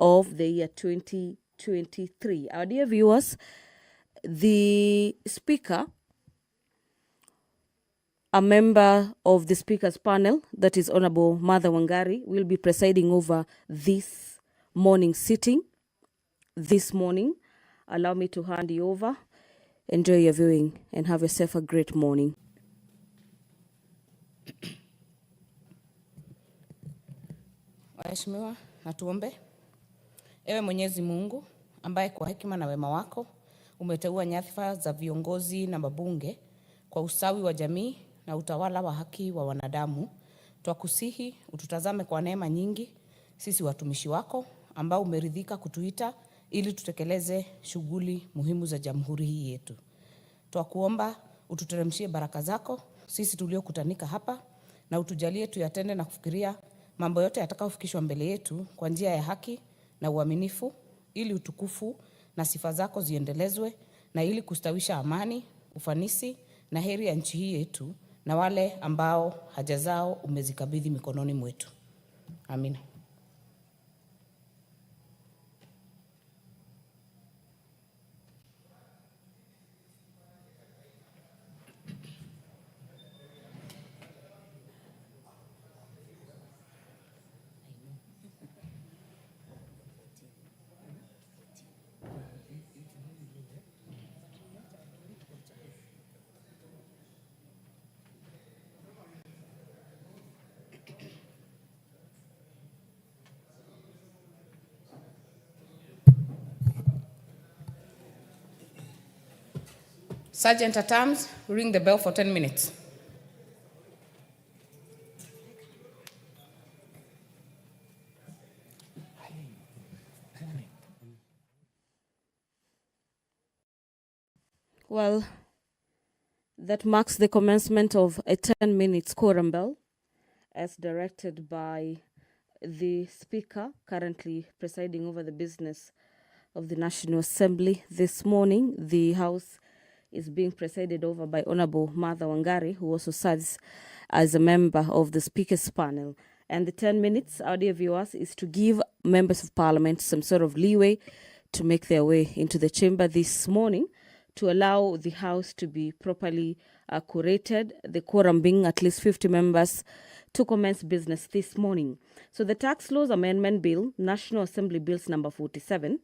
of the year 2023. Our dear viewers, the Speaker, a member of the Speaker's panel, that is Honorable Martha Wangari, will be presiding over this morning sitting. This morning, allow me to hand you over. Enjoy your viewing and have yourself a great morning. Waheshimiwa, na tuombe. Ewe Mwenyezi Mungu, ambaye kwa hekima na wema wako umeteua nyadhifa za viongozi na mabunge kwa ustawi wa jamii na utawala wa haki wa wanadamu, twakusihi ututazame kwa neema nyingi sisi watumishi wako ambao umeridhika kutuita ili tutekeleze shughuli muhimu za jamhuri hii yetu. Twakuomba ututeremshie baraka zako sisi tuliokutanika hapa, na utujalie tuyatende na kufikiria mambo yote yatakayofikishwa mbele yetu kwa njia ya haki na uaminifu, ili utukufu na sifa zako ziendelezwe, na ili kustawisha amani, ufanisi na heri ya nchi hii yetu na wale ambao haja zao umezikabidhi mikononi mwetu. Amina. Sergeant at Arms, ring the bell for 10 minutes. Well, that marks the commencement of a 10-minute quorum bell as directed by the Speaker, currently presiding over the business of the National Assembly. This morning, the House is being presided over by Honorable Martha Wangari, who also serves as a member of the Speaker's panel. And the 10 minutes, our dear viewers, is to give members of Parliament some sort of leeway to make their way into the chamber this morning, to allow the House to be properly curated, the quorum being at least 50 members, to commence business this morning. So the Tax Laws Amendment Bill, National Assembly Bills number 47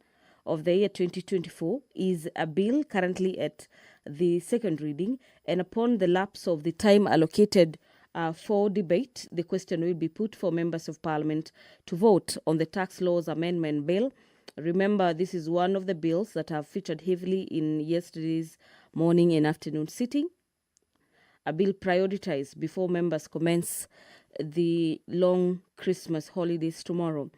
of the year 2024, is a bill currently at the second reading, and upon the lapse of the time allocated for debate, the question will be put for members of Parliament to vote on the Tax Laws Amendment Bill. Remember, this is one of the bills that have featured heavily in yesterday's morning and afternoon sitting. A bill prioritized before members commence the long Christmas holidays tomorrow.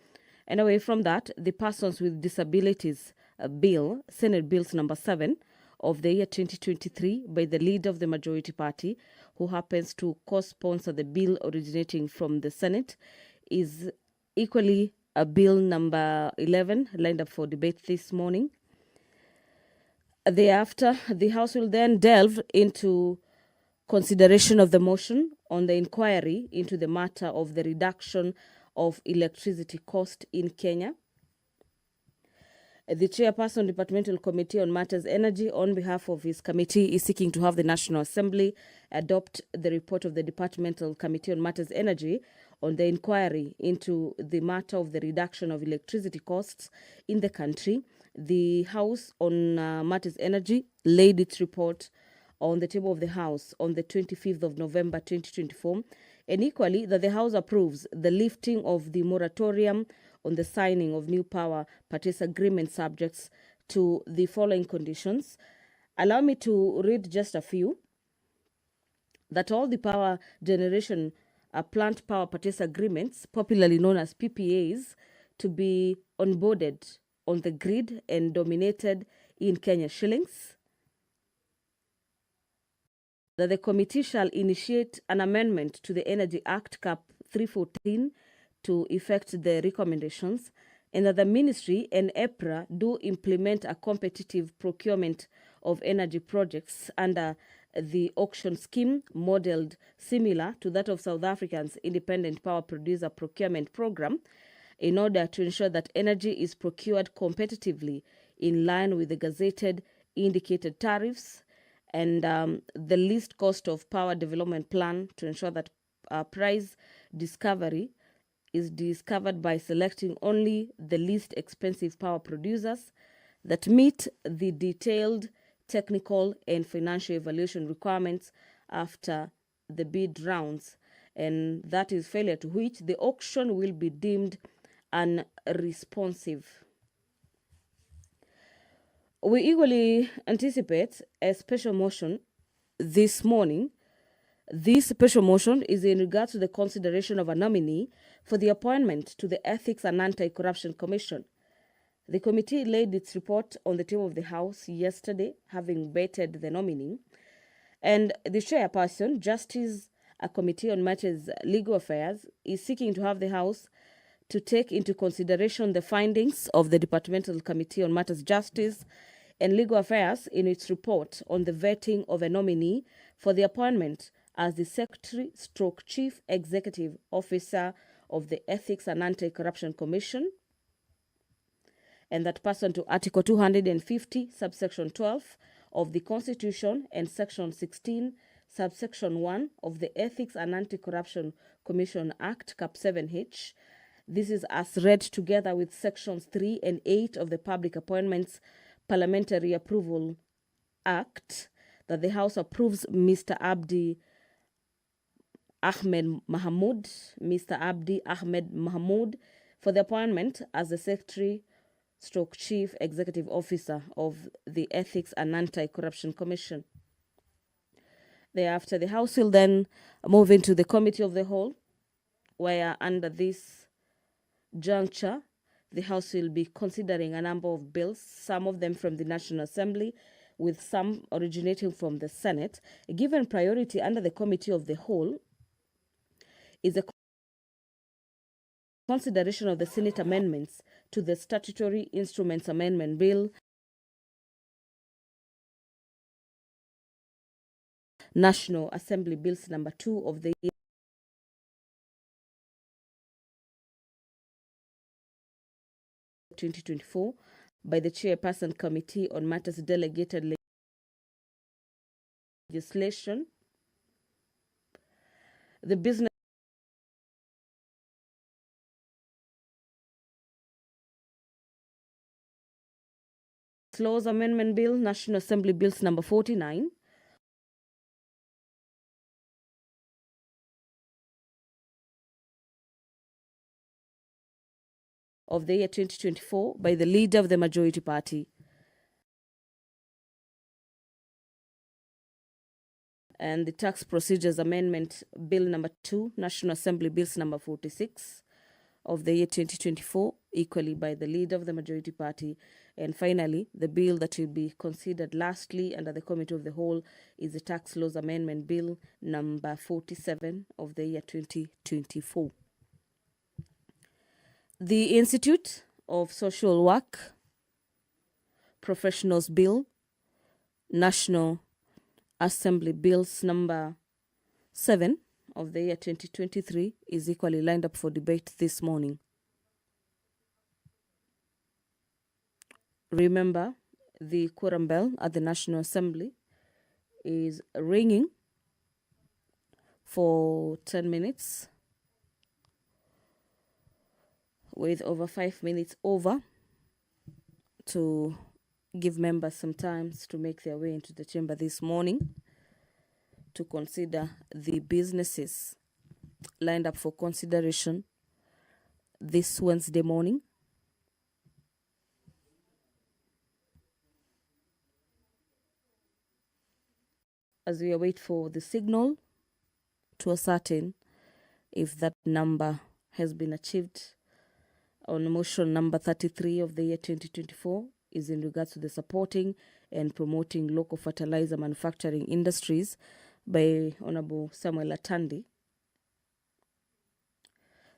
And away from that, the Persons with Disabilities Bill, Senate Bills number 7 of the year 2023, by the leader of the majority party, who happens to co-sponsor the bill originating from the Senate, is equally a bill number 11 lined up for debate this morning. Thereafter, the House will then delve into consideration of the motion on the inquiry into the matter of the reduction of electricity cost in Kenya. The chairperson, Departmental Committee on Matters Energy, on behalf of his committee, is seeking to have the National Assembly adopt the report of the Departmental Committee on Matters Energy on the inquiry into the matter of the reduction of electricity costs in the country. The House on Matters Energy laid its report on the table of the House on the 25th of November 2024, and equally that the House approves the lifting of the moratorium on the signing of new power purchase agreement subjects to the following conditions. Allow me to read just a few. That all the power generation plant power purchase agreements, popularly known as PPAs, to be onboarded on the grid and dominated in Kenya shillings. That the committee shall initiate an amendment to the Energy Act Cap 314 to effect the recommendations, and that the Ministry and EPRA do implement a competitive procurement of energy projects under the auction scheme modeled similar to that of South Africa's Independent Power Producer Procurement Program, in order to ensure that energy is procured competitively in line with the gazetted indicated tariffs, and the least cost of power development plan to ensure that price discovery is discovered by selecting only the least expensive power producers that meet the detailed technical and financial evaluation requirements after the bid rounds, and that is failure to which the auction will be deemed unresponsive. We eagerly anticipate a special motion this morning. This special motion is in regard to the consideration of a nominee for the appointment to the Ethics and Anti-Corruption Commission. The committee laid its report on the table of the House yesterday, having vetted the nominee. And the chairperson, Justice, a committee on matters legal affairs, is seeking to have the House to take into consideration the findings of the Departmental Committee on Matters Justice and Legal Affairs in its report on the vetting of a nominee for the appointment as the Secretary/Chief Executive Officer of the Ethics and Anti-Corruption Commission, and that pursuant to Article 250, subsection 12 of the Constitution and Section 16, subsection 1 of the Ethics and Anti-Corruption Commission Act, Cap 7H. This is as read together with Sections 3 and 8 of the Public Appointments Parliamentary Approval Act, that the House approves Mr. Abdi Ahmed Mahmoud for the appointment as the Secretary/Chief Executive Officer of the Ethics and Anti-Corruption Commission. Thereafter, the House will then move into the Committee of the Whole, where under this juncture, the House will be considering a number of bills, some of them from the National Assembly, with some originating from the Senate. Given priority under the Committee of the Whole is a consideration of the Senate amendments to the Statutory Instruments Amendment Bill, National Assembly Bills number 2 of the year 2024 by the Chairperson Committee on Matters Delegated Legislation. The Business Laws Amendment Bill, National Assembly Bills number 49, of the year 2024 by the Leader of the Majority Party. And the Tax Procedures Amendment Bill number 2, National Assembly Bills number 46 of the year 2024, equally by the Leader of the Majority Party. And finally, the bill that will be considered lastly under the Committee of the Whole is the Tax Laws Amendment Bill number 47 of the year 2024. The Institute of Social Work Professionals Bill, National Assembly Bills number 7 of the year 2023 is equally lined up for debate this morning. Remember, the quorum bell at the National Assembly is ringing for 10 minutes with over 5 minutes over to give members some time to make their way into the chamber this morning to consider the businesses lined up for consideration this Wednesday morning. As we await for the signal to ascertain if that number has been achieved on motion number 33 of the year 2024 is in regards to the supporting and promoting local fertilizer manufacturing industries by Honorable Samuel Atandi.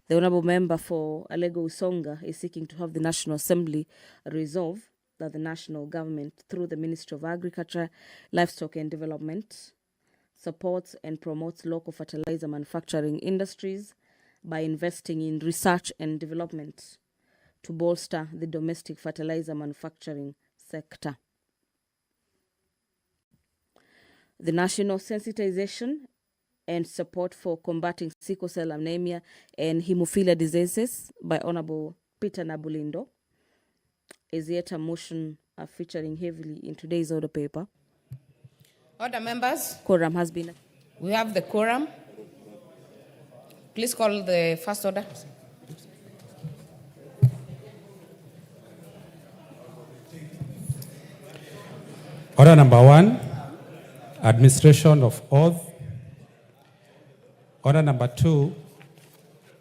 The Honorable Member for Alego Usonga is seeking to have the National Assembly resolve that the national government, through the Ministry of Agriculture, Livestock and Development, supports and promotes local fertilizer manufacturing industries by investing in research and development to bolster the domestic fertilizer manufacturing sector. The national sensitization and support for combating sickle cell anemia and hemophilia diseases by Honorable Peter Nabulindo is yet a motion featuring heavily in today's order paper. Order members. Quorum has been. We have the quorum. Please call the first order. Order number 1, administration of oath. Order number 2,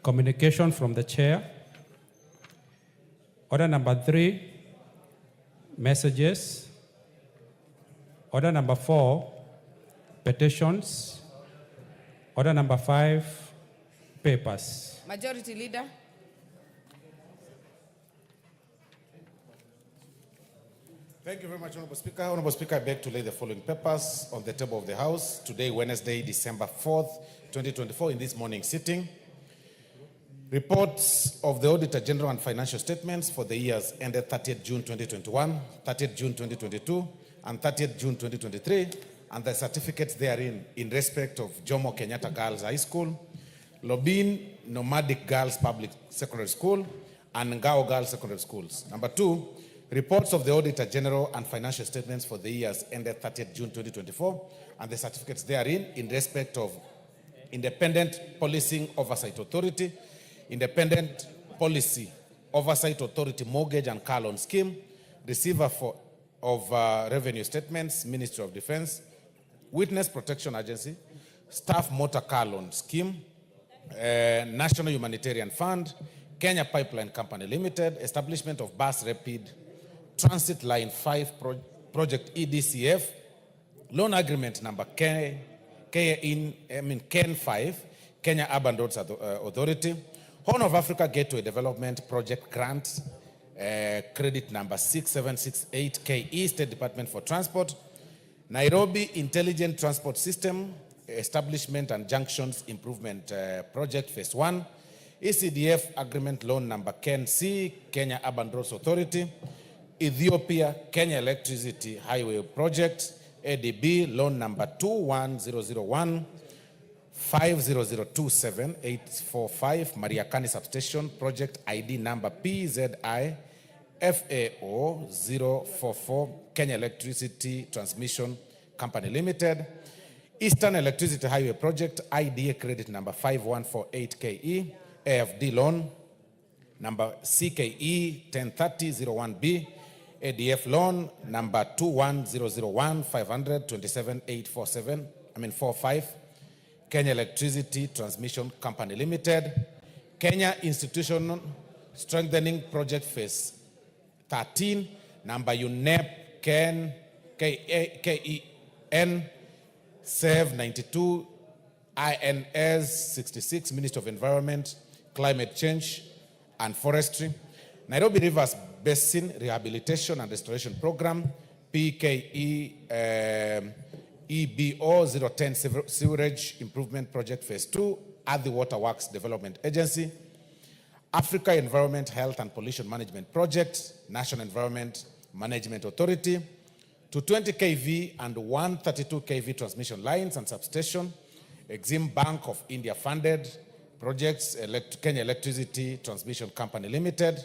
communication from the chair. Order number 3, messages. Order number 4, petitions. Order number 5, papers. Majority Leader. Thank you very much, Honorable Speaker. Honorable Speaker, I beg to lay the following papers on the table of the House today, Wednesday, December 4th, 2024, in this morning sitting. Reports of the Auditor General and financial statements for the years ended 30th June 2021, 30th June 2022, and 30th June 2023, and the certificates therein in respect of Jomo Kenyatta Girls High School, Lobin Nomadic Girls Public Secondary School, and Ngao Girls Secondary Schools. Number 2, reports of the Auditor General and financial statements for the years ended 30th June 2024, and the certificates therein in respect of Independent Policing Oversight Authority, Independent Policy Oversight Authority Mortgage and Car Loan Scheme, Receiver of Revenue Statements, Ministry of Defense, Witness Protection Agency, Staff Motor Car Loan Scheme, National Humanitarian Fund, Kenya Pipeline Company Limited, Establishment of Bus Rapid Transit Line 5 Project EDCF, Loan Agreement number KEN 5, Kenya Urban Roads Authority, Horn of Africa Gateway Development Project Grant, credit number 6768 KE, State Department for Transport, Nairobi Intelligent Transport System, Establishment and Junctions Improvement Project Phase 1, ECDF Agreement Loan number KEN-C, Kenya Urban Roads Authority, Ethiopia Kenya Electricity Highway Project, ADB Loan number 21001 50027-845, Mariakani Substation Project ID number PZI FAO 044, Kenya Electricity Transmission Company Limited, Eastern Electricity Highway Project IDA credit number 5148KE, AFD loan number CKE 103001B, ADF loan number 21001 500-27-847, 45, Kenya Electricity Transmission Company Limited, Kenya Institutional Strengthening Project Phase 13, number UNEP KEN SEV 92, INS 66, Ministry of Environment, Climate Change and Forestry, Nairobi Rivers Basin Rehabilitation and Restoration Program, PKE EBO 010 Sewerage Improvement Project Phase 2, Adi Water Works Development Agency, Africa Environment Health and Pollution Management Project, National Environment Management Authority, 220 kV and 132 kV transmission lines and substation, Exim Bank of India funded projects, Kenya Electricity Transmission Company Limited,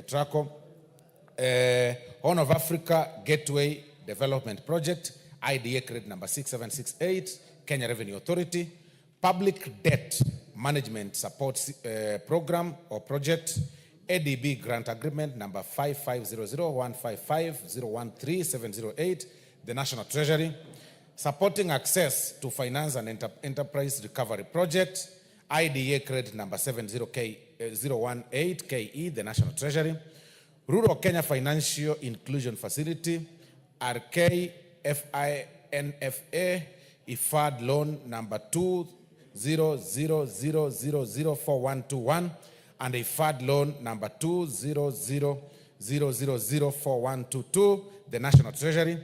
Traco, Horn of Africa Gateway Development Project, IDA credit number 6768, Kenya Revenue Authority, Public Debt Management Support Program or Project, ADB Grant Agreement number 5500155013-708, the National Treasury, Supporting Access to Finance and Enterprise Recovery Project, IDA credit number 70018KE, the National Treasury, Rural Kenya Financial Inclusion Facility, RKFINFA, IFAD loan number 200004121 and IFAD loan number 200004122, the National Treasury,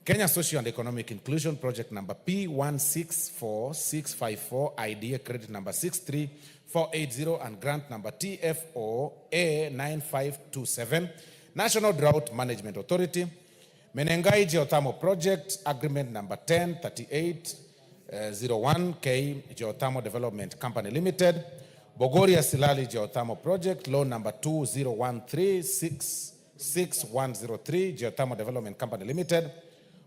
Kenya Social and Economic Inclusion Project number P164654, IDA credit number 63480, and grant number TFOA9527, National Drought Management Authority. Menengai Geothermal Project, agreement number 103801K, Geothermal Development Company Limited. Bogoria Silali Geothermal Project, loan number 201366103, Geothermal Development Company Limited.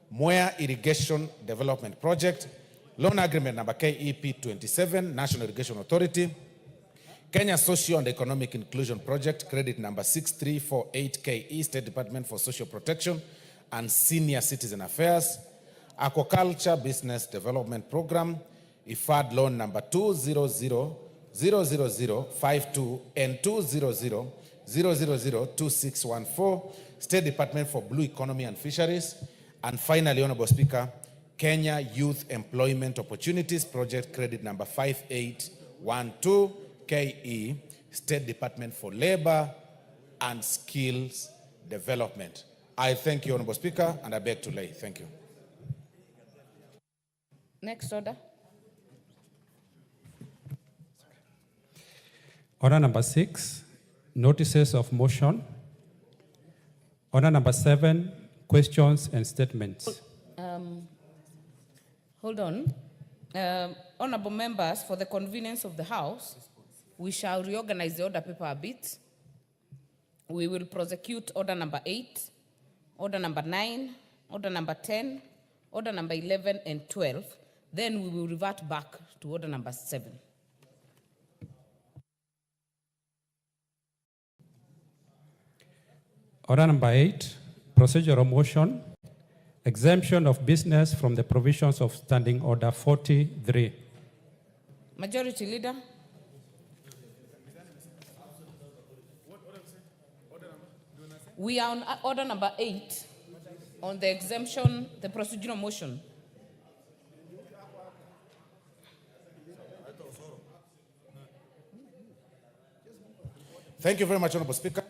Mwea Irrigation Development Project, loan agreement number KEP27, National Irrigation Authority. Kenya Social and Economic Inclusion Project, credit number 6348KE, State Department for Social Protection and Senior Citizen Affairs. Aquaculture Business Development Program, IFAD loan number 2000052 and 200002614, State Department for Blue Economy and Fisheries. And finally, Honorable Speaker, Kenya Youth Employment Opportunities Project, credit number 5812KE, State Department for Labor and Skills Development. I thank you, Honorable Speaker, and I beg to lay. Thank you. Next order. Order number 6, notices of motion. Order number 7, questions and statements. Hold on. Honorable members, for the convenience of the House, we shall reorganize the order paper a bit. We will prosecute order number 8, order number 9, order number 10, order number 11 and 12. Then we will revert back to order number 7. Order number 8, procedural motion, exemption of business from the provisions of Standing Order 43. Majority Leader. We are on order number 8 on the exemption, the procedural motion. Thank you very much, Honorable Speaker.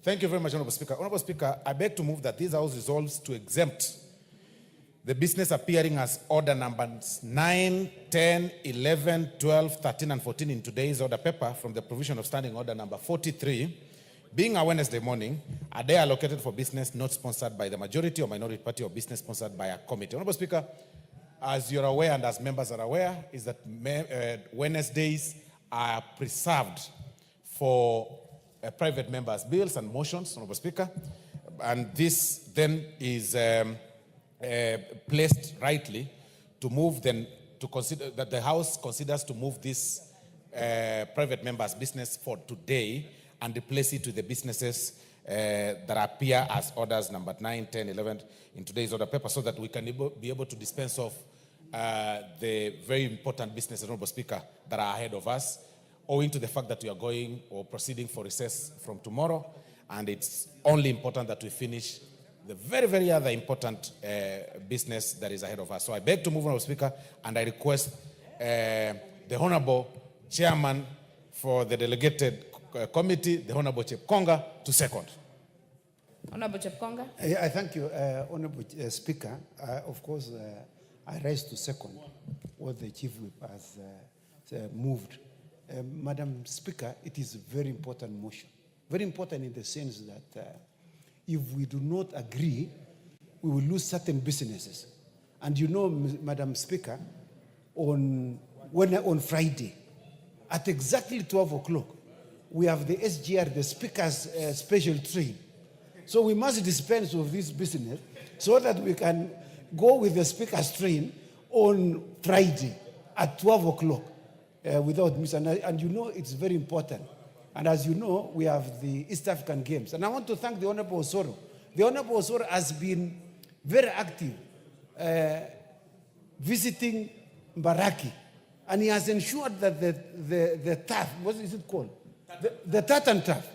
Thank you very much, Honorable Speaker. Honorable Speaker, I beg to move that this House resolves to exempt the business appearing as order numbers 9, 10, 11, 12, 13, and 14 in today's order paper from the provision of Standing Order number 43, being a Wednesday morning, a day allocated for business not sponsored by the majority or minority party or business sponsored by a committee. Honorable Speaker, as you're aware and as members are aware, is that Wednesdays are preserved for private members' bills and motions, Honorable Speaker, and this then is placed rightly to move then to consider that the House considers to move this private members' business for today and replace it with the businesses that appear as orders number 9, 10, 11 in today's order paper, so that we can be able to dispense of the very important businesses, Honorable Speaker, that are ahead of us, owing to the fact that we are going or proceeding for recess from tomorrow, and it's only important that we finish the very, very other important business that is ahead of us. So I beg to move, Honorable Speaker, and I request the Honorable Chairman for the delegated committee, the Honorable Chepkonga, to second. Honorable Chepkonga. I thank you, Honorable Speaker. Of course, I rise to second what the Chief Whip has moved. Madam Speaker, it is a very important motion. Very important in the sense that if we do not agree, we will lose certain businesses. And you know, Madam Speaker, on Friday, at exactly 12 o'clock, we have the SGR, the Speaker's special train. So we must dispense with this business so that we can go with the Speaker's train on Friday at 12 o'clock without miss. And you know it's very important. And as you know, we have the East African Games. And I want to thank the Honorable Osoro. The Honorable Osoro has been very active visiting Mbaraki. And he has ensured that the turf, what is it called? The tartan turf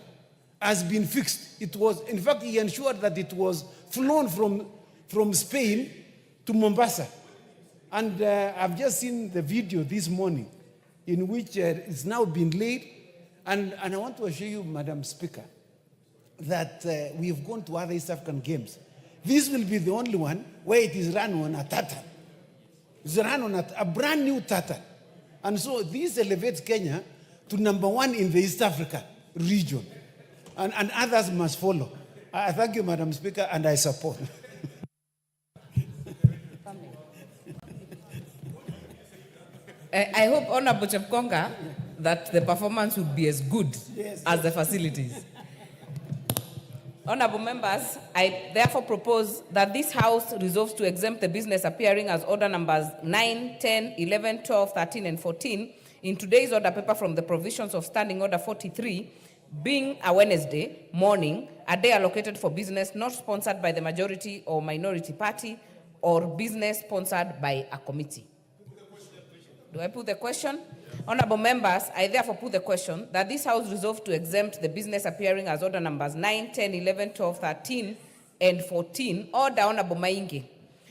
has been fixed. It was, in fact, he ensured that it was flown from Spain to Mombasa. And I've just seen the video this morning in which it's now been laid, And I want to assure you, Madam Speaker, that we've gone to other East African games. This will be the only one where it is run on a tartan. It's run on a brand new tartan. And so this elevates Kenya to #1 in the East Africa region. And others must follow. I thank you, Madam Speaker, and I support. I hope, Honorable Chepkonga, that the performance would be as good as the facilities. Honorable members, I therefore propose that this House resolves to exempt the business appearing as order numbers 9, 10, 11, 12, 13, and 14 in today's order paper from the provisions of Standing Order 43, being a Wednesday morning, a day allocated for business not sponsored by the majority or minority party, or business sponsored by a committee. Do I put the question? Honorable members, I therefore put the question that this House resolve to exempt the business appearing as order numbers 9, 10, 11, 12, 13, and 14, order Honorable Maingi,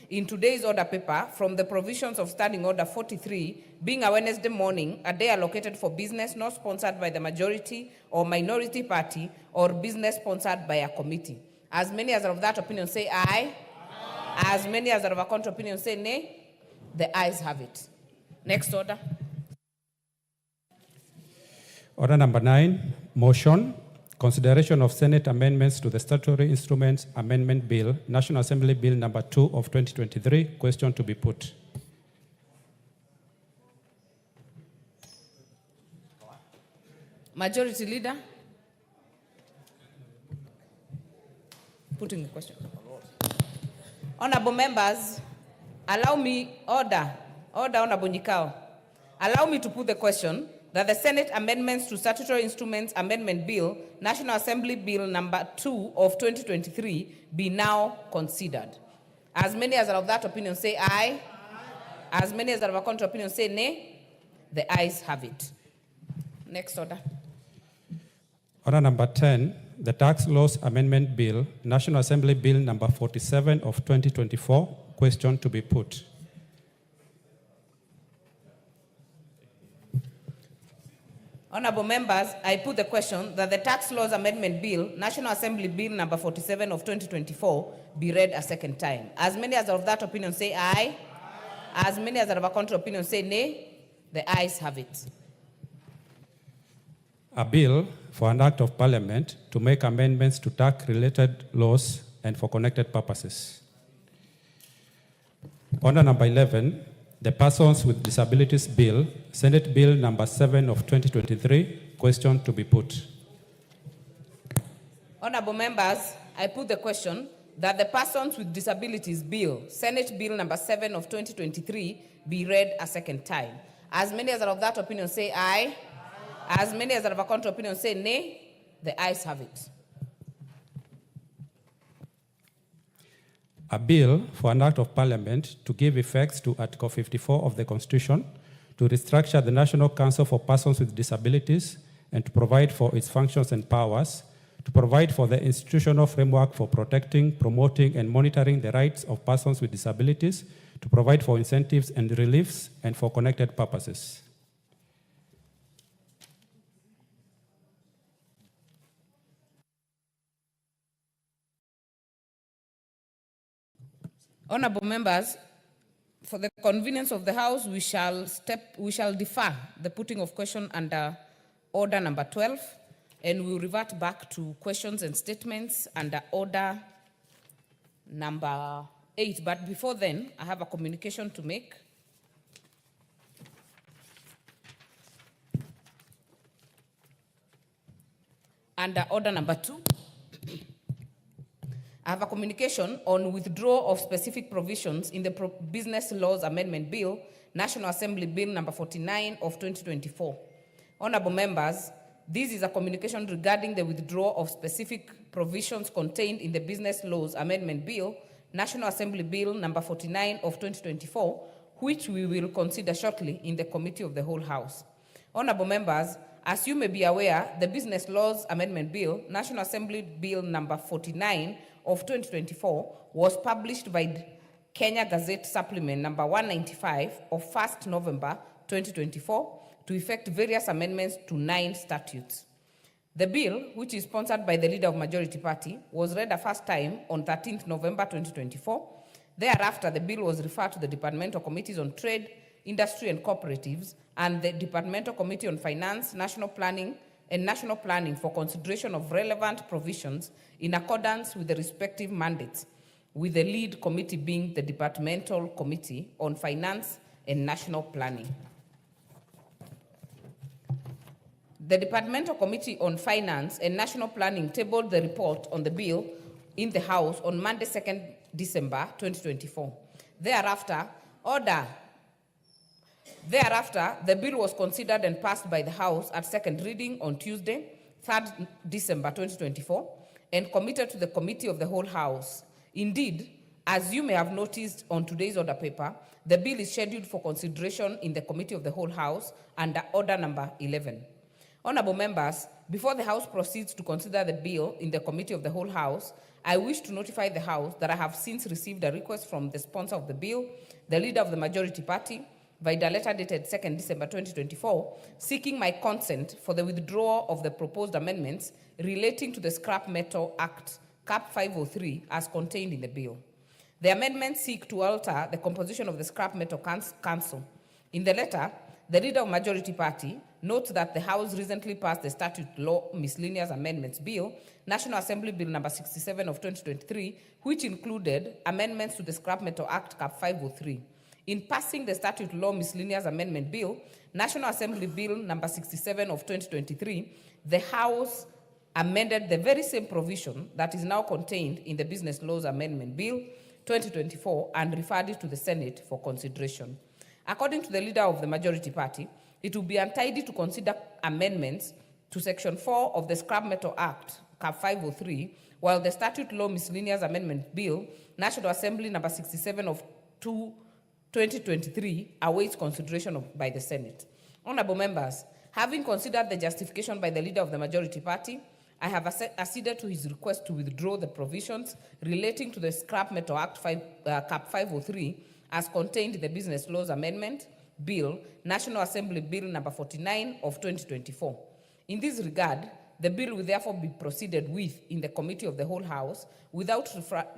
in today's order paper from the provisions of Standing Order 43, being a Wednesday morning, a day allocated for business not sponsored by the majority or minority party, or business sponsored by a committee. As many as are of that opinion say aye. Aye. As many as are of a contrary opinion say nay. The ayes have it. Next order. Order number 9, motion, consideration of Senate amendments to the Statutory Instruments Amendment Bill, National Assembly Bill number 2 of 2023, question to be put. Majority Leader. Putting the question. Honorable members, allow me, order, Honorable Nyikao. Allow me to put the question that the Senate amendments to Statutory Instruments Amendment Bill, National Assembly Bill number 2 of 2023, be now considered. As many as are of that opinion say aye. Aye. As many as are of a contrary opinion say nay. The ayes have it. Next order. Order number 10, the Tax Laws Amendment Bill, National Assembly Bill number 47 of 2024, question to be put. Honorable members, I put the question that the Tax Laws Amendment Bill, National Assembly Bill number 47 of 2024, be read a second time. As many as are of that opinion say aye. Aye. As many as are of a contrary opinion say nay. The ayes have it. A bill for an act of parliament to make amendments to tax-related laws and for connected purposes. Order number 11, the Persons with Disabilities Bill, Senate Bill number 7 of 2023, question to be put. Honorable members, I put the question that the Persons with Disabilities Bill, Senate Bill number 7 of 2023, be read a second time. As many as are of that opinion say aye. As many as are of a contrary opinion say nay. The ayes have it. A bill for an act of parliament to give effect to Article 54 of the Constitution, to restructure the National Council for Persons with Disabilities and to provide for its functions and powers, to provide for the institutional framework for protecting, promoting, and monitoring the rights of persons with disabilities, to provide for incentives and reliefs, and for connected purposes. Honorable members, for the convenience of the House, we shall defer the putting of question under order number 12, and we will revert back to questions and statements under order number 8. But before then, I have a communication to make. Under order number 2, I have a communication on withdrawal of specific provisions in the Business Laws Amendment Bill, National Assembly Bill number 49 of 2024. Honorable members, this is a communication regarding the withdrawal of specific provisions contained in the Business Laws Amendment Bill, National Assembly Bill number 49 of 2024, which we will consider shortly in the Committee of the Whole House. Honorable members, as you may be aware, the Business Laws Amendment Bill, National Assembly Bill number 49 of 2024, was published by Kenya Gazette Supplement number 195 of 1st November 2024 to effect various amendments to 9 statutes. The bill, which is sponsored by the leader of Majority Party, was read a first time on 13th November 2024. Thereafter, the bill was referred to the Departmental Committees on Trade, Industry and Cooperatives and the Departmental Committee on Finance, National Planning for consideration of relevant provisions in accordance with the respective mandates, with the lead committee being the Departmental Committee on Finance and National Planning. The Departmental Committee on Finance and National Planning tabled the report on the bill in the House on Monday, 2nd December 2024. Thereafter, the bill was considered and passed by the House at second reading on Tuesday, 3rd December 2024, and committed to the Committee of the Whole House. Indeed, as you may have noticed on today's order paper, the bill is scheduled for consideration in the Committee of the Whole House under Order Number 11. Honorable members, before the House proceeds to consider the bill in the Committee of the Whole House, I wish to notify the House that I have since received a request from the sponsor of the bill, the leader of the Majority Party, by the letter dated 2nd December 2024, seeking my consent for the withdrawal of the proposed amendments relating to the Scrap Metal Act, Cap 503, as contained in the bill. The amendments seek to alter the composition of the Scrap Metal Council. In the letter, the leader of Majority Party notes that the House recently passed the Statute Law Miscellaneous Amendments Bill, National Assembly Bill number 67 of 2023, which included amendments to the Scrap Metal Act Cap 503. In passing the Statute Law Miscellaneous Amendment Bill, National Assembly Bill number 67 of 2023, the House amended the very same provision that is now contained in the Business Laws Amendment Bill 2024 and referred it to the Senate for consideration. According to the leader of the Majority Party, it will be untidy to consider amendments to Section 4 of the Scrap Metal Act, Cap 503, while the Statute Law Miscellaneous Amendment Bill, National Assembly number 67 of 2023, awaits consideration by the Senate. Honorable members, having considered the justification by the leader of the Majority Party, I have acceded to his request to withdraw the provisions relating to the Scrap Metal Act Cap 503 as contained in the Business Laws Amendment Bill, National Assembly Bill number 49 of 2024. In this regard, the bill will therefore be proceeded with in the Committee of the Whole House without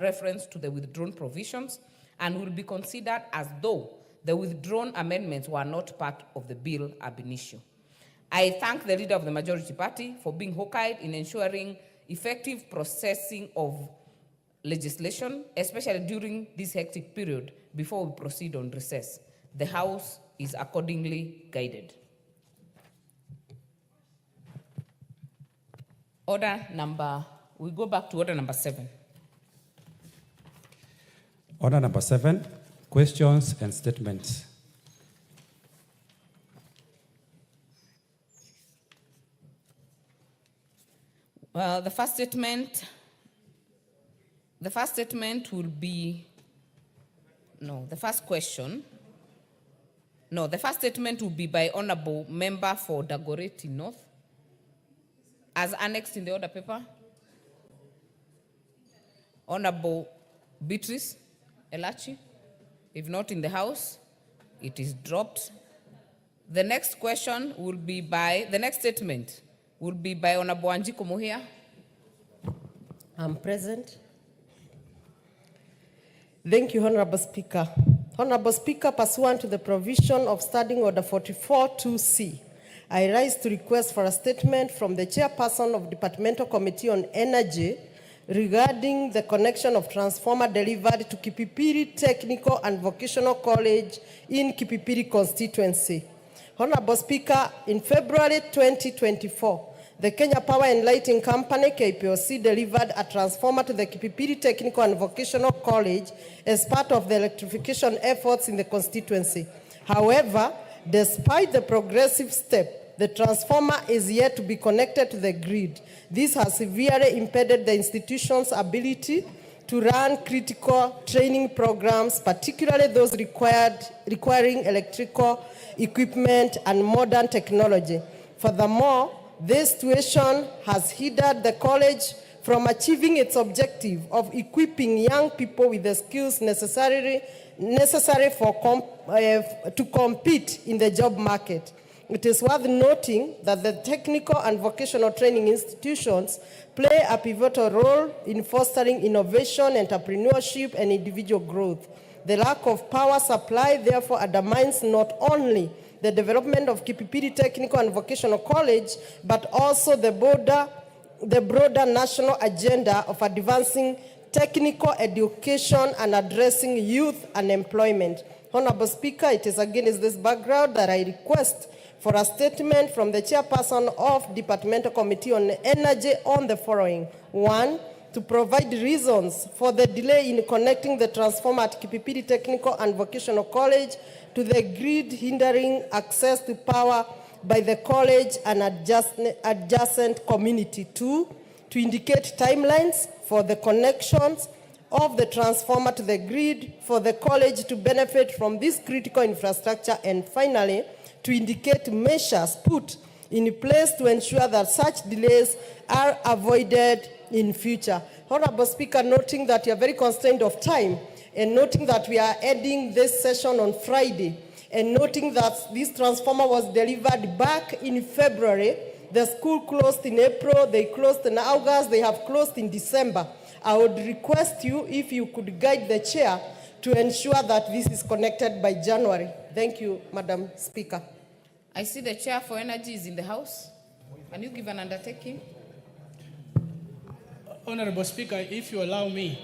reference to the withdrawn provisions and will be considered as though the withdrawn amendments were not part of the bill ab initio. I thank the leader of the Majority Party for being hawk-eyed in ensuring effective processing of legislation, especially during this hectic period before we proceed on recess. The House is accordingly guided. We go back to order number 7. Order number 7, questions and statements. The first statement will be, the first statement will be by Honorable Member for Dagoretti North, as annexed in the order paper. Honorable Beatrice Elachi, if not in the House, it is dropped. The next statement will be by Honorable Wanjiku Muhia. I'm present. Thank you, Honorable Speaker. Honorable Speaker, pursuant to the provision of Standing Order 44-2C, I rise to request for a statement from the Chairperson of Departmental Committee on Energy regarding the connection of transformer delivered to Kipipiri Technical and Vocational College in Kipipiri constituency. Honorable Speaker, in February 2024, the Kenya Power and Lighting Company, KPOC, delivered a transformer to the Kipipiri Technical and Vocational College as part of the electrification efforts in the constituency. However, despite the progressive step, the transformer is yet to be connected to the grid. This has severely impeded the institution's ability to run critical training programs, particularly those requiring electrical equipment and modern technology. Furthermore, this situation has hindered the college from achieving its objective of equipping young people with the skills necessary to compete in the job market. It is worth noting that the technical and vocational training institutions play a pivotal role in fostering innovation, entrepreneurship, and individual growth. The lack of power supply, therefore, undermines not only the development of Kipipiri Technical and Vocational College, but also the broader national agenda of advancing technical education and addressing youth unemployment. Honorable Speaker, it is against this background that I request for a statement from the chairperson of Departmental Committee on Energy on the following. 1, to provide reasons for the delay in connecting the transformer at Kipipiri Technical and Vocational College to the grid, hindering access to power by the college and adjacent community. 2, to indicate timelines for the connections of the transformer to the grid for the college to benefit from this critical infrastructure. And finally, to indicate measures put in place to ensure that such delays are avoided in future. Honorable Speaker, noting that you are very constrained of time, and noting that we are ending this session on Friday, and noting that this transformer was delivered back in February, the school closed in April, they closed in August, they have closed in December. I would request you, if you could guide the chair to ensure that this is connected by January. Thank you, Madam Speaker. I see the chair for energy is in the house. Can you give an undertaking? Honorable Speaker, if you allow me,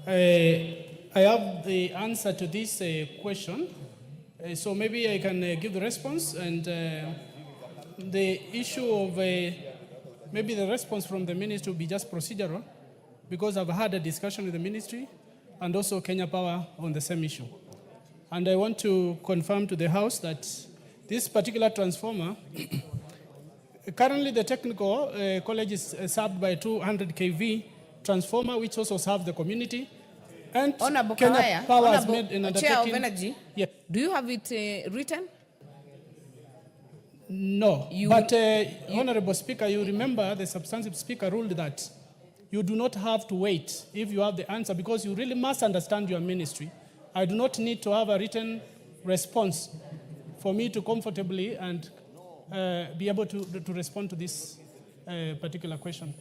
I have the answer to this question. So maybe I can give the response, and the issue of maybe the response from the ministry will be just procedural, because I've had a discussion with the ministry and also Kenya Power on the same issue. And I want to confirm to the House that this particular transformer, currently the technical college is served by 200 kV transformer, which also serves the community. And Honorable Kenya Kawaya, Power has Honorable made an Chair of undertaking. Energy, Yes. do you have it written? No, but Honorable Speaker, you remember the substantive speaker ruled that you do not have to wait if you have the answer, because you really must understand your ministry. I do not need to have a written response for me to comfortably and be able to respond to this particular question.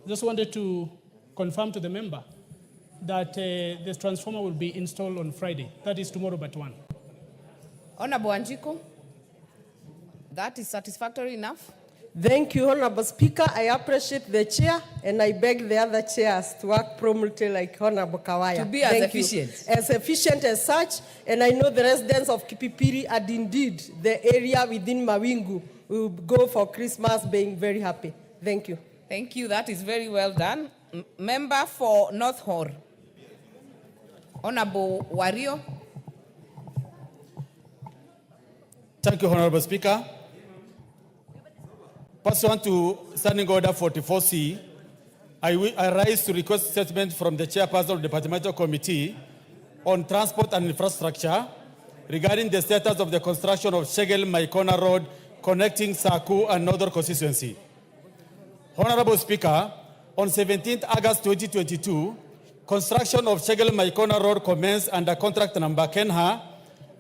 Just wanted to confirm to the member that the transformer will be installed on Friday. That is tomorrow but 1. Honorable Anjiko, that is satisfactory enough? Thank you, Honorable Speaker. I appreciate the chair, and I beg the other chairs to work promptly like Honorable Kawaya. To be as efficient. As efficient as such, and I know the residents of Kipipiri and indeed the area within Mawingu will go for Christmas being very happy. Thank you. Thank you. That is very well done. Member for North Hor, Honorable Wario. Thank you, Honorable Speaker. Pursuant to Standing Order 44C, I rise to request statement from the Chairperson of the Departmental Committee on Transport and Infrastructure regarding the status of the construction of Shegel-Maikona Road connecting Saku and Northern constituency. Honorable Speaker, on 17th August 2022, construction of Shegel-Maikona Road commenced under contract number Kenha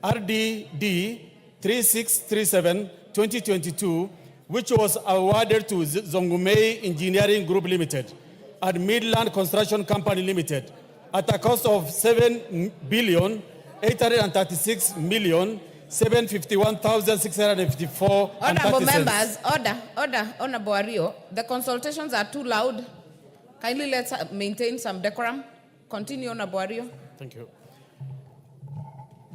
RDD 3637-2022, which was awarded to Zongumei Engineering Group Limited and Midland Construction Company Limited at a cost of 7,836,751,654. Honorable members, order, Honorable Wario. The consultations are too loud. Kindly let's maintain some decorum. Continue, Honorable Wario. Thank you.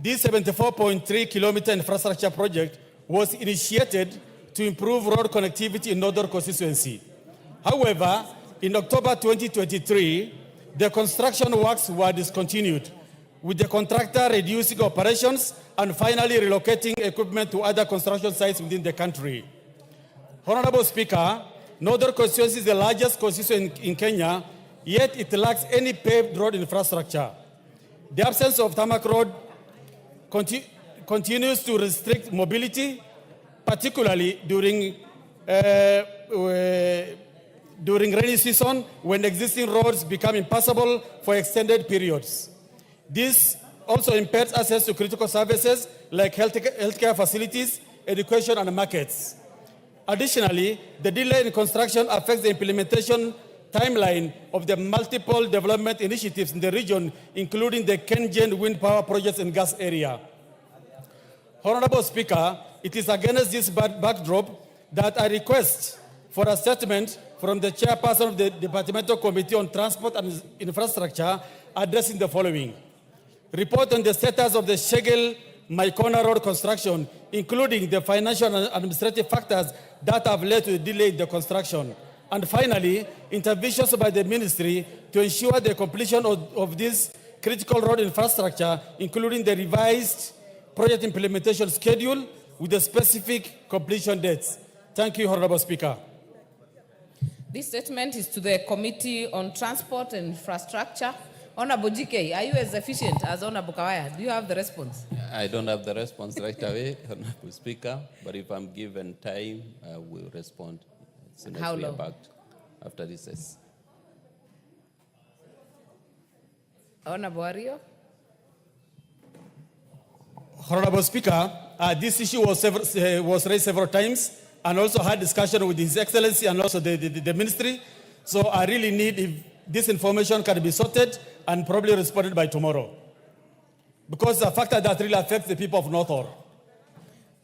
This 74.3 kilometer infrastructure project was initiated to improve road connectivity in Northern constituency. However, in October 2023, the construction works were discontinued, with the contractor reducing operations and finally relocating equipment to other construction sites within the country. Honorable Speaker, Northern constituency is the largest constituency in Kenya, yet it lacks any paved road infrastructure. The absence of tarmac road continues to restrict mobility, particularly during rainy season when existing roads become impassable for extended periods. This also impairs access to critical services like healthcare facilities, education, and markets. Additionally, the delay in construction affects the implementation timeline of the multiple development initiatives in the region, including the Kenyan wind power projects in gas area. Honorable Speaker, it is against this backdrop that I request for a statement from the chairperson of the Departmental Committee on Transport and Infrastructure addressing the following. Report on the status of the Shegel-Maikona Road construction, including the financial and administrative factors that have led to the delay in the construction. And finally, interventions by the ministry to ensure the completion of this critical road infrastructure, including the revised project implementation schedule with the specific completion dates. Thank you, Honorable Speaker. This statement is to the Committee on Transport and Infrastructure. Honorable GK, are you as efficient as Honorable Kawaya? Do you have the response? I don't have the response right away, Honorable Speaker, but if I'm given time, I will respond as soon as we are back after recess. Honorable Wario? Honorable Speaker, this issue was raised several times and also had discussion with His Excellency and also the ministry. So I really need if this information can be sorted and probably responded by tomorrow. Because it's a factor that really affects the people of North Or.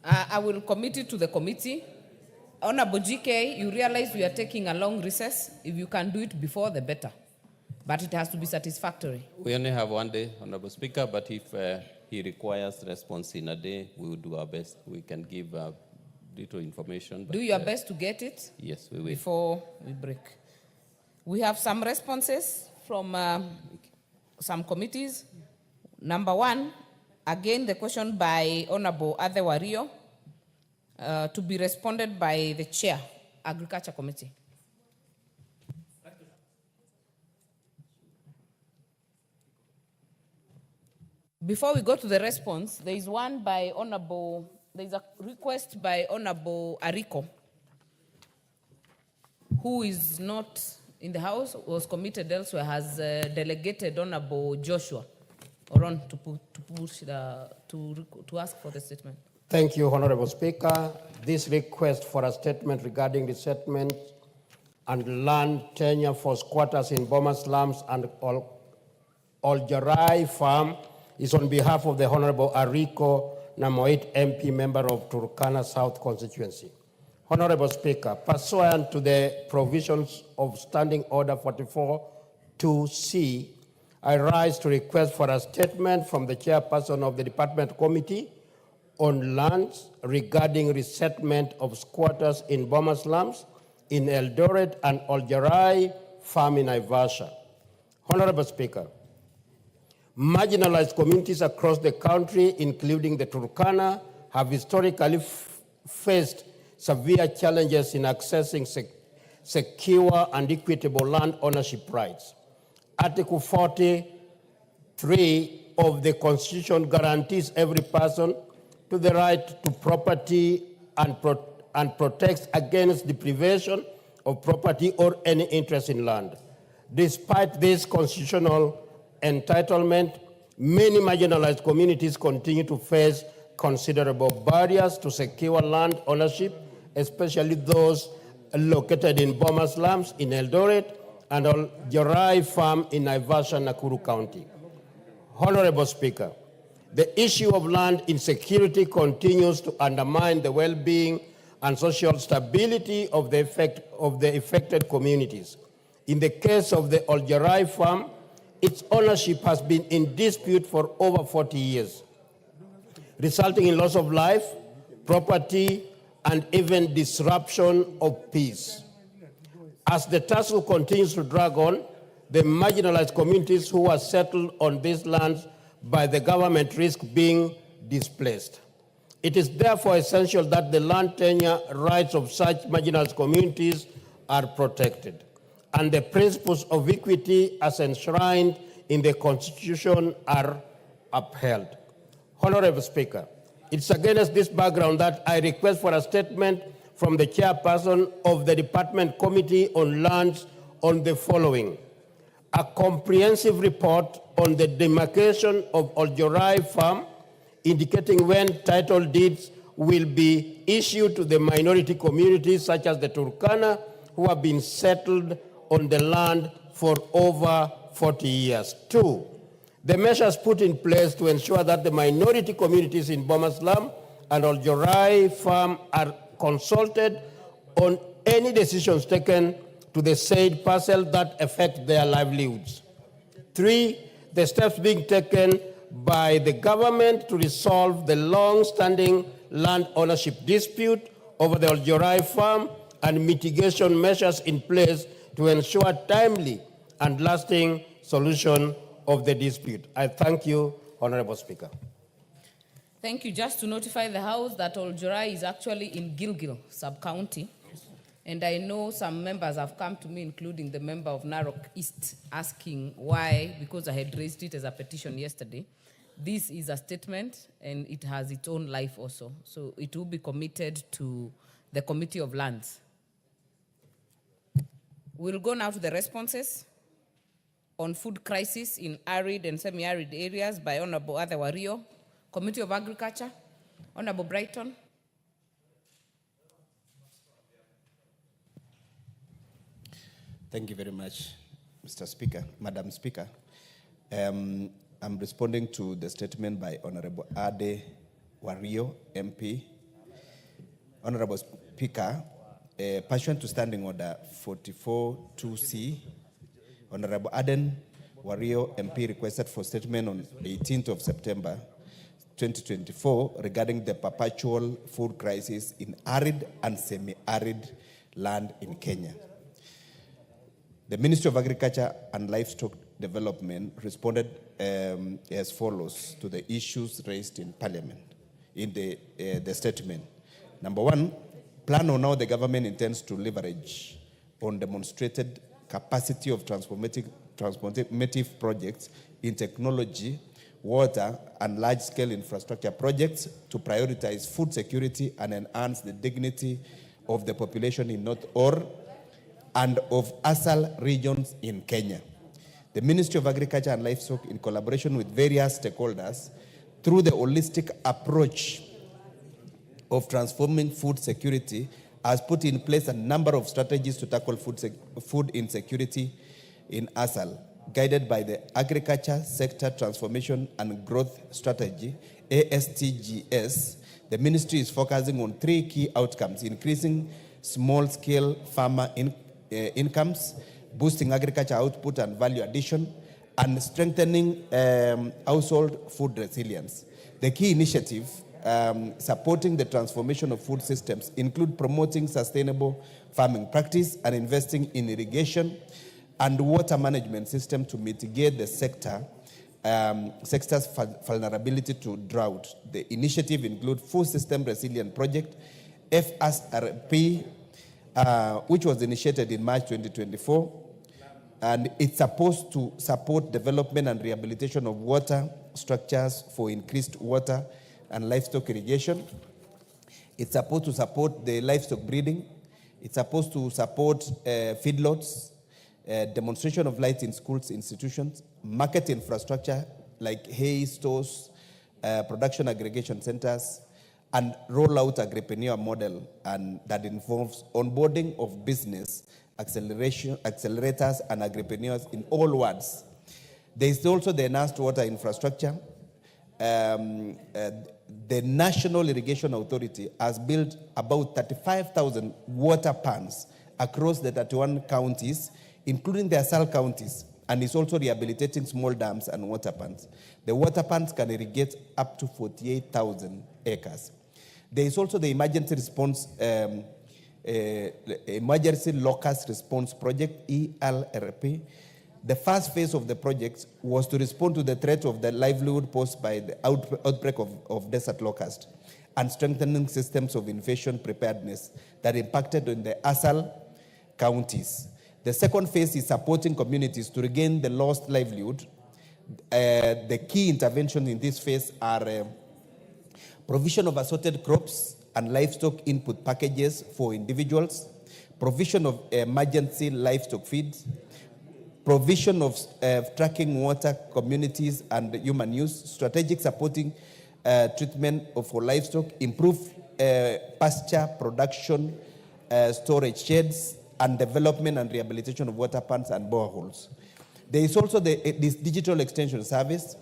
I will commit it to the committee. Honorable GK, you realize we are taking a long recess. If you can do it before, the better. But it has to be satisfactory. We only have one day, Honorable Speaker, but if he requires response in a day, we will do our best. We can give little information. But, do your best to get it? Yes, we will. Before we break. We have some responses from some committees. Number one, again, the question by Honorable Ade Wario to be responded by the Chair, Agriculture Committee. Before we go to the response, there is one by Honorable, there is a request by Honorable Ariko, who is not in the House, was committed elsewhere, has delegated Honorable Joshua Oron to ask for the statement. Thank you, Honorable Speaker. This request for a statement regarding resettlement and land tenure for squatters in Boma slums and Oljarai farm is on behalf of the Honorable Ariko Namoit MP, member of Turkana South constituency. Honorable Speaker, pursuant to the provisions of Standing Order 44-2C, I rise to request for a statement from the chairperson of the Department Committee on lands regarding resettlement of squatters in Boma slums in Eldoret and Oljarai farm in Naivasha. Honorable Speaker, marginalized communities across the country, including the Turkana, have historically faced severe challenges in accessing secure and equitable land ownership rights. Article 43 of the Constitution guarantees every person to the right to property and protects against deprivation of property or any interest in land. Despite this constitutional entitlement, many marginalized communities continue to face considerable barriers to secure land ownership, especially those located in Boma slums in Eldoret and Oljarai farm in Naivasha, Nakuru County. Honorable Speaker, the issue of land insecurity continues to undermine the well-being and social stability of the affected communities. In the case of the Oljarai farm, its ownership has been in dispute for over 40 years, resulting in loss of life, property, and even disruption of peace. As the tussle continues to drag on, the marginalized communities who are settled on these lands by the government risk being displaced. It is therefore essential that the land tenure rights of such marginalized communities are protected, and the principles of equity as enshrined in the Constitution are upheld. Honorable Speaker, it's against this background that I request for a statement from the chairperson of the Department Committee on Lands on the following: a comprehensive report on the demarcation of Oljarai farm, indicating when title deeds will be issued to the minority communities such as the Turkana who have been settled on the land for over 40 years. 2, the measures put in place to ensure that the minority communities in Bomaslam and Oljorai Farm are consulted on any decisions taken to the said parcel that affect their livelihoods. 3, the steps being taken by the government to resolve the long-standing land ownership dispute over the Oljorai Farm and mitigation measures in place to ensure timely and lasting solution of the dispute. I thank you, Honorable Speaker. Thank you. Just to notify the House that Oljorai is actually in Gilgil sub-county. And I know some members have come to me, including the member of Narok East, asking why, because I had raised it as a petition yesterday. This is a statement, and it has its own life also. So it will be committed to the Committee of Lands. We'll go now to the responses on food crisis in arid and semi-arid areas by Honorable Ade Wario, Committee of Agriculture, Honorable Brighton. Thank you very much, Mr. Speaker, Madam Speaker. I'm responding to the statement by Honorable Ade Wario, MP. Honorable Speaker, pursuant to Standing Order 44.2c, Honorable Aden Wario, MP, requested for statement on 18th of September 2024 regarding the perpetual food crisis in arid and semi-arid land in Kenya. The Ministry of Agriculture and Livestock Development responded as follows to the issues raised in Parliament in the statement. Number 1, plan on how the government intends to leverage on demonstrated capacity of transformative projects in technology, water, and large-scale infrastructure projects to prioritize food security and enhance the dignity of the population in North Or and of ASAL regions in Kenya. The Ministry of Agriculture and Livestock, in collaboration with various stakeholders, through the holistic approach of transforming food security, has put in place a number of strategies to tackle food insecurity in ASAL, guided by the Agriculture Sector Transformation and Growth Strategy, ASTGS. The ministry is focusing on 3 key outcomes: increasing small-scale farmer incomes, boosting agriculture output and value addition, and strengthening household food resilience. The key initiative supporting the transformation of food systems include promoting sustainable farming practice and investing in irrigation and water management system to mitigate the sector's vulnerability to drought. The initiative includes Food System Resilient Project, FSRP, which was initiated in March 2024, and it's supposed to support development and rehabilitation of water structures for increased water and livestock irrigation. It's supposed to support the livestock breeding. It's supposed to support feedlots, demonstration of light in schools, institutions, market infrastructure like hay stores, production aggregation centers, and roll out agripreneur model, and that involves onboarding of business, accelerators, and agripreneurs in all wards. There is also the enhanced water infrastructure. The National Irrigation Authority has built about 35,000 water pans across the 31 counties, including the ASAL counties, and is also rehabilitating small dams and water pans. The water pans can irrigate up to 48,000 acres. There is also the Emergency Response, Emergency Locust Response Project, ELRP. The first phase of the project was to respond to the threat of the livelihood posed by the outbreak of desert locust and strengthening systems of invasion preparedness that impacted on the ASAL counties. The second phase is supporting communities to regain the lost livelihood. The key interventions in this phase are provision of assorted crops and livestock input packages for individuals, provision of emergency livestock feeds, provision of tracking water, communities, and human use, strategic supporting treatment for livestock, improved pasture production, storage sheds, and development and rehabilitation of water pumps and boreholes. There is also this digital extension service.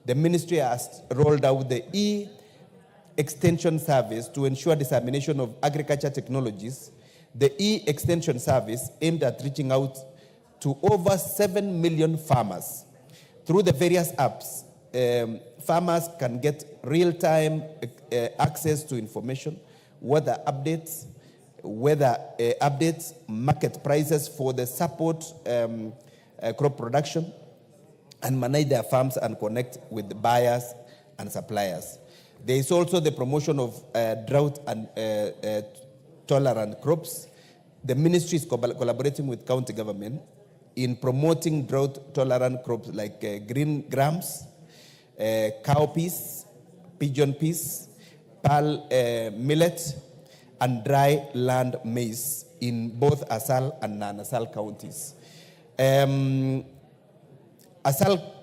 The ministry has rolled out the e-extension service to ensure dissemination of agriculture technologies. The e-extension service aimed at reaching out to over 7 million farmers. Through the various apps, farmers can get real-time access to information, weather updates, market prices for the support crop production, and manage their farms and connect with the buyers and suppliers. There is also the promotion of drought and tolerant crops. The ministry is collaborating with county government in promoting drought-tolerant crops like green grams, cowpeas, pigeon peas, pearl millet, and dry land maize in both Asal and non-Asal counties. Asal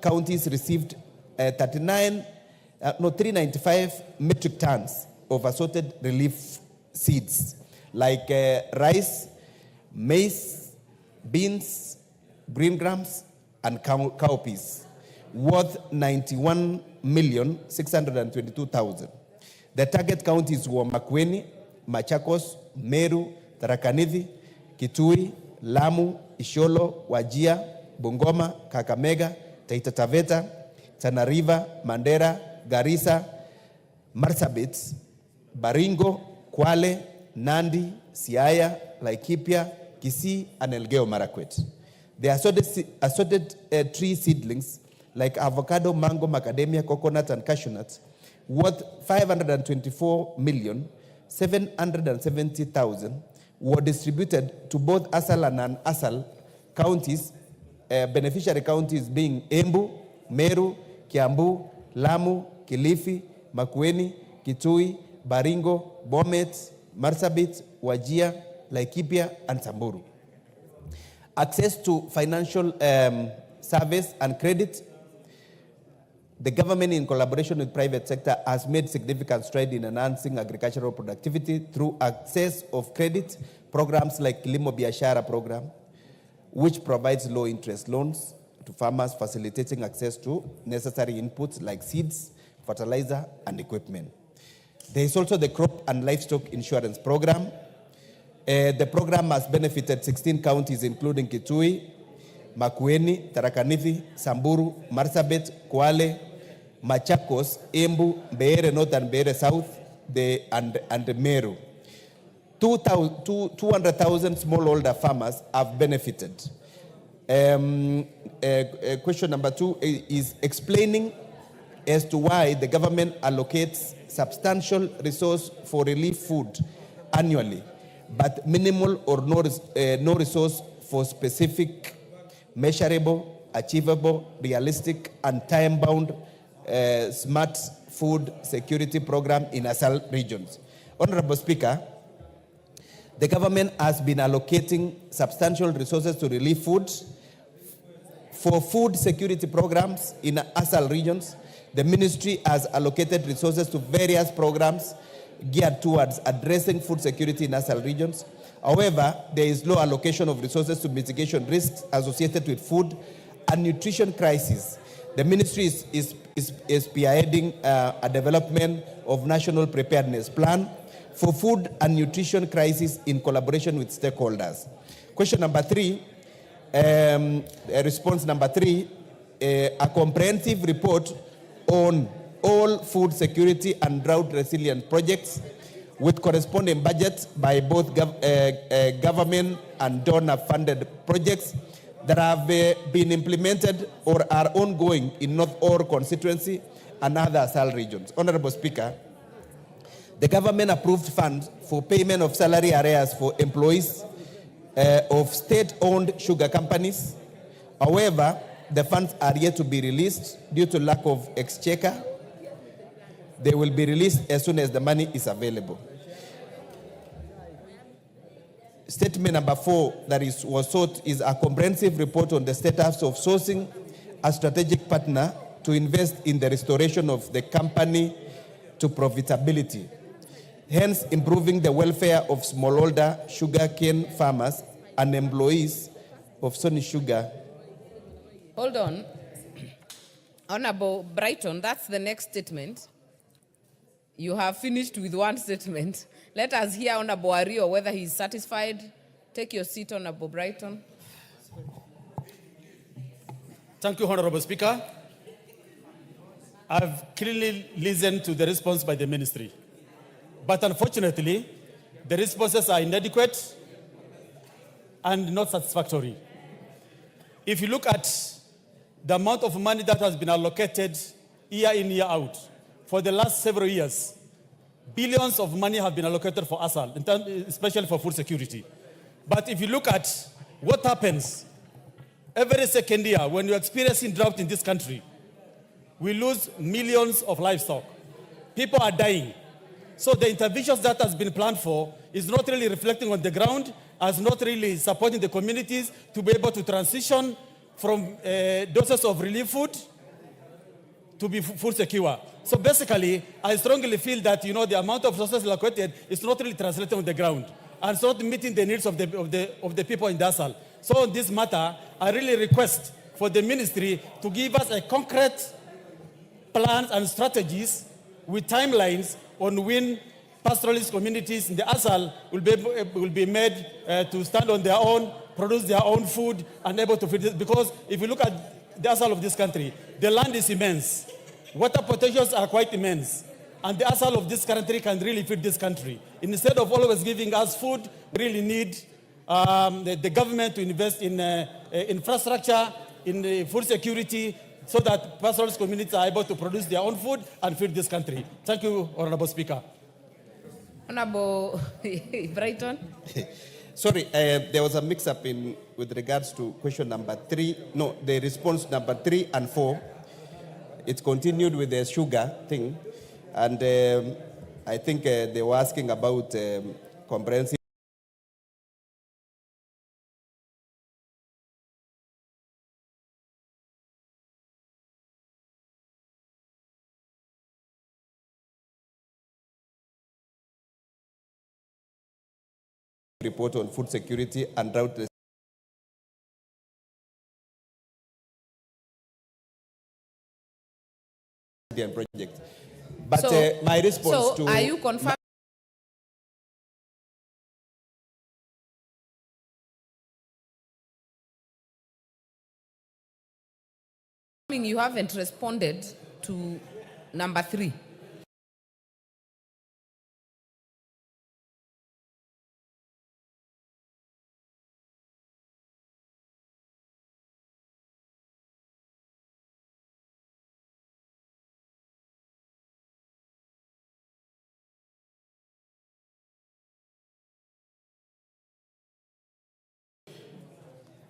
counties received 395 metric tons of assorted relief seeds like rice, maize, beans, green grams, and cowpeas, worth 91,622,000. The target counties were Makueni, Machakos, Meru, Tharaka Nithi, Kitui, Lamu, Isiolo, Wajir, Bungoma, Kakamega, Taita Taveta, Tana River, Mandera, Garissa, Marsabit, Baringo, Kwale, Nandi, Siaya, Laikipia, Kisii, and Elgeyo Marakwet. The assorted tree seedlings like avocado, mango, macadamia, coconut, and cashew nuts, worth 524,770,000, were distributed to both Asal and non-Asal counties, beneficiary counties being Embu, Meru, Kiambu, Lamu, Kilifi, Makueni, Kitui, Baringo, Bomet, Marsabit, Wajir, Laikipia, and Samburu. Access to financial service and credit. The government, in collaboration with private sector, has made significant strides in enhancing agricultural productivity through access of credit programs like Kilimo Biashara program, which provides low-interest loans to farmers, facilitating access to necessary inputs like seeds, fertilizer, and equipment. There is also the crop and livestock insurance program. The program has benefited 16 counties, including Kitui, Makueni, Tharaka Nithi, Samburu, Marsabit, Kwale, Machakos, Embu, Mbeere North and Mbeere South, and Meru. 200,000 smallholder farmers have benefited. Question number 2 is explaining as to why the government allocates substantial resource for relief food annually, but minimal or no resource for specific, measurable, achievable, realistic, and time-bound smart food security program in Asal regions. Honorable Speaker, the government has been allocating substantial resources to relief foods for food security programs in Asal regions. The ministry has allocated resources to various programs geared towards addressing food security in Asal regions. However, there is low allocation of resources to mitigation risks associated with food and nutrition crisis. The ministry is spearheading a development of national preparedness plan for food and nutrition crisis in collaboration with stakeholders. Question number 3, response number 3, a comprehensive report on all food security and drought resilient projects with corresponding budgets by both government and donor-funded projects that have been implemented or are ongoing in North Ore constituency and other Asal regions. Honorable Speaker, the government approved funds for payment of salary arrears for employees of state-owned sugar companies. However, the funds are yet to be released due to lack of exchequer. They will be released as soon as the money is available. Statement number 4 that was sought is a comprehensive report on the status of sourcing a strategic partner to invest in the restoration of the company to profitability. hence improving the welfare of smallholder sugarcane farmers and employees of Sony Sugar. Hold on. Honorable Brighton, that's the next statement. You have finished with one statement. Let us hear Honorable Ario whether he's satisfied. Take your seat, Honorable Brighton. Thank you, Honorable Speaker. I've clearly listened to the response by the ministry. But unfortunately, the responses are inadequate and not satisfactory. If you look at the amount of money that has been allocated year in, year out, for the last several years, billions of money have been allocated for ASAL, especially for food security. But if you look at what happens every second year when you're experiencing drought in this country, we lose millions of livestock. People are dying. So the interventions that has been planned for is not really reflecting on the ground, as not really supporting the communities to be able to transition from doses of relief food to be food secure. So basically, I strongly feel that the amount of resources allocated is not really translating on the ground and it's not meeting the needs of the people in Dasal. So on this matter, I really request for the ministry to give us a concrete plans and strategies with timelines on when pastoralist communities in the ASAL will be made to stand on their own, produce their own food, and able to feed it. Because if you look at the ASAL of this country, the land is immense. Water potentials are quite immense. And the ASAL of this country can really feed this country. Instead of always giving us food, we really need the government to invest in infrastructure, in food security, so that pastoralist communities are able to produce their own food and feed this country. Thank you, Honorable Speaker. Honorable Brighton. Sorry, there was a mix-up with regards to question number 3. No, the response number 3 and 4. It's continued with the sugar thing. And I think they were asking about comprehensive. Report on food security and drought project. But my response to... are you confirming you haven't responded to number 3?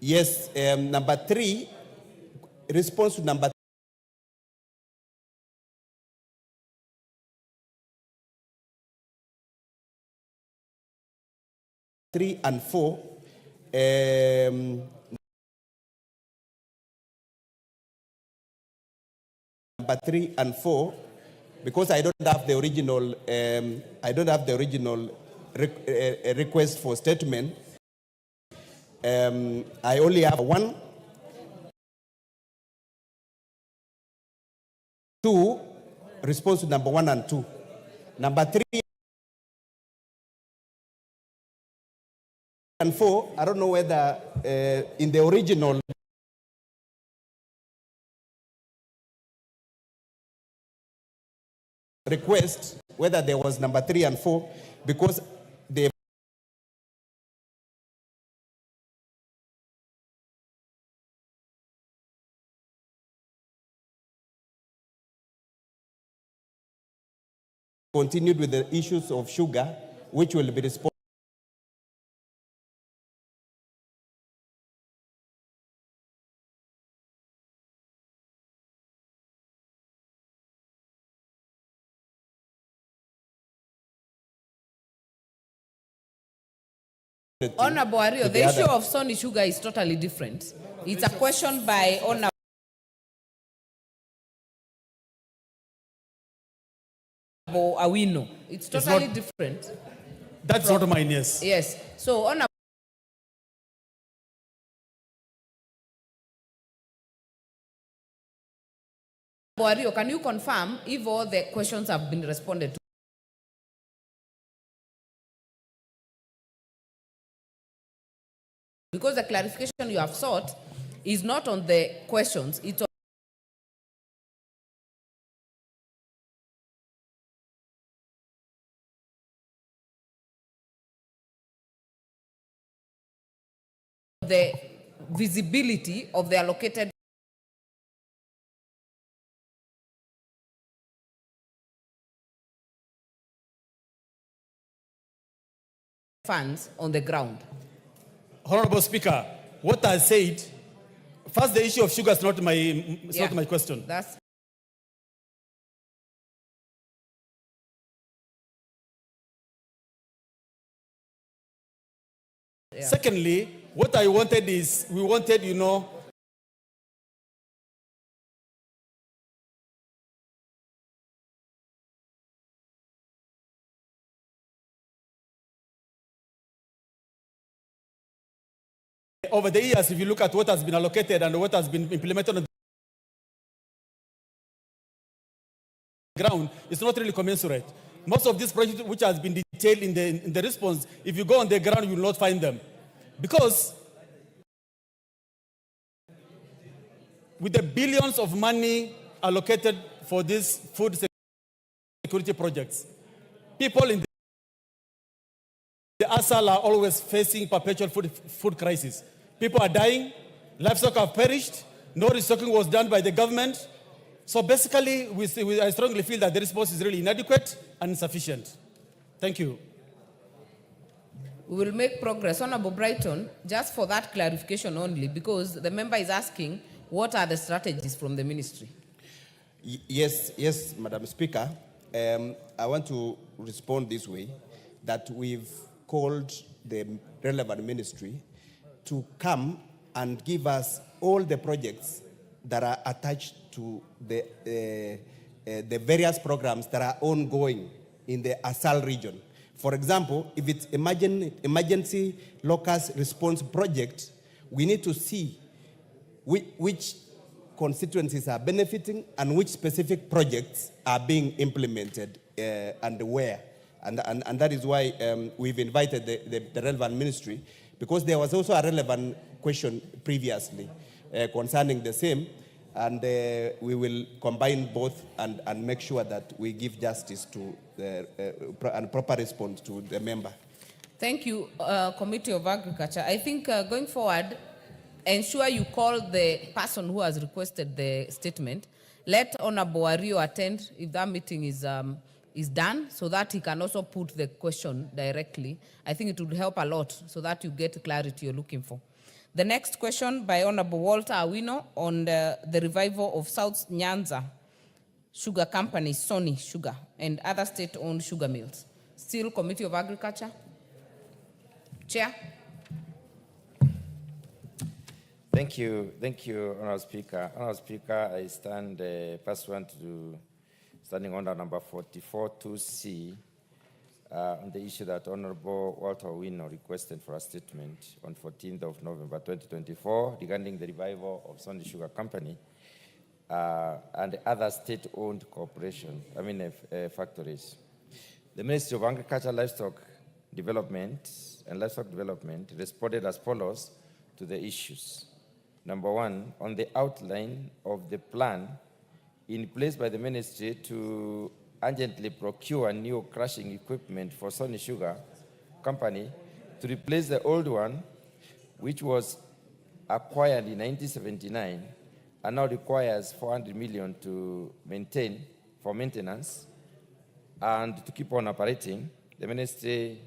Yes, number 3, response to number 3 and 4. Number 3 and 4, because I don't have the original, request for statement. I only have 1, 2, response to number 1 and 2. Number 3 and 4, I don't know whether in the original request, whether there was number 3 and 4, because they continued with the issues of sugar, which will be responsible. Honorable Ario, the issue of Sony Sugar is totally different. It's a question by Honorable Awino. It's totally different. That's not mine, yes. Yes. So, Honorable Wario, can you confirm if all the questions have been responded to? Because the clarification you have sought is not on the questions, it's on the visibility of the allocated funds on the ground. Honorable Speaker, what I said, first the issue of sugar is not my question. That's Secondly, what I wanted is, we wanted, over the years, if you look at what has been allocated and what has been implemented on the ground, it's not really commensurate. Most of these projects which has been detailed in the response, if you go on the ground, you will not find them. Because with the billions of money allocated for these food security projects, people in the ASAL are always facing perpetual food crisis. People are dying, livestock have perished, no restocking was done by the government. So basically, I strongly feel that the response is really inadequate and insufficient. Thank you. We will make progress. Honorable Brighton, just for that clarification only, because the member is asking, what are the strategies from the ministry? Yes, Madam Speaker. I want to respond this way, that we've called the relevant ministry to come and give us all the projects that are attached to the various programs that are ongoing in the ASAL region. For example, if it's emergency locust response project, we need to see which constituencies are benefiting and which specific projects are being implemented and where. And that is why we've invited the relevant ministry, because there was also a relevant question previously concerning the same, and we will combine both and make sure that we give justice to and proper response to the member. Thank you, Committee of Agriculture. I think going forward, ensure you call the person who has requested the statement. Let Honorable Wario attend if that meeting is done, so that he can also put the question directly. I think it would help a lot so that you get the clarity you're looking for. The next question by Honorable Walter Awino on the revival of South Nyanza Sugar Company, Sony Sugar, and other state-owned sugar mills. Still Committee of Agriculture. Chair. Thank you, Honourable Speaker. Honourable Speaker, I stand pursuant to standing order number 44.2c on the issue that Honourable Walter Owino requested for a statement on 14th of November 2024 regarding the revival of Sony Sugar Company and other state-owned factories. The Ministry of Agriculture, Livestock Development responded as follows to the issues. Number one, on the outline of the plan in place by the ministry to urgently procure new crushing equipment for Sony Sugar Company to replace the old one, which was acquired in 1979 and now requires 400 million to maintain for maintenance and to keep on operating. The ministry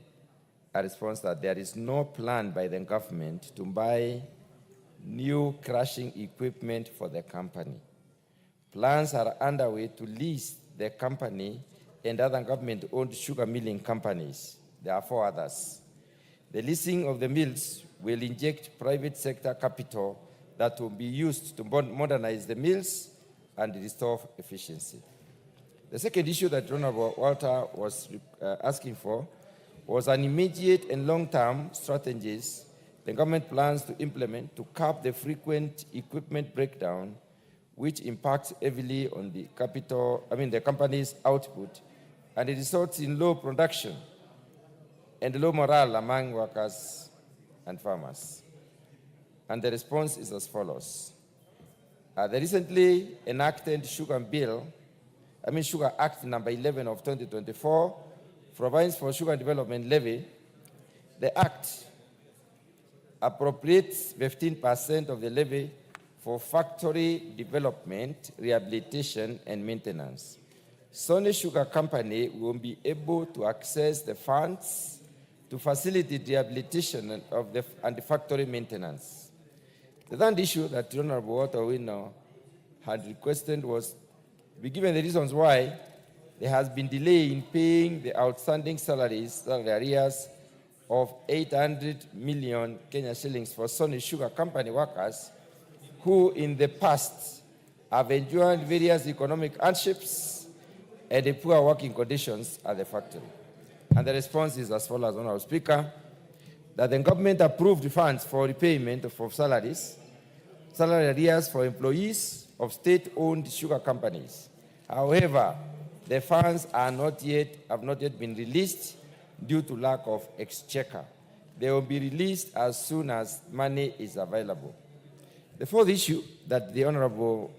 responds that there is no plan by the government to buy new crushing equipment for the company. Plans are underway to lease the company and other government-owned sugar milling companies. There are 4 others. The leasing of the mills will inject private sector capital that will be used to modernize the mills and restore efficiency. The second issue that Honorable Walter was asking for was an immediate and long-term strategies the government plans to implement to curb the frequent equipment breakdown, which impacts heavily on the the company's output, and it results in low production and low morale among workers and farmers. And the response is as follows. The recently enacted Sugar Act number 11 of 2024 provides for sugar development levy. The Act appropriates 15% of the levy for factory development, rehabilitation, and maintenance. Sony Sugar Company will be able to access the funds to facilitate rehabilitation and the factory maintenance. The third issue that Honorable Walter Wino had requested was to be given the reasons why there has been delay in paying the outstanding salary arrears of 800 million Kenya shillings for Sony Sugar Company workers who in the past have endured various economic hardships and the poor working conditions at the factory. And the response is as follows, Honorable Speaker, that the government approved funds for repayment of salary arrears for employees of state-owned sugar companies. However, the funds have not yet been released due to lack of exchequer. They will be released as soon as money is available. The fourth issue that the Honorable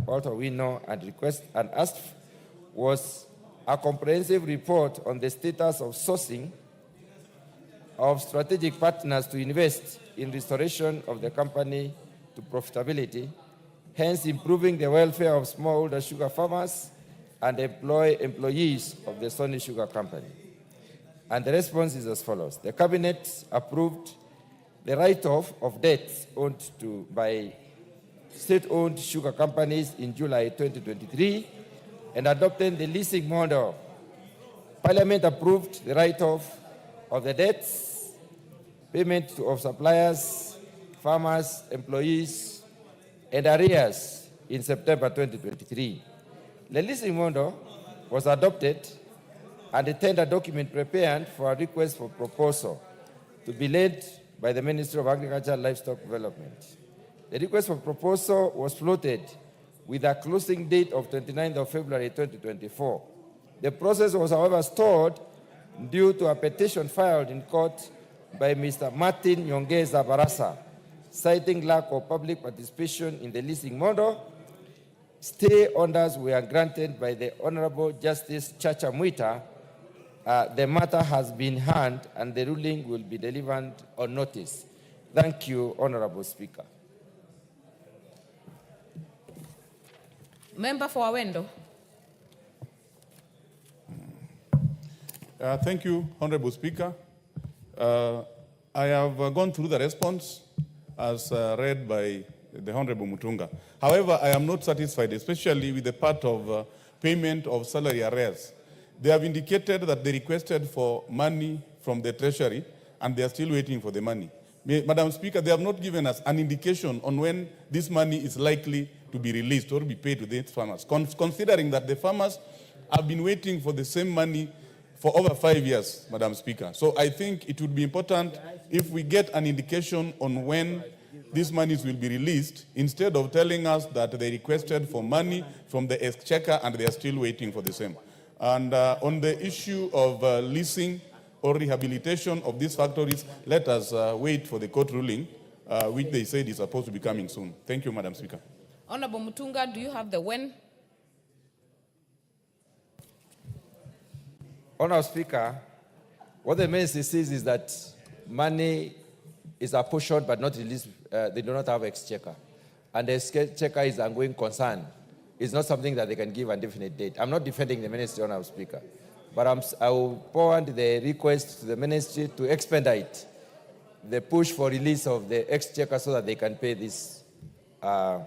Walter Wino had asked was a comprehensive report on the status of sourcing of strategic partners to invest in restoration of the company to profitability, hence improving the welfare of smallholder sugar farmers and employees of the Sony Sugar Company. And the response is as follows. The Cabinet approved the write-off of debts owned by state-owned sugar companies in July 2023 and adopted the leasing model. Parliament approved the write-off of the debts, payment of suppliers, farmers, employees, and arrears in September 2023. The leasing model was adopted and a tender document prepared for a request for proposal to be led by the Ministry of Agriculture and Livestock Development. The request for proposal was floated with a closing date of 29th of February 2024. The process was, however, stalled due to a petition filed in court by Mr. Martin Nyongeza Barasa, citing lack of public participation in the leasing model. Stay orders were granted by the Honorable Justice Chacha Mwita. The matter has been heard and the ruling will be delivered on notice. Thank you, Honorable Speaker. Member for Awendo. Thank you, Honorable Speaker. I have gone through the response as read by the Honorable Mutunga. However, I am not satisfied, especially with the part of payment of salary arrears. They have indicated that they requested for money from the Treasury, and they are still waiting for the money. Madam Speaker, they have not given us an indication on when this money is likely to be released or be paid to the farmers, considering that the farmers have been waiting for the same money for over 5 years, Madam Speaker. So I think it would be important if we get an indication on when these monies will be released, instead of telling us that they requested for money from the exchequer and they are still waiting for the same. And on the issue of leasing or rehabilitation of these factories, let us wait for the court ruling, which they said is supposed to be coming soon. Thank you, Madam Speaker. Honorable Mutunga, do you have the when? Honorable Speaker, what the ministry says is that money is apportioned but not released. They do not have exchequer. And the exchequer is an ongoing concern. It's not something that they can give a definite date. I'm not defending the ministry, Honorable Speaker, but I will forward the request to the ministry to expedite the push for release of the exchequer so that they can pay this, the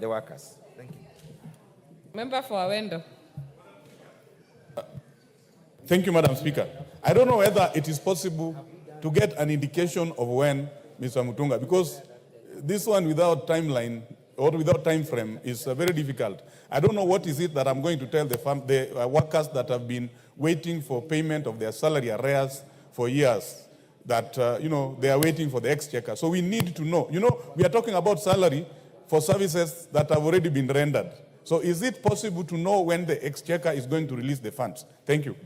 workers. Thank you. Member for Awendo. Thank you, Madam Speaker. I don't know whether it is possible to get an indication of when, Mr. Mutunga, because this one without timeline or without time frame is very difficult. I don't know what is it that I'm going to tell the workers that have been waiting for payment of their salary arrears for years, that they are waiting for the exchequer. So we need to know. We are talking about salary for services that have already been rendered. So is it possible to know when the exchequer is going to release the funds? Thank you.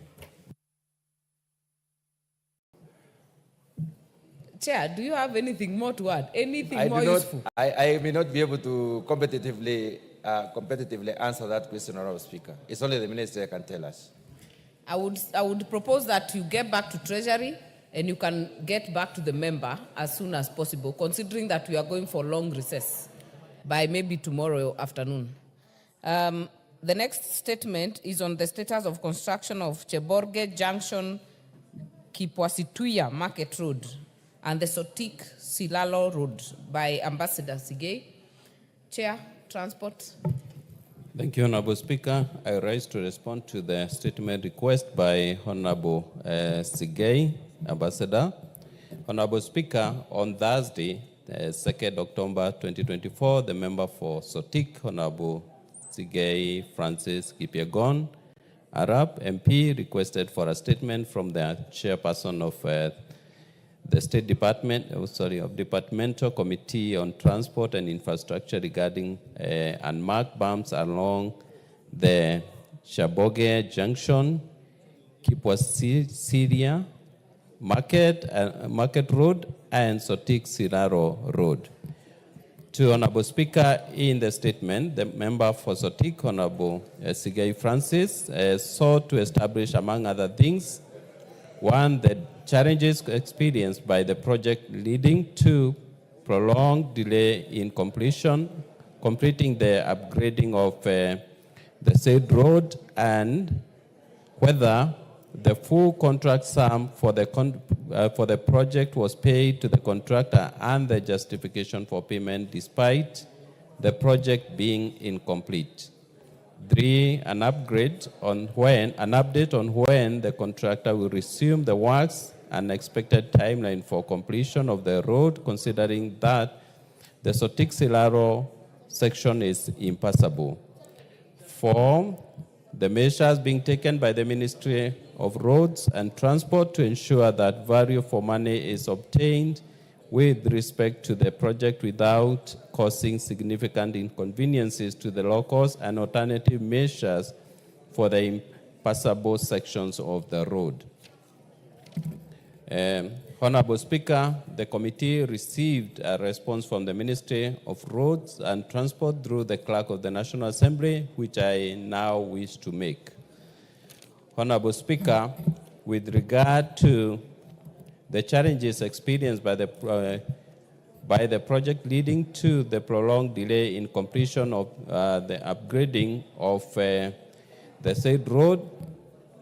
Chair, do you have anything more to add? Anything I more do not, useful? I may not be able to competitively answer that question, Honorable Speaker. It's only the minister that can tell us. I would propose that you get back to Treasury and you can get back to the member as soon as possible, considering that we are going for long recess by maybe tomorrow afternoon. The next statement is on the status of construction of Cheborge Junction, Kipwasituya Market Road, and the Sotik Silalo Road by Ambassador Sigei. Chair, Transport. Thank you, Honorable Speaker. I rise to respond to the statement request by Honorable Sigei, Ambassador. Honorable Speaker, on Thursday, 2nd October 2024, the member for Sotik, Honorable Sigei Francis Kipyegon, Arab MP, requested for a statement from the chairperson of the State Department, of Departmental Committee on Transport and Infrastructure regarding unmarked bumps along the Chaboge Junction, Kipwasiria Market Road, and Sotik Siraro Road. To Honorable Speaker, in the statement, the member for Sotik, Honorable Sigei Francis, sought to establish, among other things, one, the challenges experienced by the project leading to prolonged delay in completing the upgrading of the said road, and whether the full contract sum for the project was paid to the contractor and the justification for payment despite the project being incomplete. 3, an update on when the contractor will resume the works and expected timeline for completion of the road, considering that the Sotik Silaro section is impassable. 4, the measures being taken by the Ministry of Roads and Transport to ensure that value for money is obtained with respect to the project without causing significant inconveniences to the locals, and alternative measures for the impassable sections of the road. Honorable Speaker, the committee received a response from the Ministry of Roads and Transport through the Clerk of the National Assembly, which I now wish to make. Honorable Speaker, with regard to the challenges experienced by the project leading to the prolonged delay in completion of the upgrading of the said road,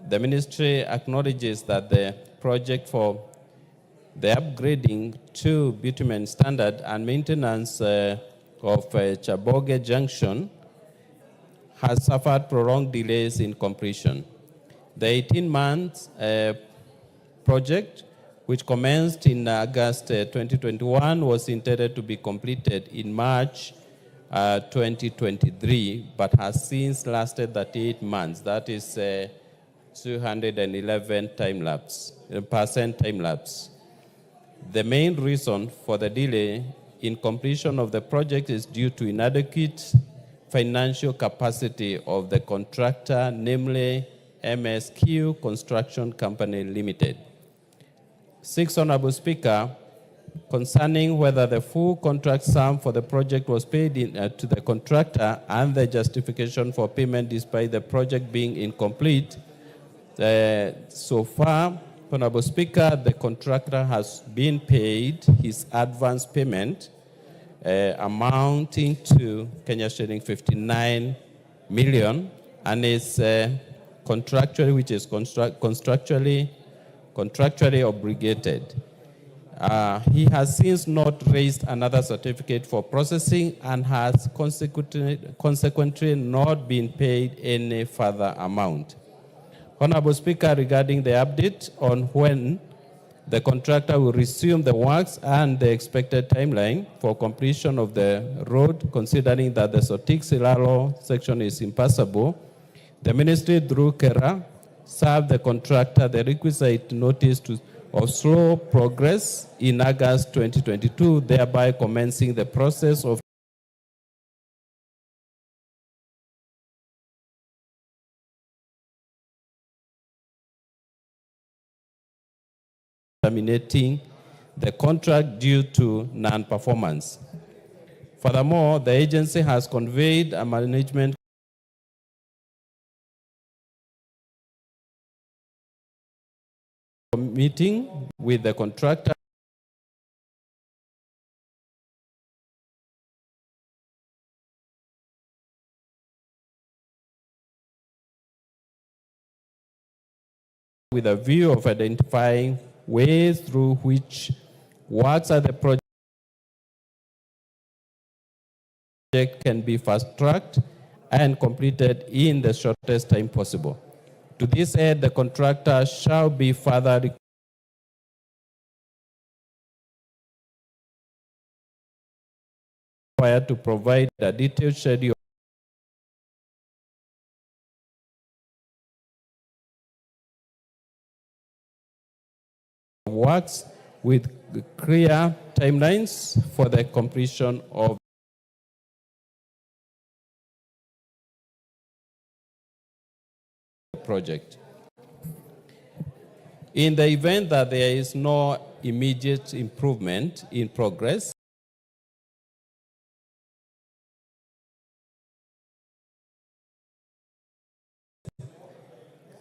the ministry acknowledges that the project for the upgrading to bitumen standard and maintenance of Chaboge Junction has suffered prolonged delays in completion. The 18-month project, which commenced in August 2021, was intended to be completed in March 2023, but has since lasted 38 months. That is 211% time lapse. The main reason for the delay in completion of the project is due to inadequate financial capacity of the contractor, namely MSQ Construction Company Limited. 6, Honorable Speaker, concerning whether the full contract sum for the project was paid to the contractor and the justification for payment despite the project being incomplete, so far, Honorable Speaker, the contractor has been paid his advance payment amounting to Kenya shilling 59 million, and is contractually, which is contractually obligated. He has since not raised another certificate for processing and has consequently not been paid any further amount. Honorable Speaker, regarding the update on when The contractor will resume the works and the expected timeline for completion of the road, considering that the Sotik-Silalo section is impassable. The ministry, through KERA, served the contractor the requisite notice of slow progress in August 2022, thereby commencing the process of terminating the contract due to non-performance. Furthermore, the agency has conveyed a management meeting with the contractor with a view of identifying ways through which works at the project can be fast-tracked and completed in the shortest time possible. To this end, the contractor shall be further required to provide a detailed schedule of works with clear timelines for the completion of the project. In the event that there is no immediate improvement in progress,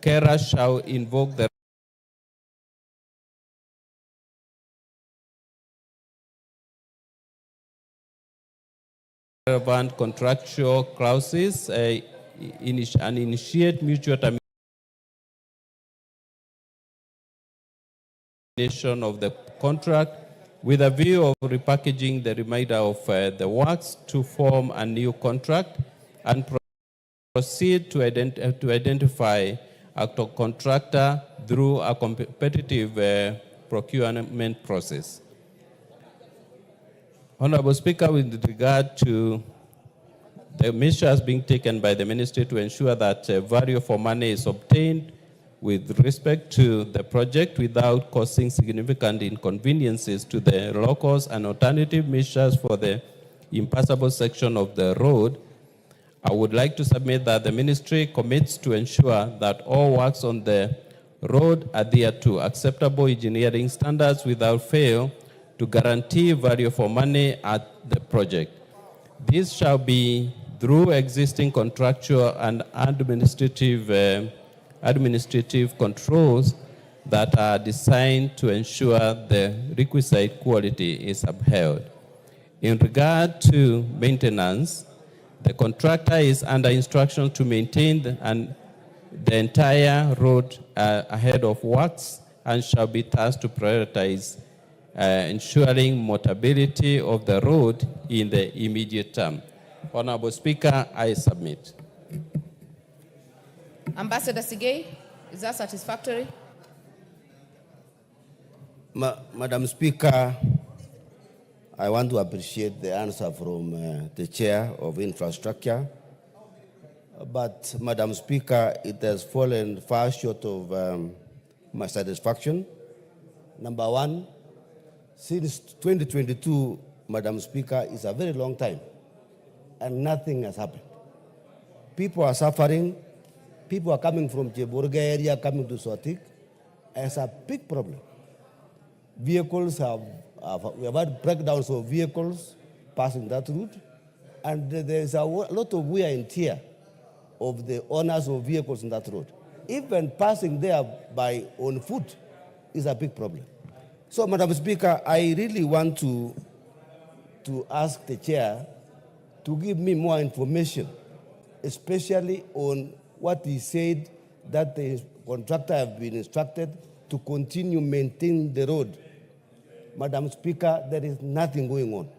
KERA shall invoke the relevant contractual clauses and initiate mutual termination of the contract with a view of repackaging the remainder of the works to form a new contract and proceed to identify a contractor through a competitive procurement process. Honorable Speaker, with regard to the measures being taken by the ministry to ensure that value for money is obtained with respect to the project without causing significant inconveniences to the locals and alternative measures for the impassable section of the road, I would like to submit that the ministry commits to ensure that all works on the road adhere to acceptable engineering standards without fail to guarantee value for money at the project. This shall be through existing contractual and administrative controls that are designed to ensure the requisite quality is upheld. In regard to maintenance, the contractor is under instruction to maintain the entire road ahead of works and shall be tasked to prioritize ensuring mobility of the road in the immediate term. Honorable Speaker, I submit. Ambassador Sigei, is that satisfactory? Madam Speaker, I want to appreciate the answer from the Chair of Infrastructure. But, Madam Speaker, it has fallen far short of my satisfaction. Number one, since 2022, Madam Speaker, is a very long time, and nothing has happened. People are suffering. People are coming from Cheburga area, coming to Sotik. It's a big problem. Vehicles we have had breakdowns of vehicles passing that route, and there's a lot of wear and tear of the owners of vehicles on that road. Even passing there on foot is a big problem. So, Madam Speaker, I really want to ask the chair to give me more information, especially on what he said that the contractor have been instructed to continue maintaining the road. Madam Speaker, there is nothing going on.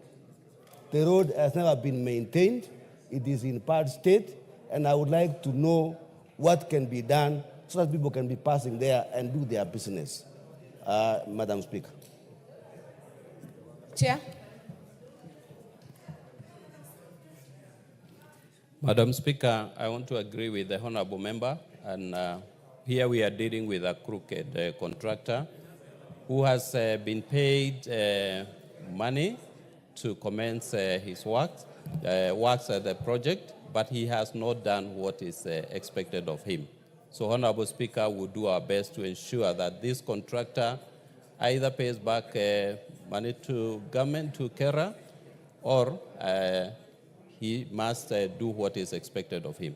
The road has never been maintained. It is in bad state, and I would like to know what can be done so that people can be passing there and do their business. Madam Speaker. Chair. Madam Speaker, I want to agree with the honorable member, and here we are dealing with a crooked contractor who has been paid money to commence his works at the project, but he has not done what is expected of him. So, Honorable Speaker, we'll do our best to ensure that this contractor either pays back money to government, to Kera, or he must do what is expected of him.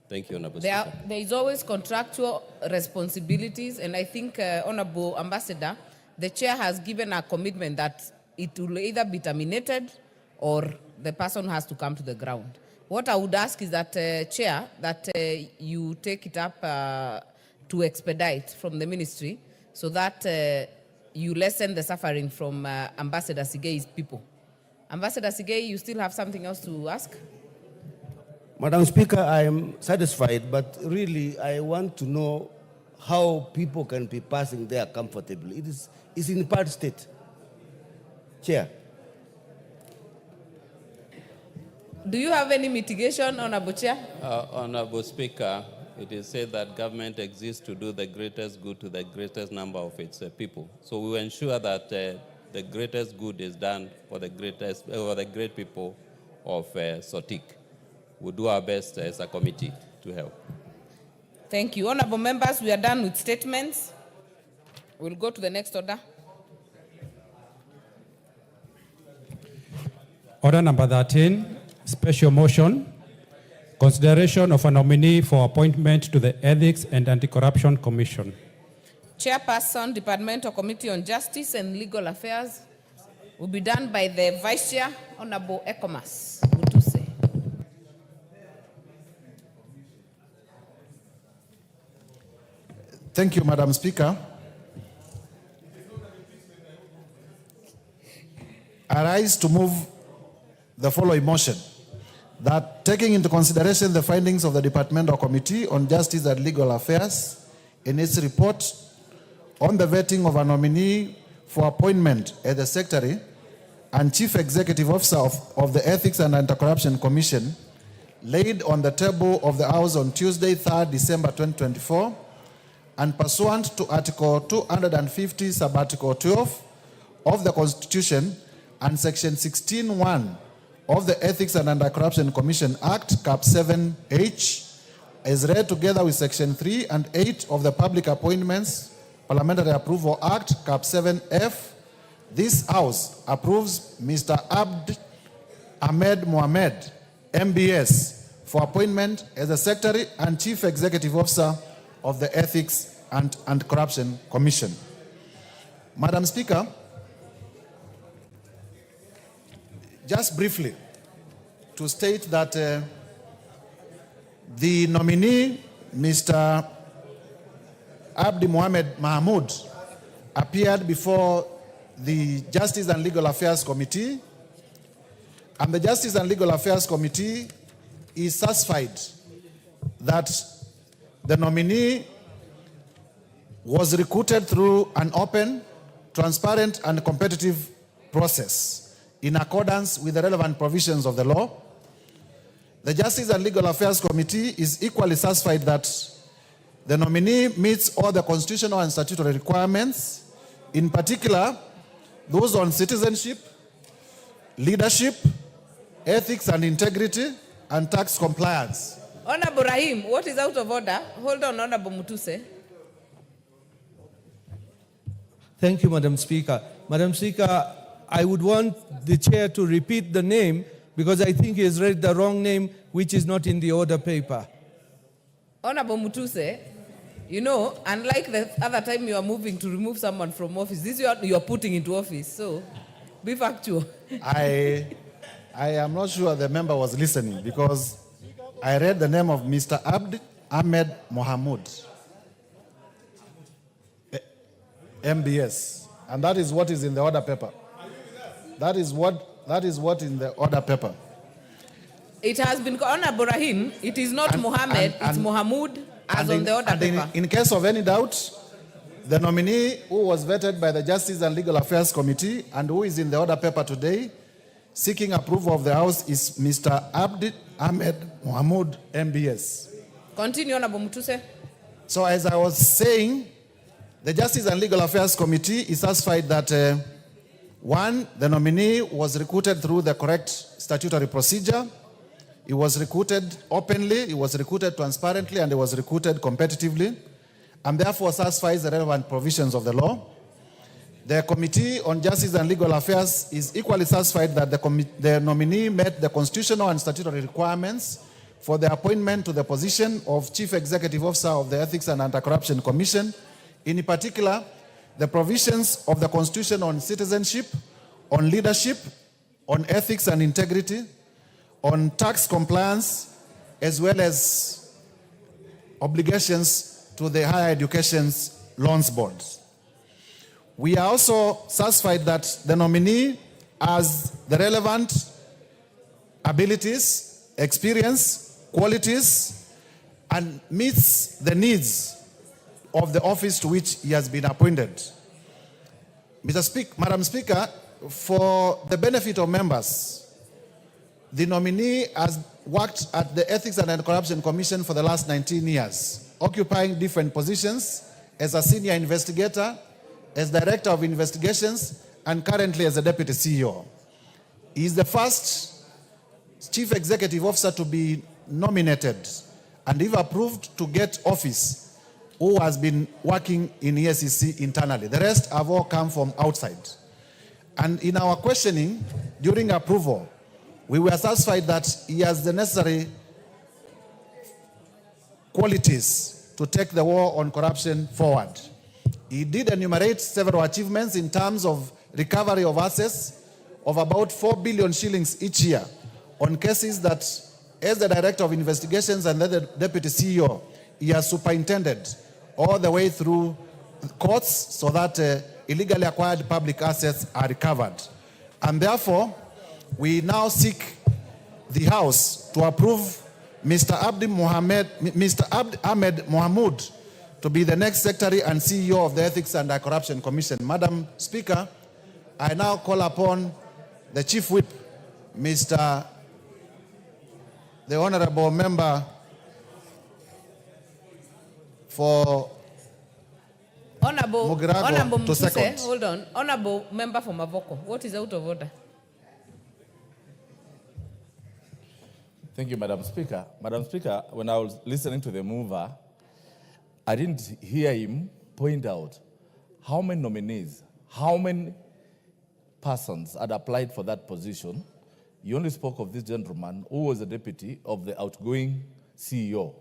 Thank you, Honorable Speaker. There is always contractual responsibilities, and I think, Honorable Ambassador, the chair has given a commitment that it will either be terminated or the person has to come to the ground. What I would ask is that, Chair, that you take it up to expedite from the ministry so that you lessen the suffering from Ambassador Sigei's people. Ambassador Sigei, you still have something else to ask? Madam Speaker, I am satisfied, but really I want to know how people can be passing there comfortably. It's in part state. Chair. Do you have any mitigation, Honorable Chair? Honorable Speaker, it is said that government exists to do the greatest good to the greatest number of its people. So we will ensure that the greatest good is done for the great people of SOTIC. We'll do our best as a committee to help. Thank you. Honorable members, we are done with statements. We'll go to the next order. Order number 13, special motion, consideration of a nominee for appointment to the Ethics and Anti-Corruption Commission. Chairperson, Departmental Committee on Justice and Legal Affairs, will be done by the Vice Chair, Honorable Ekomas Mutuse. Thank you, Madam Speaker. I rise to move the following motion, that taking into consideration the findings of the Departmental Committee on Justice and Legal Affairs in its report on the vetting of a nominee for appointment as the Secretary and Chief Executive Officer of the Ethics and Anti-Corruption Commission, laid on the table of the House on Tuesday, 3rd December 2024, and pursuant to Article 250, Sub-Article 12 of the Constitution and Section 16(1) of the Ethics and Anti-Corruption Commission Act, Cap 7H, is read together with Section 3 and 8 of the Public Appointments Parliamentary Approval Act, Cap 7F. This House approves Mr. Abd Ahmed Mohamed, MBS, for appointment as the Secretary and Chief Executive Officer of the Ethics and Anti-Corruption Commission. Madam Speaker, just briefly to state that the nominee, Mr. Abdi Mohamed Mahmoud, appeared before the Justice and Legal Affairs Committee, and the Justice and Legal Affairs Committee is satisfied that the nominee was recruited through an open, transparent, and competitive process in accordance with the relevant provisions of the law. The Justice and Legal Affairs Committee is equally satisfied that the nominee meets all the constitutional and statutory requirements, in particular, those on citizenship, leadership, ethics and integrity, and tax compliance. Honorable Rahim, what is out of order? Hold on, Honorable Mutuse. Thank you, Madam Speaker. Madam Speaker, I would want the chair to repeat the name because I think he has read the wrong name, which is not in the order paper. Honorable Mutuse, you know, unlike the other time you are moving to remove someone from office, this you are putting into office, so be factual. I am not sure the member was listening because I read the name of Mr. Abd Ahmed Mohamed, MBS, and that is what is in the order paper. That is what in the order paper. It has been Honorable Rahim. It is not Mohammed, it's Mohamud as on the order paper. In case of any doubt, The nominee who was vetted by the Justice and Legal Affairs Committee and who is in the order paper today, seeking approval of the House, is Mr. Abdi Ahmed Mohamud, MBS. Continue, Honorable Mutuse. So as I was saying, the Justice and Legal Affairs Committee is satisfied that one, the nominee was recruited through the correct statutory procedure. He was recruited openly, he was recruited transparently, and he was recruited competitively, and therefore satisfies the relevant provisions of the law. The Committee on Justice and Legal Affairs is equally satisfied that the nominee met the constitutional and statutory requirements for the appointment to the position of Chief Executive Officer of the Ethics and Anti-Corruption Commission, in particular, the provisions of the Constitution on citizenship, on leadership, on ethics and integrity, on tax compliance, as well as obligations to the Higher Education's Loans Board. We are also satisfied that the nominee has the relevant abilities, experience, qualities, and meets the needs of the office to which he has been appointed. Madam Speaker, for the benefit of members, the nominee has worked at the Ethics and Anti-Corruption Commission for the last 19 years, occupying different positions as a senior investigator, as Director of Investigations, and currently as a Deputy CEO. He is the first Chief Executive Officer to be nominated and, if approved, to get office, who has been working in EACC internally. The rest have all come from outside. And in our questioning during approval, we were satisfied that he has the necessary qualities to take the war on corruption forward. He did enumerate several achievements in terms of recovery of assets of about 4 billion shillings each year on cases that, as the Director of Investigations and the Deputy CEO, he has superintended all the way through courts so that illegally acquired public assets are recovered. And therefore, we now seek the House to approve Mr. Abdi Ahmed Mohamud to be the next Secretary and CEO of the Ethics and Anti-Corruption Commission. Madam Speaker, I now call upon the Chief Whip, the Honorable Member for Honorable Mugirago to Mutuse, second. hold on. Honorable Member for Mavoko, what is out of order? Thank you, Madam Speaker. Madam Speaker, when I was listening to the mover, I didn't hear him point out how many nominees, how many persons had applied for that position. You only spoke of this gentleman who was the deputy of the outgoing CEO.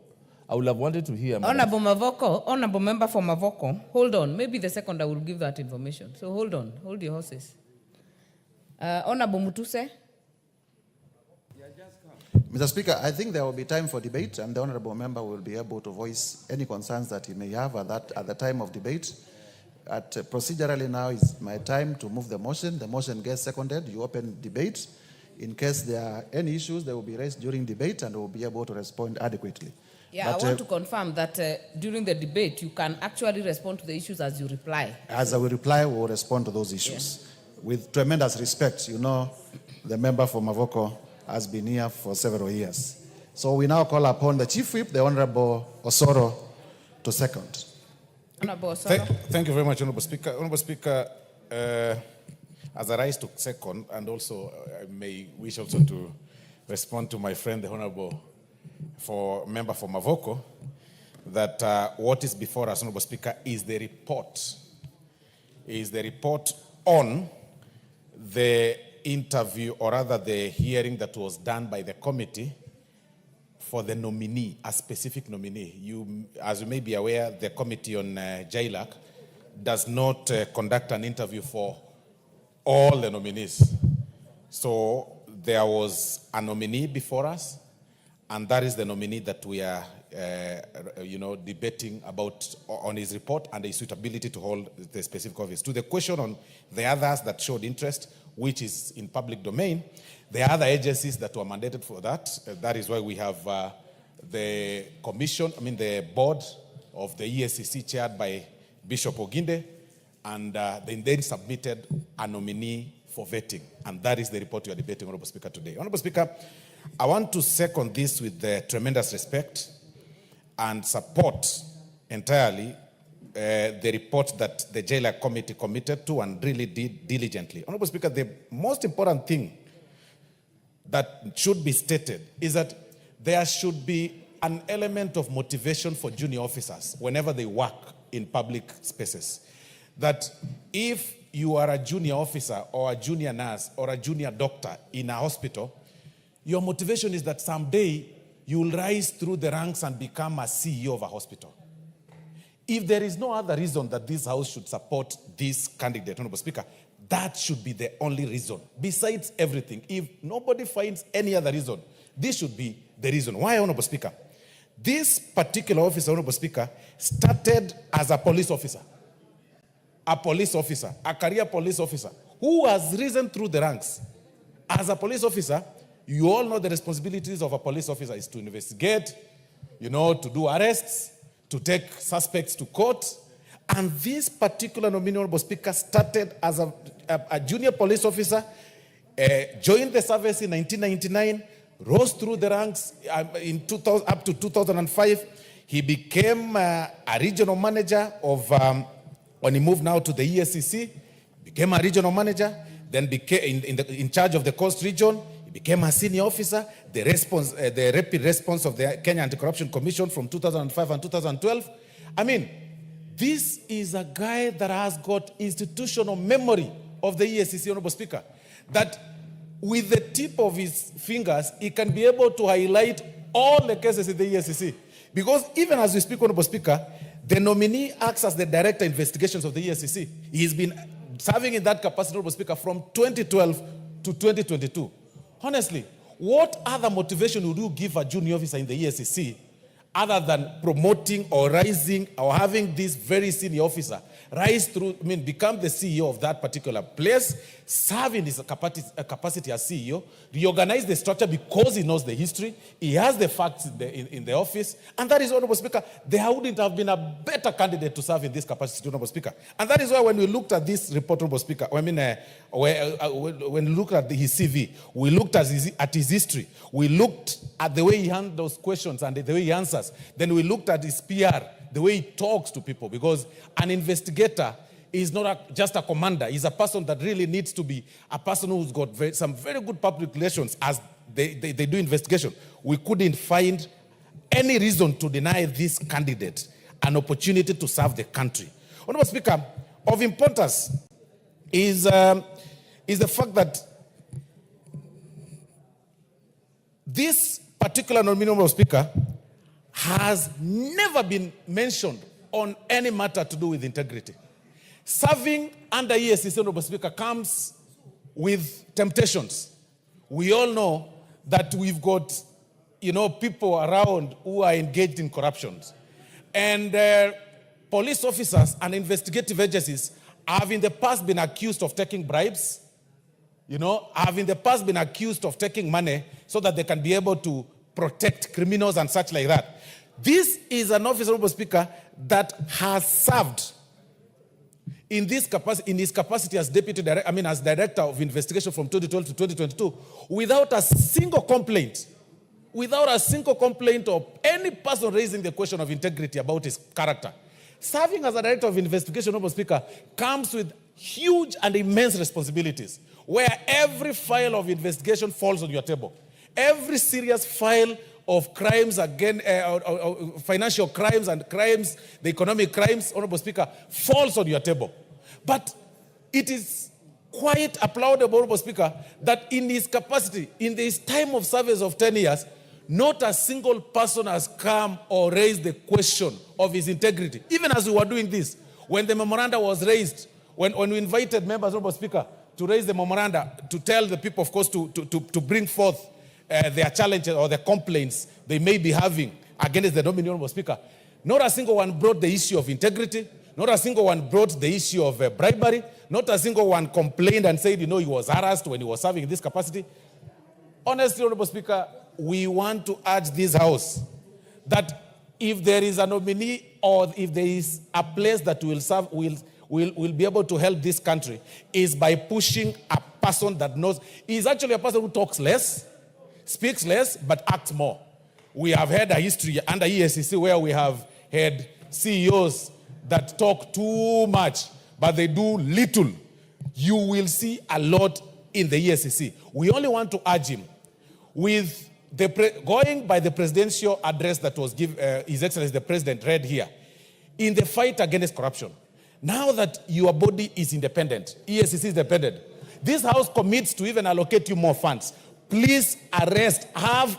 I would have wanted to hear. Honorable Mavoko, Honorable Member for Mavoko, hold on. Maybe the second I will give that information. So hold on, hold your horses. Honorable Mutuse. Mr. Speaker, I think there will be time for debate, and the Honorable Member will be able to voice any concerns that he may have at the time of debate. Procedurally now is my time to move the motion. The motion gets seconded. You open debate. In case there are any issues, they will be raised during debate, and we will be able to respond adequately. Yeah, but, I want to confirm that during the debate, you can actually respond to the issues as you reply. As I will reply, we will respond to those issues. Yeah. With tremendous respect, you know, the member for Mavoko has been here for several years. So we now call upon the Chief Whip, the Honorable Osoro, to second. Honorable Osoro. Thank you very much, Honorable Speaker. Honorable Speaker, as I rise to second, and also I may wish also to respond to my friend, the Honorable Member for Mavoko, that what is before us, Honorable Speaker, is the report. Is the report on the interview, or rather the hearing that was done by the committee for the nominee, a specific nominee. As you may be aware, the committee on JLAC does not conduct an interview for all the nominees. So there was a nominee before us, and that is the nominee that we are debating about on his report and his suitability to hold the specific office. To the question on the others that showed interest, which is in public domain, there are other agencies that were mandated for that. That is why we have the board of the EACC chaired by Bishop Oginde, and they then submitted a nominee for vetting. And that is the report you are debating, Honorable Speaker, today. Honorable Speaker, I want to second this with tremendous respect and support entirely the report that the Jailer Committee committed to and really did diligently. Honorable Speaker, the most important thing that should be stated is that there should be an element of motivation for junior officers whenever they work in public spaces. That if you are a junior officer or a junior nurse or a junior doctor in a hospital, your motivation is that someday you will rise through the ranks and become a CEO of a hospital. If there is no other reason that this House should support this candidate, Honorable Speaker, that should be the only reason. Besides everything, if nobody finds any other reason, this should be the reason. Why, Honorable Speaker? This particular officer, Honorable Speaker, started as a police officer. A police officer, a career police officer, who has risen through the ranks. As a police officer, you all know the responsibilities of a police officer is to investigate, to do arrests, to take suspects to court. And this particular nominee, Honorable Speaker, started as a junior police officer, joined the service in 1999, rose through the ranks in 2000, up to 2005. He became a regional manager of, when he moved now to the ESCC, became a regional manager, then became in charge of the Coast region. He became a senior officer, the rapid response of the Kenya Anti-Corruption Commission from 2005 and 2012. I mean, this is a guy that has got institutional memory of the ESCC, Honorable Speaker, that with the tip of his fingers, he can be able to highlight all the cases in the ESCC. Because even as we speak, Honorable Speaker, the nominee acts as the director of investigations of the ESCC. He's been serving in that capacity, Honorable Speaker, from 2012 to 2022. Honestly, what other motivation would you give a junior officer in the ESCC other than promoting or rising or having this very senior officer rise through, become the CEO of that particular place, serve in his capacity as CEO, reorganize the structure because he knows the history, he has the facts in the office, and that is, Honorable Speaker, there wouldn't have been a better candidate to serve in this capacity, Honorable Speaker. And that is why when we looked at this report, Honorable Speaker, when we looked at his CV, we looked at his history, we looked at the way he handles questions and the way he answers, then we looked at his PR, the way he talks to people, because an investigator is not just a commander. He's a person that really needs to be a person who's got some very good public relations as they do investigation. We couldn't find any reason to deny this candidate an opportunity to serve the country. Honorable Speaker, of importance is the fact that this particular nominee, Honorable Speaker, has never been mentioned on any matter to do with integrity. Serving under ESCC, Honorable Speaker, comes with temptations. We all know that we've got, people around who are engaged in corruption. And police officers and investigative agencies have in the past been accused of taking bribes, have in the past been accused of taking money so that they can be able to protect criminals and such like that. This is an officer, Honorable Speaker, that has served in his capacity as as director of investigation from 2012 to 2022, without a single complaint of any person raising the question of integrity about his character. Serving as a director of investigation, Honorable Speaker, comes with huge and immense responsibilities, where every file of investigation falls on your table. Every serious file of crimes, again, financial crimes and crimes, the economic crimes, Honorable Speaker, falls on your table. But it is quite applaudable, Honorable Speaker, that in his capacity, in this time of service of 10 years, not a single person has come or raised the question of his integrity. Even as we were doing this, when the memoranda was raised, when we invited members, Honorable Speaker, to raise the memoranda, to tell the people, of course, to bring forth their challenges or their complaints they may be having against the nominee, Honorable Speaker, not a single one brought the issue of integrity, not a single one brought the issue of bribery, not a single one complained and said, he was harassed when he was serving in this capacity. Honestly, Honorable Speaker, we want to urge this House that if there is a nominee or if there is a place that will serve, will be able to help this country, is by pushing a person that knows. He's actually a person who talks less, speaks less, but acts more. We have had a history under ESCC where we have had CEOs that talk too much, but they do little. You will see a lot in the ESCC. We only want to urge him, with going by the presidential address that was given, His Excellency the President read here, in the fight against corruption. Now that your body is independent, ESCC is independent, this House commits to even allocate you more funds. Please arrest, have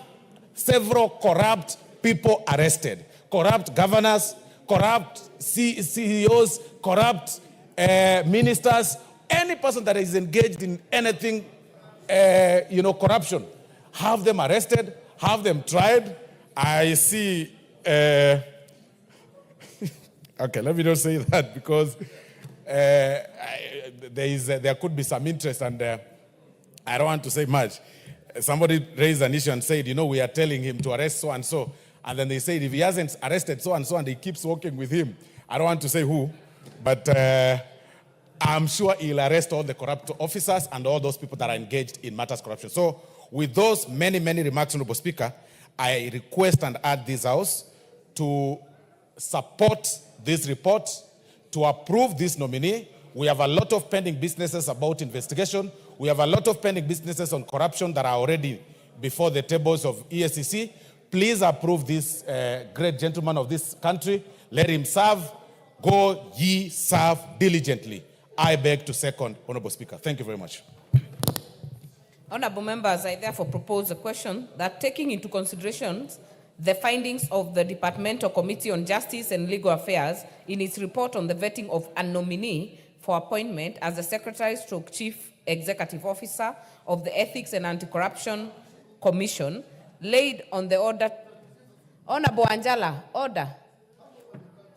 several corrupt people arrested. Corrupt governors, corrupt CEOs, corrupt ministers, any person that is engaged in anything, corruption. Have them arrested, have them tried. I see, okay, let me not say that because there could be some interest and I don't want to say much. Somebody raised an issue and said, we are telling him to arrest so-and-so. And then they said, if he hasn't arrested so-and-so and he keeps working with him, I don't want to say who, but I'm sure he'll arrest all the corrupt officers and all those people that are engaged in matters of corruption. So with those many, many remarks, Honorable Speaker, I request and urge this House to support this report, to approve this nominee. We have a lot of pending businesses about investigation. We have a lot of pending businesses on corruption that are already before the tables of ESCC. Please approve this great gentleman of this country. Let him serve. Go ye serve diligently. I beg to second, Honorable Speaker. Thank you very much. Honorable members, I therefore propose a question that, taking into consideration the findings of the Departmental Committee on Justice and Legal Affairs in its report on the vetting of a nominee for appointment as the Secretary/Chief Executive Officer of the Ethics and Anti-Corruption Commission, laid on the order, Honorable Anjala, order,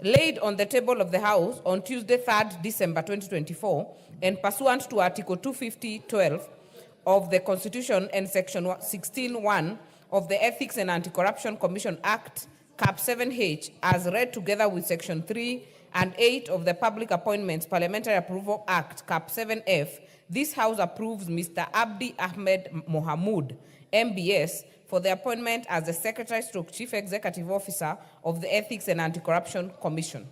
laid on the table of the House on Tuesday, 3rd December 2024, and pursuant to Article 250(12) of the Constitution and Section 16(1) of the Ethics and Anti-Corruption Commission Act, Cap 7H, as read together with Section 3 and 8 of the Public Appointments Parliamentary Approval Act, Cap 7F, this House approves Mr. Abdi Ahmed Mohamud, MBS, for the appointment as the Secretary/Chief Executive Officer of the Ethics and Anti-Corruption Commission.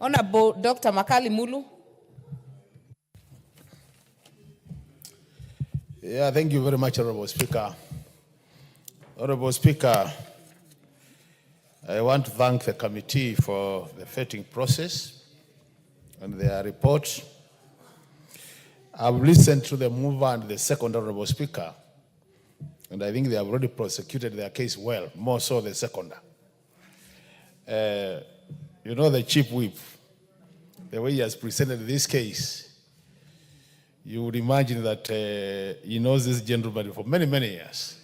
Honorable Dr. Makali Mulu. Yeah, thank you very much, Honorable Speaker. Honorable Speaker, I want to thank the committee for the vetting process and their report. I've listened to the mover and the second, Honorable Speaker, and I think they have already prosecuted their case well, more so the seconder. The Chief Whip, the way he has presented this case, you would imagine that he knows this gentleman for many, many years.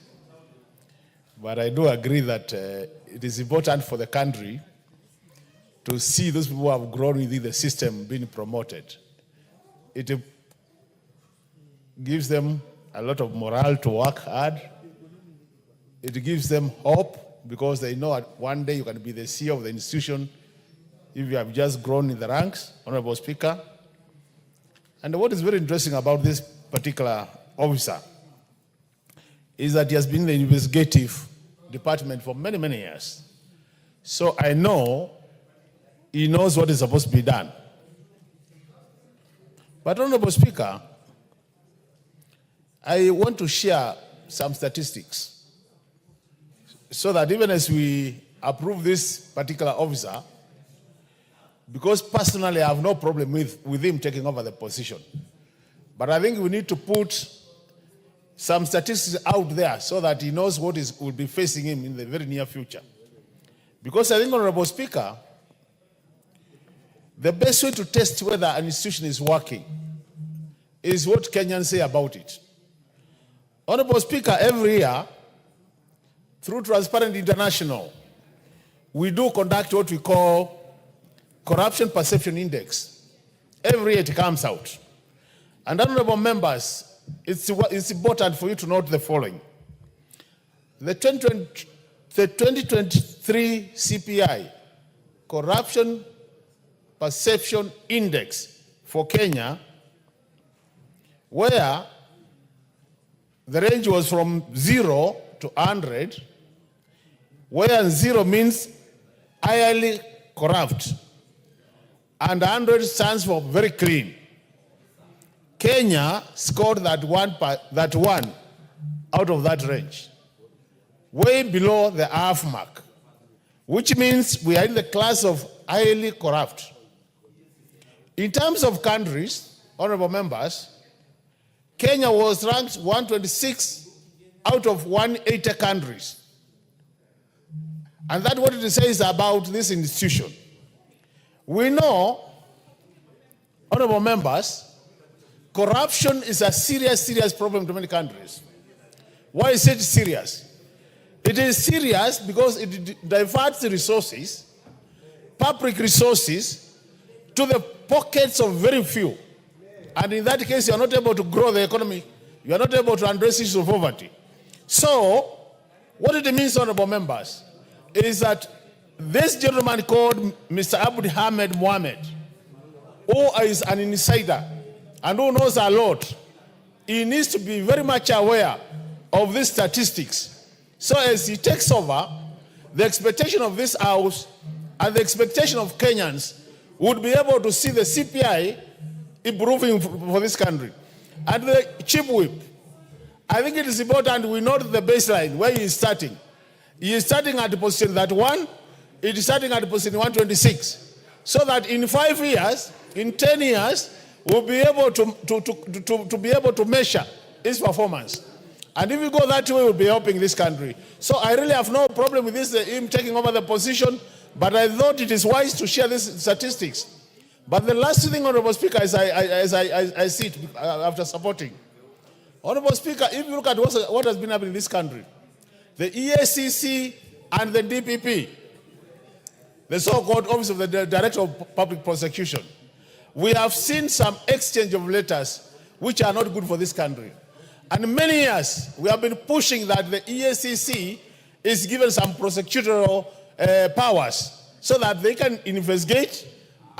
But I do agree that it is important for the country to see those people who have grown within the system being promoted. It gives them a lot of morale to work hard. It gives them hope because they know that one day you can be the CEO of the institution if you have just grown in the ranks, Honorable Speaker. And what is very interesting about this particular officer is that he has been in the investigative department for many, many years. So I know he knows what is supposed to be done. But Honorable Speaker, I want to share some statistics so that even as we approve this particular officer, because personally I have no problem with him taking over the position, but I think we need to put some statistics out there so that he knows what will be facing him in the very near future. Because I think, Honorable Speaker, the best way to test whether an institution is working is what Kenyans say about it. Honorable Speaker, every year, through Transparent International, we do conduct what we call Corruption Perception Index. Every year it comes out. And honorable members, it's important for you to note the following. The 2023 the 2023 CPI, Corruption Perception Index for Kenya, where the range was from 0 to 100, where 0 means highly corrupt, and 100 stands for very clean. Kenya scored that one out of that range, way below the half mark, which means we are in the class of highly corrupt. In terms of countries, honorable members, Kenya was ranked 126 out of 180 countries. And that's what it says about this institution. We know, honorable members, corruption is a serious problem to many countries. Why is it serious? It is serious because it diverts the resources, public resources, to the pockets of very few. And in that case, you are not able to grow the economy. You are not able to address issues of poverty. So, what it means, honorable members, is that this gentleman called Mr. Abdi Ahmed Mohamed, who is an insider and who knows a lot, he needs to be very much aware of these statistics. So as he takes over, the expectation of this house and the expectation of Kenyans would be able to see the CPI improving for this country. And the chief whip, I think it is important we note the baseline where he is starting. He is starting at position 31, it is starting at position 126. So that in 5 years, in 10 years, we'll be able to be able to measure his performance. And if we go that way, we'll be helping this country. So I really have no problem with this, him taking over the position, but I thought it is wise to share these statistics. But the last thing, Honorable Speaker, as I see it after supporting. Honorable Speaker, if you look at what has been happening in this country, the EACC and the DPP, the so-called Office of the Director of Public Prosecution, we have seen some exchange of letters which are not good for this country. And many years, we have been pushing that the EACC is given some prosecutorial powers so that they can investigate,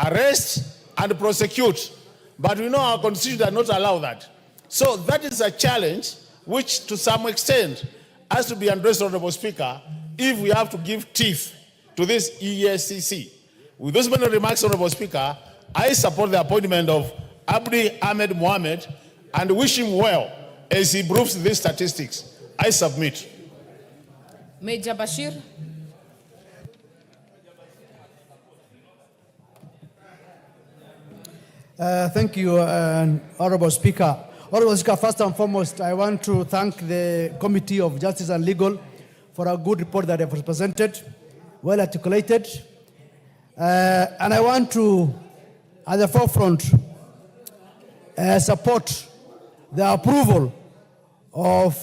arrest, and prosecute. But we know our constitution does not allow that. So that is a challenge which, to some extent, has to be addressed, Honorable Speaker, if we have to give teeth to this EACC. With those many remarks, Honorable Speaker, I support the appointment of Abdi Ahmed Mohamed and wish him well as he proves these statistics. I submit. Major Bashir. Thank you, Honorable Speaker. Honorable Speaker, first and foremost, I want to thank the Committee of Justice and Legal for a good report that they have presented, well articulated. And I want to, at the forefront, support the approval of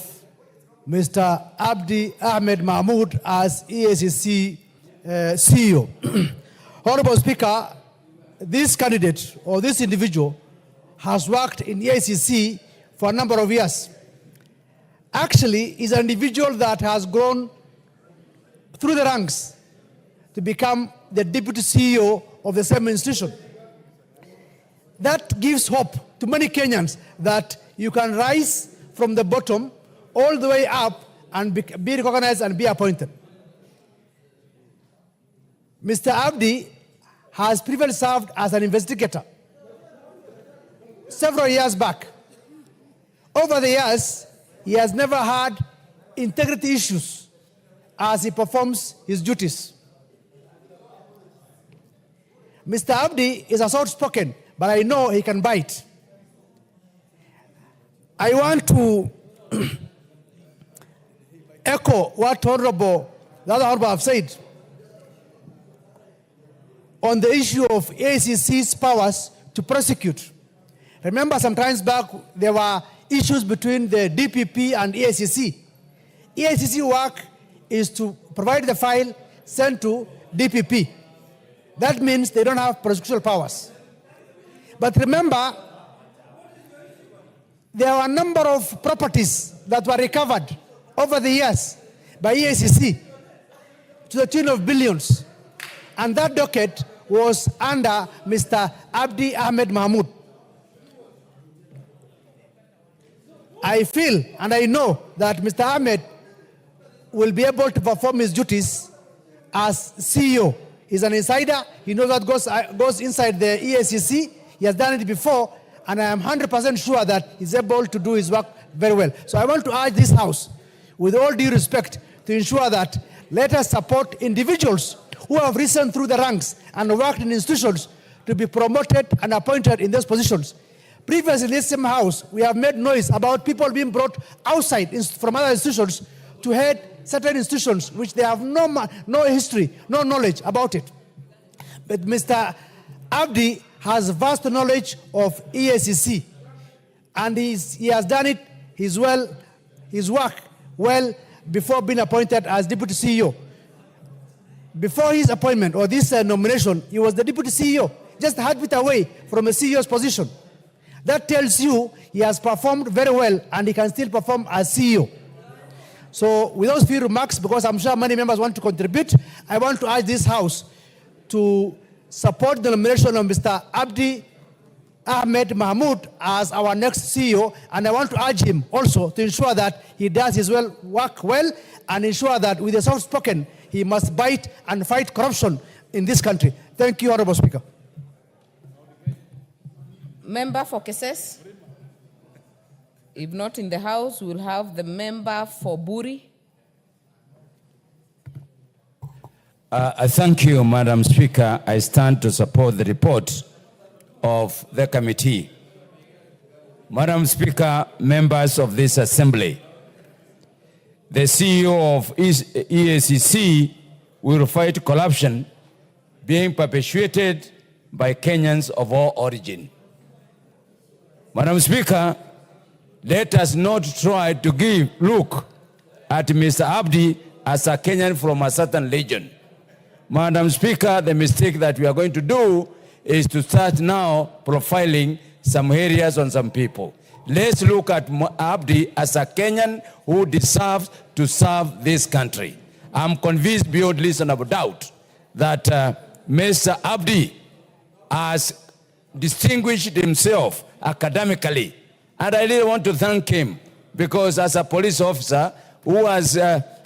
Mr. Abdi Ahmed Mahmoud as EACC CEO. Honorable Speaker, this candidate or this individual has worked in EACC for a number of years. Actually, is an individual that has grown through the ranks to become the deputy CEO of the same institution. That gives hope to many Kenyans that you can rise from the bottom all the way up and be recognized and be appointed. Mr. Abdi has previously served as an investigator several years back. Over the years, he has never had integrity issues as he performs his duties. Mr. Abdi is a soft-spoken, but I know he can bite. I want to echo what the other Honorable have said on the issue of ACC's powers to prosecute. Remember, some times back, there were issues between the DPP and EACC. EACC work is to provide the file sent to DPP. That means they don't have prosecutorial powers. But remember, there are a number of properties that were recovered over the years by EACC, to the tune of billions. And that docket was under Mr. Abdi Ahmed Mahmoud. I feel and I know that Mr. Ahmed will be able to perform his duties as CEO. He's an insider. He knows what goes inside the EACC. He has done it before, and I am 100% sure that he's able to do his work very well. So I want to urge this House, with all due respect, to ensure that let us support individuals who have risen through the ranks and worked in institutions to be promoted and appointed in those positions. Previously in this same House, we have made noise about people being brought outside from other institutions to head certain institutions which they have no history, no knowledge about it. But Mr. Abdi has vast knowledge of EACC, and he has done it his work well before being appointed as Deputy CEO. Before his appointment or this nomination, he was the Deputy CEO, just a heartbeat away from a CEO's position. That tells you he has performed very well and he can still perform as CEO. So with those few remarks, because I'm sure many members want to contribute, I want to urge this House to support the nomination of Mr. Abdi Ahmed Mahmoud as our next CEO, and I want to urge him also to ensure that he does his work well and ensure that with a soft spoken, he must bite and fight corruption in this country. Thank you, Honorable Speaker. Member for Keses? If not in the House, we'll have the member for Buri. Thank you, Madam Speaker. I stand to support the report of the committee. Madam Speaker, members of this assembly, the CEO of EACC will fight corruption being perpetuated by Kenyans of all origin. Madam Speaker, let us not try to look at Mr. Abdi as a Kenyan from a certain region. Madam Speaker, the mistake that we are going to do is to start now profiling some areas on some people. Let's look at Abdi as a Kenyan who deserves to serve this country. I'm convinced beyond reasonable doubt that Mr. Abdi has distinguished himself academically. And I really want to thank him because as a police officer who has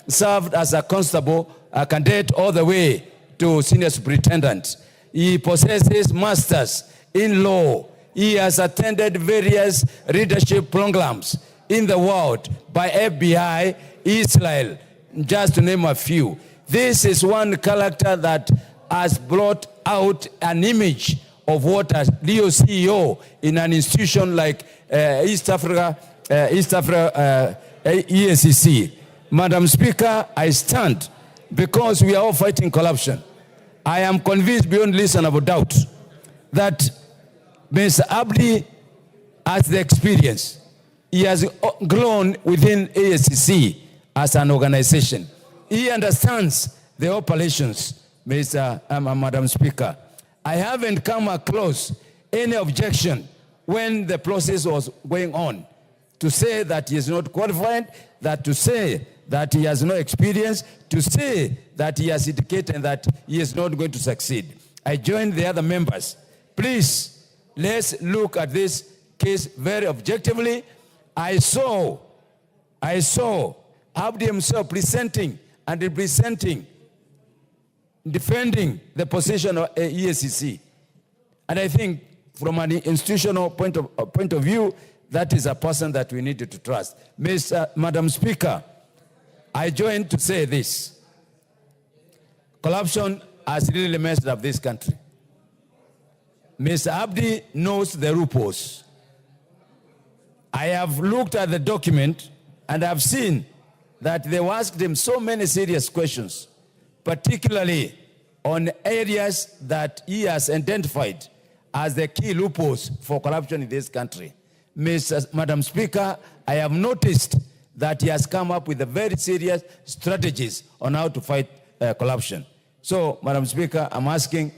served as a constable, a cadet all the way to senior superintendent, he possesses masters in law. He has attended various leadership programs in the world by FBI, Israel, just to name a few. This is one character that has brought out an image of what a real CEO in an institution like East Africa EACC. Madam Speaker, I stand because we are all fighting corruption. I am convinced beyond reasonable doubt that Mr. Abdi has the experience. He has grown within EACC as an organization. He understands the operations, Madam Speaker. I haven't come across any objection when the process was going on to say that he is not qualified, that to say that he has no experience, to say that he has indicated that he is not going to succeed. I join the other members. Please, let's look at this case very objectively. I saw Abdi himself presenting and representing, defending the position of EACC. And I think from an institutional point of view, that is a person that we need to trust. Madam Speaker, I join to say this. Corruption has really messed up this country. Mr. Abdi knows the loopholes. I have looked at the document and I've seen that they asked him so many serious questions, particularly on areas that he has identified as the key loopholes for corruption in this country. Madam Speaker, I have noticed that he has come up with a very serious strategies on how to fight corruption. So, Madam Speaker, I'm asking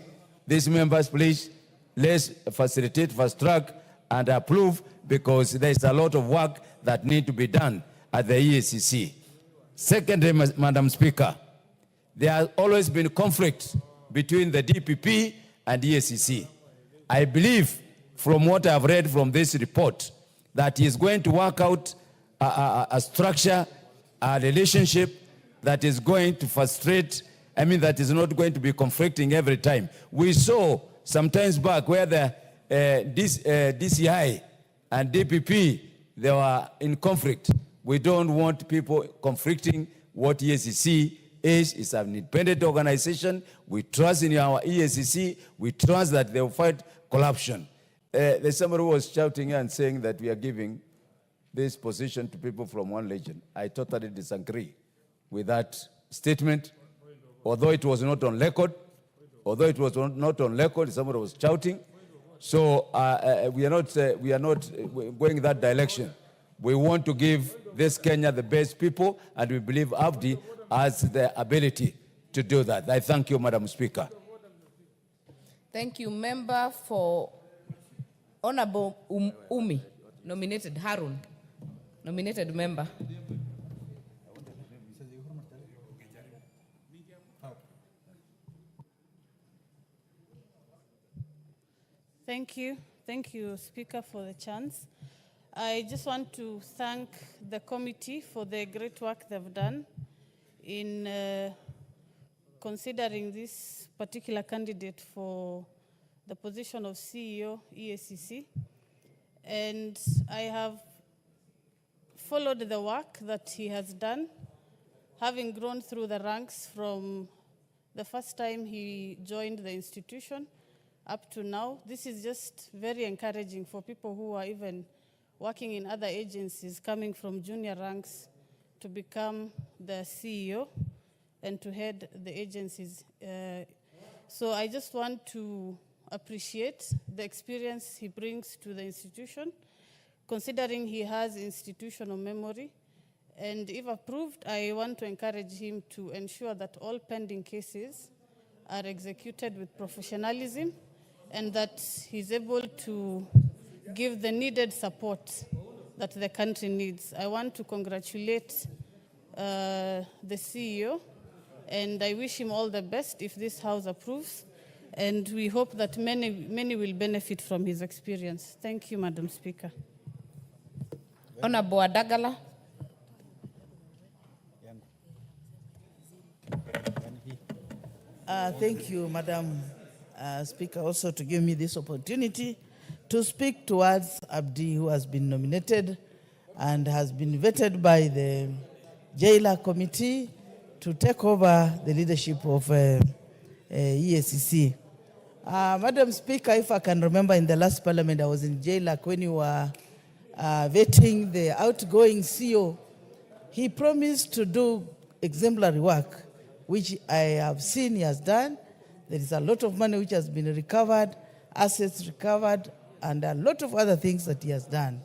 these members, please, let's facilitate, fast track, and approve because there's a lot of work that need to be done at the EACC. Secondly, Madam Speaker, there has always been conflict between the DPP and EACC. I believe, from what I've read from this report, that he is going to work out a structure, a relationship that is going to frustrate, that is not going to be conflicting every time. We saw sometimes back where the DCI and DPP, they were in conflict. We don't want people conflicting. What EACC is an independent organization. We trust in our EACC. We trust that they will fight corruption. There's somebody who was shouting and saying that we are giving this position to people from one region. I totally disagree with that statement. Although it was not on record, somebody was shouting. So we are not going in that direction. We want to give this Kenya the best people, and we believe Abdi has the ability to do that. I thank you, Madam Speaker. Thank you. Member for Honorable Umi, nominated Harun, nominated member. Thank you. Thank you, Speaker, for the chance. I just want to thank the committee for the great work they've done in considering this particular candidate for the position of CEO, EACC. And I have followed the work that he has done, having grown through the ranks from the first time he joined the institution up to now. This is just very encouraging for people who are even working in other agencies, coming from junior ranks to become the CEO and to head the agencies. So I just want to appreciate the experience he brings to the institution, considering he has institutional memory. And if approved, I want to encourage him to ensure that all pending cases are executed with professionalism and that he's able to give the needed support that the country needs. I want to congratulate the CEO, and I wish him all the best if this House approves. And we hope that many will benefit from his experience. Thank you, Madam Speaker. Honorable Adagala. Thank you, Madam Speaker, also to give me this opportunity to speak towards Abdi, who has been nominated and has been vetted by the Jailer Committee to take over the leadership of EACC. Madam Speaker, if I can remember, in the last parliament, I was in Jailer when you were vetting the outgoing CEO. He promised to do exemplary work, which I have seen he has done. There is a lot of money which has been recovered, assets recovered, and a lot of other things that he has done.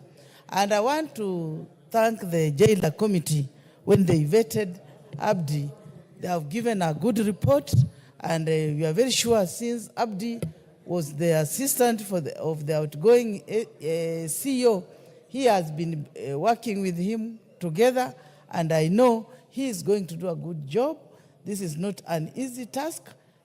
And I want to thank the Jailer Committee. When they vetted Abdi, they have given a good report, and we are very sure, since Abdi was the assistant of the outgoing CEO, he has been working with him together, and I know he is going to do a good job. This is not an easy task.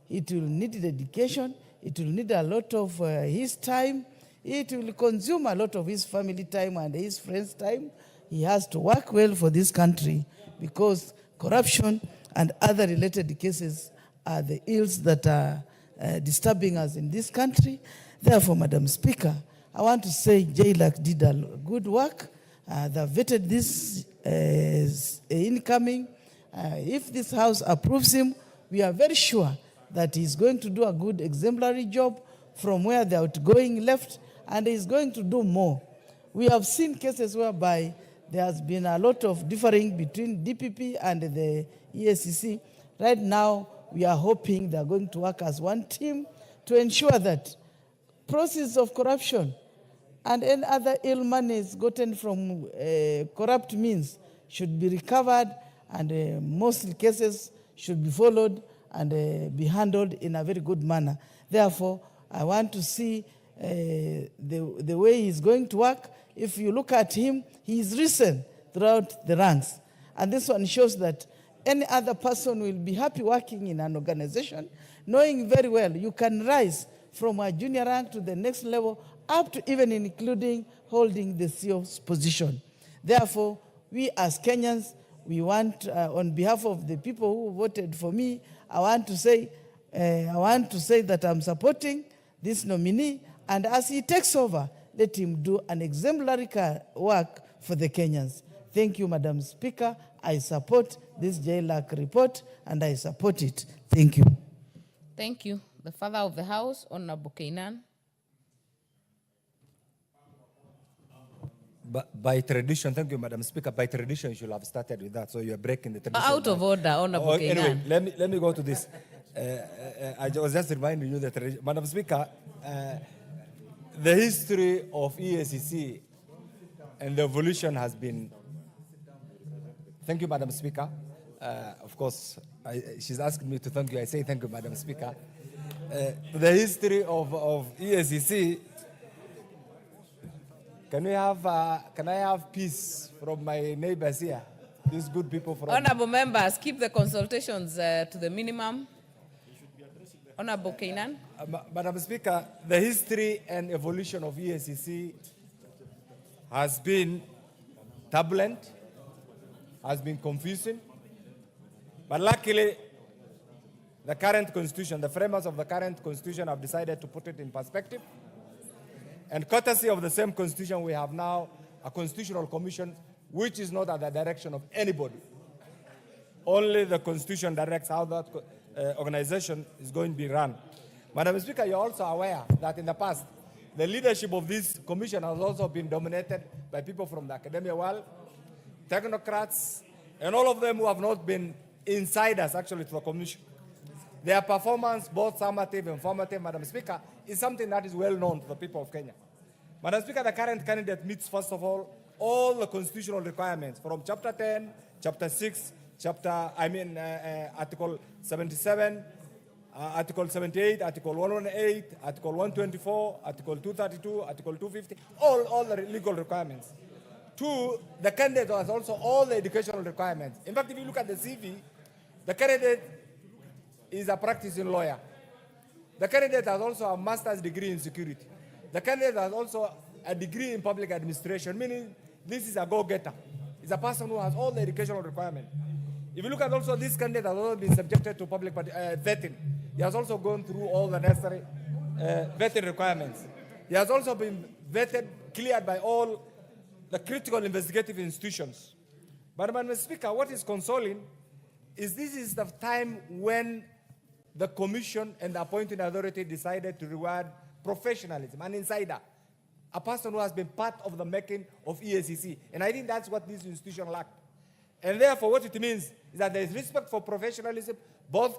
It will need dedication. It will need a lot of his time. It will consume a lot of his family time and his friends' time. He has to work well for this country, because corruption and other related cases are the ills that are disturbing us in this country. Therefore, Madam Speaker, I want to say JLAC did a good work. They vetted this incoming. If this House approves him, we are very sure that he's going to do a good exemplary job from where the outgoing left, and he's going to do more. We have seen cases whereby there has been a lot of differing between DPP and the EACC. Right now, we are hoping they're going to work as one team to ensure that process of corruption and any other ill monies gotten from corrupt means should be recovered, and most cases should be followed and be handled in a very good manner. Therefore, I want to see the way he's going to work. If you look at him, he is risen throughout the ranks. And this one shows that any other person will be happy working in an organization, knowing very well you can rise from a junior rank to the next level, up to even including holding the CEO's position. Therefore, we as Kenyans, we want, on behalf of the people who voted for me, I want to say that I'm supporting this nominee, and as he takes over, let him do an exemplary work for the Kenyans. Thank you, Madam Speaker. I support this JLAC report, and I support it. Thank you. Thank you. The Father of the House, Honorable Kenyan. By tradition, thank you, Madam Speaker. By tradition, you should have started with that, so you are breaking the tradition. Out of order, Honorable Kenyan. Anyway, let me go to this. I was just reminding you that, Madam Speaker, the history of EACC and the evolution has been. Thank you, Madam Speaker. Of course, she's asked me to thank you. I say thank you, Madam Speaker. The history of EACC. Can I have peace from my neighbors here? These good people from. Honorable members, keep the consultations to the minimum. Honorable Kenyan. Madam Speaker, the history and evolution of EACC has been turbulent, has been confusing, but luckily, the current constitution, the framers of the current constitution have decided to put it in perspective. And courtesy of the same constitution, we have now a constitutional commission which is not at the direction of anybody. Only the constitution directs how that organization is going to be run. Madam Speaker, you're also aware that in the past, the leadership of this commission has also been dominated by people from the academic world, technocrats, and all of them who have not been insiders actually to the commission. Their performance, both summative and formative, Madam Speaker, is something that is well known to the people of Kenya. Madam Speaker, the current candidate meets, first of all the constitutional requirements from Chapter 10, Chapter 6, Article 77, Article 78, Article 118, Article 124, Article 232, Article 250, all the legal requirements. Two, the candidate has also all the educational requirements. In fact, if you look at the CV, the candidate is a practicing lawyer. The candidate has also a master's degree in security. The candidate has also a degree in public administration, meaning this is a go-getter. It's a person who has all the educational requirements. If you look at also this candidate has also been subjected to public vetting. He has also gone through all the necessary vetting requirements. He has also been vetted, cleared by all the critical investigative institutions. But Madam Speaker, what is consoling is this is the time when the commission and the appointing authority decided to reward professionalism, an insider, a person who has been part of the making of EACC. And I think that's what this institution lacked. And therefore, what it means is that there is respect for professionalism, both,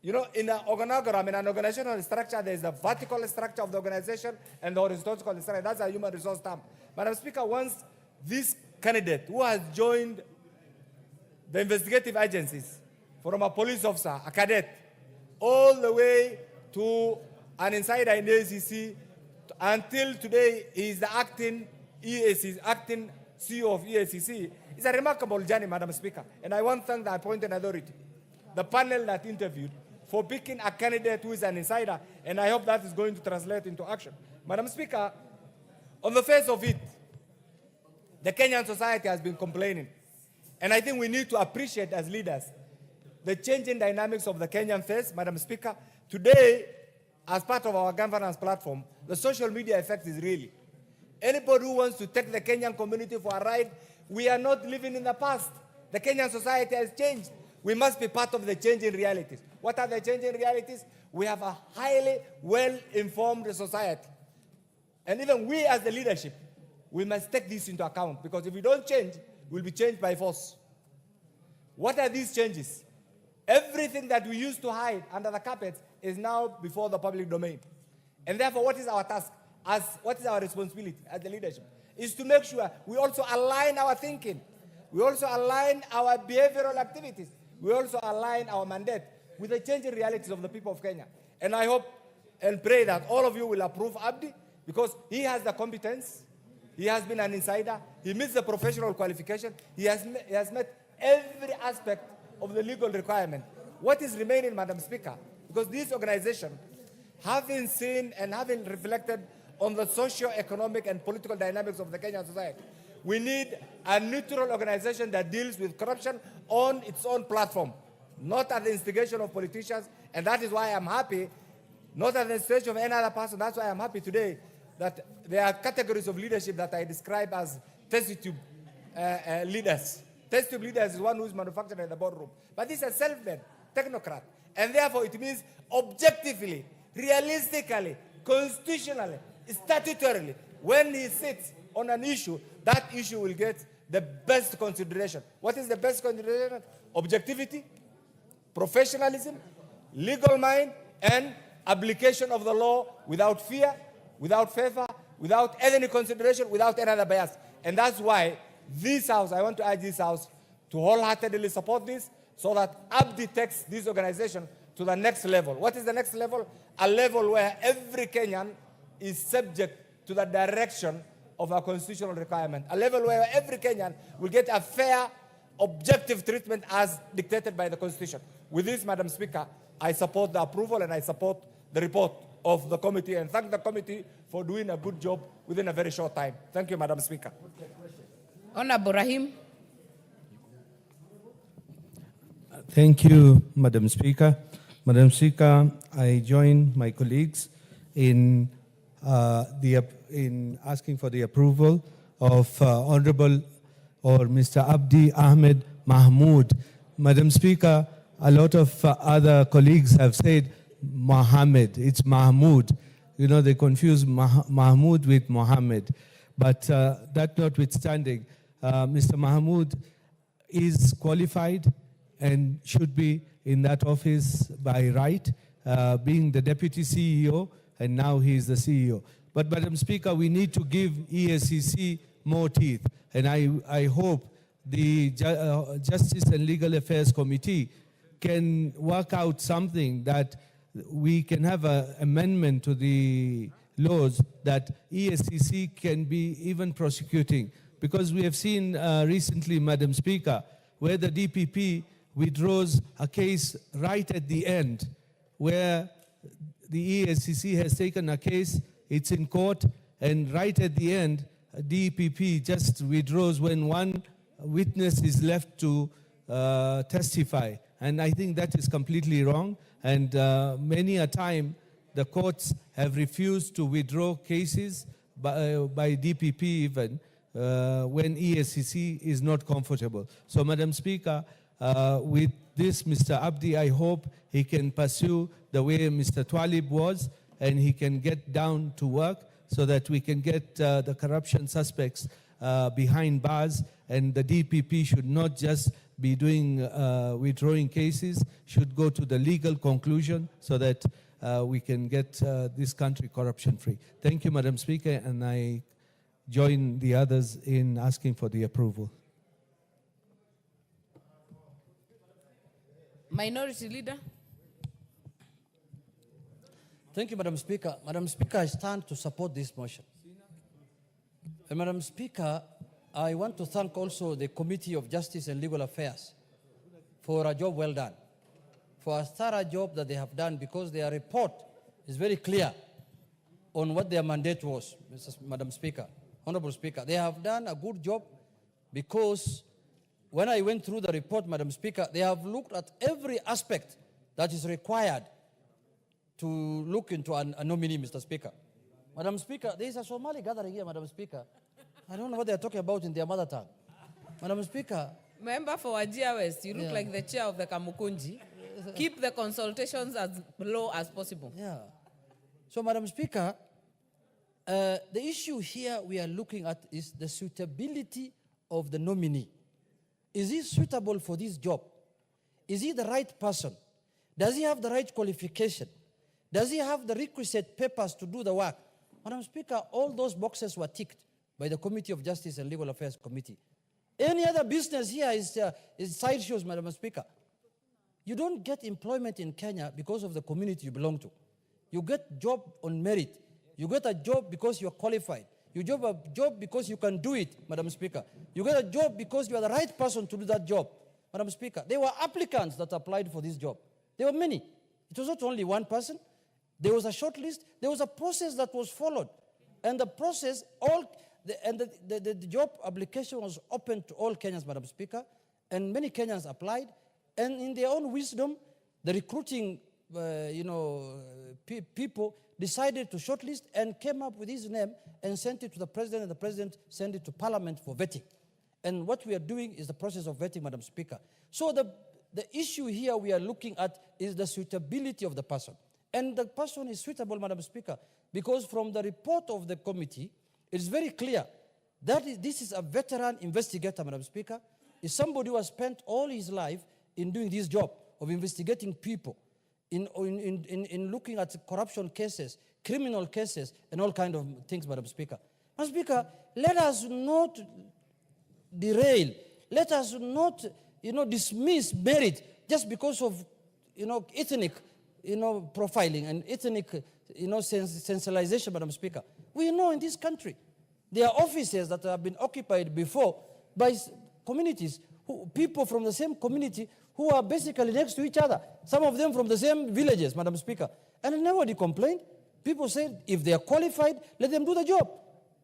in an organogram, in an organizational structure, there is a vertical structure of the organization and the horizontal structure. That's a human resource term. Madam Speaker, once this candidate who has joined the investigative agencies, from a police officer, a cadet, all the way to an insider in the ACC, until today he is the acting CEO of EACC. It's a remarkable journey, Madam Speaker. And I want to thank the appointing authority, the panel that interviewed, for picking a candidate who is an insider, and I hope that is going to translate into action. Madam Speaker, on the face of it, the Kenyan society has been complaining. And I think we need to appreciate as leaders the changing dynamics of the Kenyan face, Madam Speaker. Today, as part of our governance platform, the social media effect is real. Anybody who wants to take the Kenyan community for a ride, we are not living in the past. The Kenyan society has changed. We must be part of the changing realities. What are the changing realities? We have a highly well-informed society. And even we as the leadership, we must take this into account, because if we don't change, we'll be changed by force. What are these changes? Everything that we used to hide under the carpet is now before the public domain. And therefore, what is our task? What is our responsibility as the leadership? Is to make sure we also align our thinking. We also align our behavioral activities. We also align our mandate with the changing realities of the people of Kenya. And I hope and pray that all of you will approve Abdi, because he has the competence. He has been an insider. He meets the professional qualification. He has met every aspect of the legal requirement. What is remaining, Madam Speaker? Because this organization, having seen and having reflected on the socio-economic and political dynamics of the Kenyan society, we need a neutral organization that deals with corruption on its own platform, not at the instigation of politicians. And that is why I'm happy, not at the instigation of any other person, that's why I'm happy today that there are categories of leadership that I describe as test tube leaders. Test tube leaders is one who is manufactured in the boardroom. But this is a self-made technocrat. And therefore it means objectively, realistically, constitutionally, statutorily, when he sits on an issue, that issue will get the best consideration. What is the best consideration? Objectivity, professionalism, legal mind, and application of the law without fear, without favor, without any consideration, without any other bias. And that's why this House, I want to urge this House to wholeheartedly support this so that ABDI takes this organization to the next level. What is the next level? A level where every Kenyan is subject to the direction of a constitutional requirement. A level where every Kenyan will get a fair, objective treatment as dictated by the Constitution. With this, Madam Speaker, I support the approval and I support the report of the committee and thank the committee for doing a good job within a very short time. Thank you, Madam Speaker. Honorable Rahim. Thank you, Madam Speaker. Madam Speaker, I join my colleagues in asking for the approval of Honorable or Mr. Abdi Ahmed Mahmood. Madam Speaker, a lot of other colleagues have said Mohammed. It's Mahmood. You know, they confuse Mahmood with Mohammed. But that notwithstanding, Mr. Mahmood is qualified and should be in that office by right, being the deputy CEO, and now he is the CEO. But Madam Speaker, we need to give EACC more teeth, and I hope the Justice and Legal Affairs Committee can work out something that we can have an amendment to the laws that EACC can be even prosecuting. Because we have seen recently, Madam Speaker, where the DPP withdraws a case right at the end, where the EACC has taken a case, it's in court, and right at the end, DPP just withdraws when one witness is left to testify. And I think that is completely wrong. And many a time, the courts have refused to withdraw cases by DPP even when EACC is not comfortable. So, Madam Speaker, with this, Mr. Abdi, I hope he can pursue the way Mr. Twalib was, and he can get down to work so that we can get the corruption suspects behind bars, and the DPP should not just be doing withdrawing cases, should go to the legal conclusion so that we can get this country corruption-free. Thank you, Madam Speaker, and I join the others in asking for the approval. Minority Leader. Thank you, Madam Speaker. Madam Speaker, I stand to support this motion. And Madam Speaker, I want to thank also the Committee of Justice and Legal Affairs for a job well done, for a thorough job that they have done, because their report is very clear on what their mandate was, Madam Speaker, Honorable Speaker. They have done a good job because when I went through the report, Madam Speaker, they have looked at every aspect that is required to look into a nominee, Mr. Speaker. Madam Speaker, there is a Somali gathering here, Madam Speaker. I don't know what they are talking about in their mother tongue. Madam Speaker. Member for Wajir West, you look like the chair of the Kamukunji. Keep the consultations as low as possible. Yeah. So, Madam Speaker, the issue here we are looking at is the suitability of the nominee. Is he suitable for this job? Is he the right person? Does he have the right qualification? Does he have the requisite papers to do the work? Madam Speaker, all those boxes were ticked by the Committee of Justice and Legal Affairs Committee. Any other business here is sideshows, Madam Speaker. You don't get employment in Kenya because of the community you belong to. You get job on merit. You get a job because you are qualified. You get a job because you can do it, Madam Speaker. You get a job because you are the right person to do that job. Madam Speaker. There were applicants that applied for this job. There were many. It was not only one person. There was a short list. There was a process that was followed. And the process, the job application was open to all Kenyans, Madam Speaker. And many Kenyans applied. And in their own wisdom, the recruiting people decided to shortlist and came up with his name and sent it to the president, and the president sent it to parliament for vetting. And what we are doing is the process of vetting, Madam Speaker. So the issue here we are looking at is the suitability of the person. And the person is suitable, Madam Speaker, because from the report of the committee, it's very clear that this is a veteran investigator, Madam Speaker. Is somebody who has spent all his life in doing this job of investigating people, in looking at corruption cases, criminal cases, and all kinds of things, Madam Speaker. Madam Speaker, let us not derail. Let us not, dismiss merit just because of, ethnic, profiling and ethnic, sensationalization, Madam Speaker. We know in this country there are offices that have been occupied before by communities, people from the same community who are basically next to each other. Some of them from the same villages, Madam Speaker. And nobody complained. People said if they are qualified, let them do the job.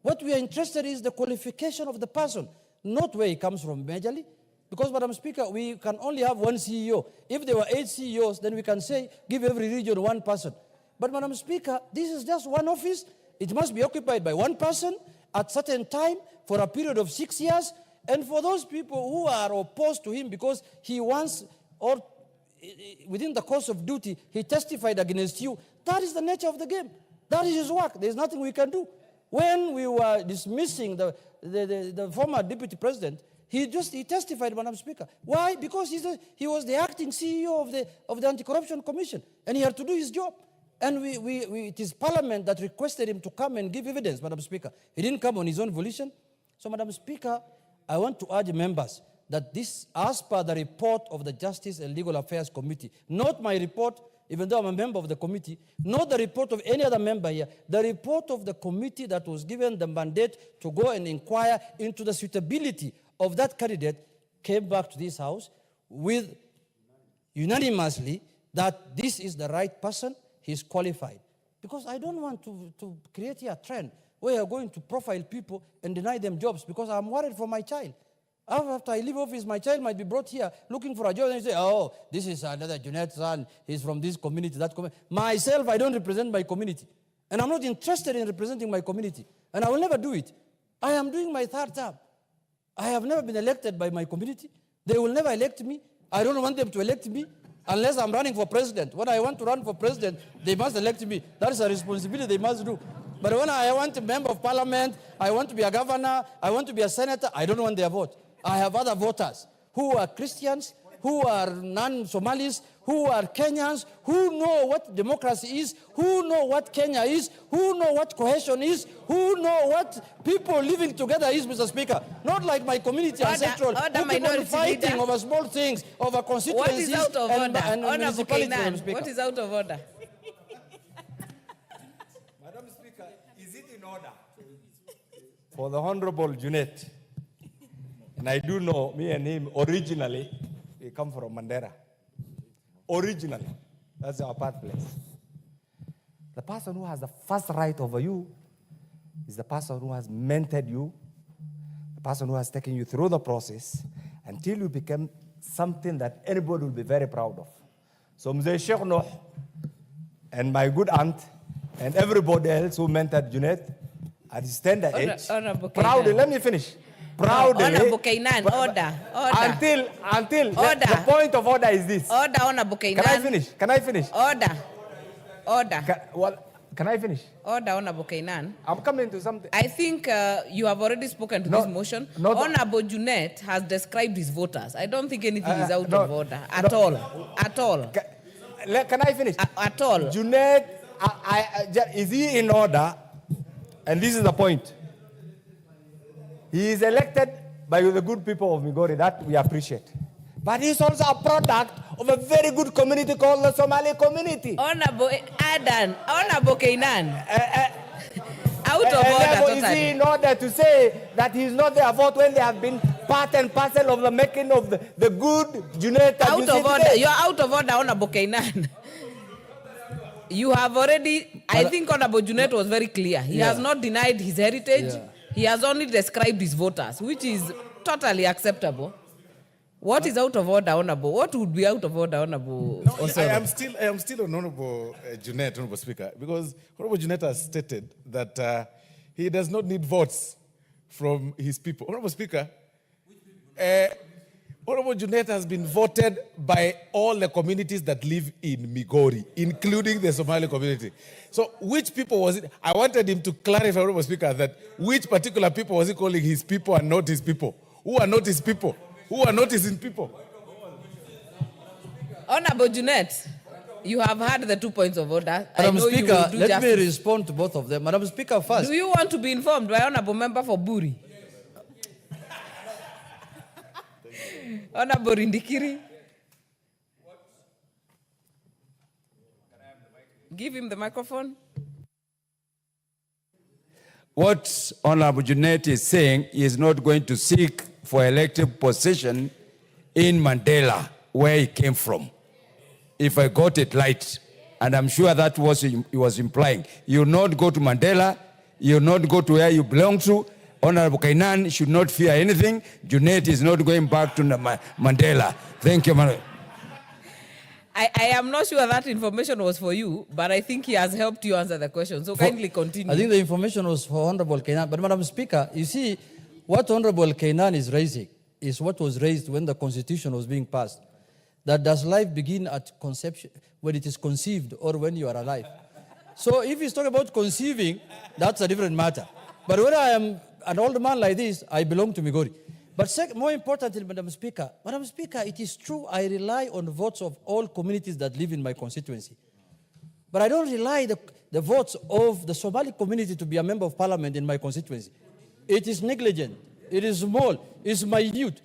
What we are interested in is the qualification of the person, not where he comes from majorly. Because, Madam Speaker, we can only have one CEO. If there were 8 CEOs, then we can say, give every region one person. But, Madam Speaker, this is just one office. It must be occupied by one person at certain time for a period of 6 years. And for those people who are opposed to him because he wants, or within the course of duty, he testified against you, that is the nature of the game. That is his work. There's nothing we can do. When we were dismissing the former deputy president, he testified, Madam Speaker. Why? Because he was the acting CEO of the Anti-Corruption Commission, and he had to do his job. And it is Parliament that requested him to come and give evidence, Madam Speaker. He didn't come on his own volition. So, Madam Speaker, I want to urge members that this, as per the report of the Justice and Legal Affairs Committee, not my report, even though I'm a member of the committee, not the report of any other member here, the report of the committee that was given the mandate to go and inquire into the suitability of that candidate came back to this House with unanimously that this is the right person, he's qualified. Because I don't want to create here a trend where you're going to profile people and deny them jobs because I'm worried for my child. After I leave office, my child might be brought here looking for a job and you say, oh, this is another Junet's son, he's from this community, that community. Myself, I don't represent my community. And I'm not interested in representing my community. And I will never do it. I am doing my 3rd term. I have never been elected by my community. They will never elect me. I don't want them to elect me unless I'm running for president. When I want to run for president, they must elect me. That is a responsibility they must do. But when I want a member of parliament, I want to be a governor, I want to be a senator, I don't want their vote. I have other voters who are Christians, who are non-Somalis, who are Kenyans, who know what democracy is, who know what Kenya is, who know what cohesion is, who know what people living together is, Mr. Speaker. Not like my community ancestral, who keep on fighting over small things, over constituencies and municipalities, Madam Speaker. What is out of order? Madam Speaker, is it in order for the Honorable Junet? And I do know, me and him, originally, we come from Mandera. Originally, that's our birthplace. The person who has the first right over you is the person who has mentored you, the person who has taken you through the process until you become something that anybody will be very proud of. So Mzee Sheikh Noh and my good aunt and everybody else who mentored Junet at his tender age, proudly, let me finish. Proudly, Honorable Kainan, order. Until the point of order is this. Order, Honorable Kainan. Can I finish? Order. Can I finish? Order, Honorable Kainan. I'm coming to something. I think you have already spoken to this motion. Honorable Junet has described his voters. I don't think anything is out of order at all. At all. Can I finish? At all. Junet, is he in order? And this is the point. He is elected by the good people of Migori, that we appreciate. But he's also a product of a very good community called the Somali community. Honorable Adan, Honorable Kainan. Out of order, totally. Is he in order to say that he's not their vote when they have been part and parcel of the making of the good Junet. Out of order. You're out of order, Honorable Kenyan. You have already, I think Honorable Junet was very clear. He has not denied his heritage. Yeah. He has only described his voters, which is totally acceptable. What is out of order, Honorable? What would be out of order, Honorable? No, I am still on Honorable Junet, Honorable Speaker, because Honorable Junet has stated that he does not need votes from his people. Honorable Speaker, Honorable Junet has been voted by all the communities that live in Migori, including the Somali community. So which people was it? I wanted him to clarify, Honorable Speaker, that which particular people was he calling his people and not his people? Who are not his people? Who are not his people? Honorable Junet, you have had the 2 points of order. Madam I know Speaker, you will do let justice. me respond to both of them. Madam Speaker, first. Do you want to be informed by Honorable Member for Buri? Honorable Rindikiri? Give him the microphone. What Honorable Junet is saying, he is not going to seek for elective position in Mandela, where he came from. If I got it right, and I'm sure that was he was implying. You will not go to Mandela, you will not go to where you belong to. Honorable Kenyan should not fear anything. Junet is not going back to Mandela. Thank you, Madam. I am not sure that information was for you, but I think he has helped you answer the question. So kindly continue. I think the information was for Honorable Kenyan. But Madam Speaker, you see, what Honorable Kenyan is raising is what was raised when the Constitution was being passed. That does life begin at conception, when it is conceived, or when you are alive? So if he's talking about conceiving, that's a different matter. But when I am an old man like this, I belong to Migori. But more importantly, Madam Speaker, it is true I rely on votes of all communities that live in my constituency. But I don't rely the votes of the Somali community to be a member of parliament in my constituency. It is negligent. It is small. It's minute.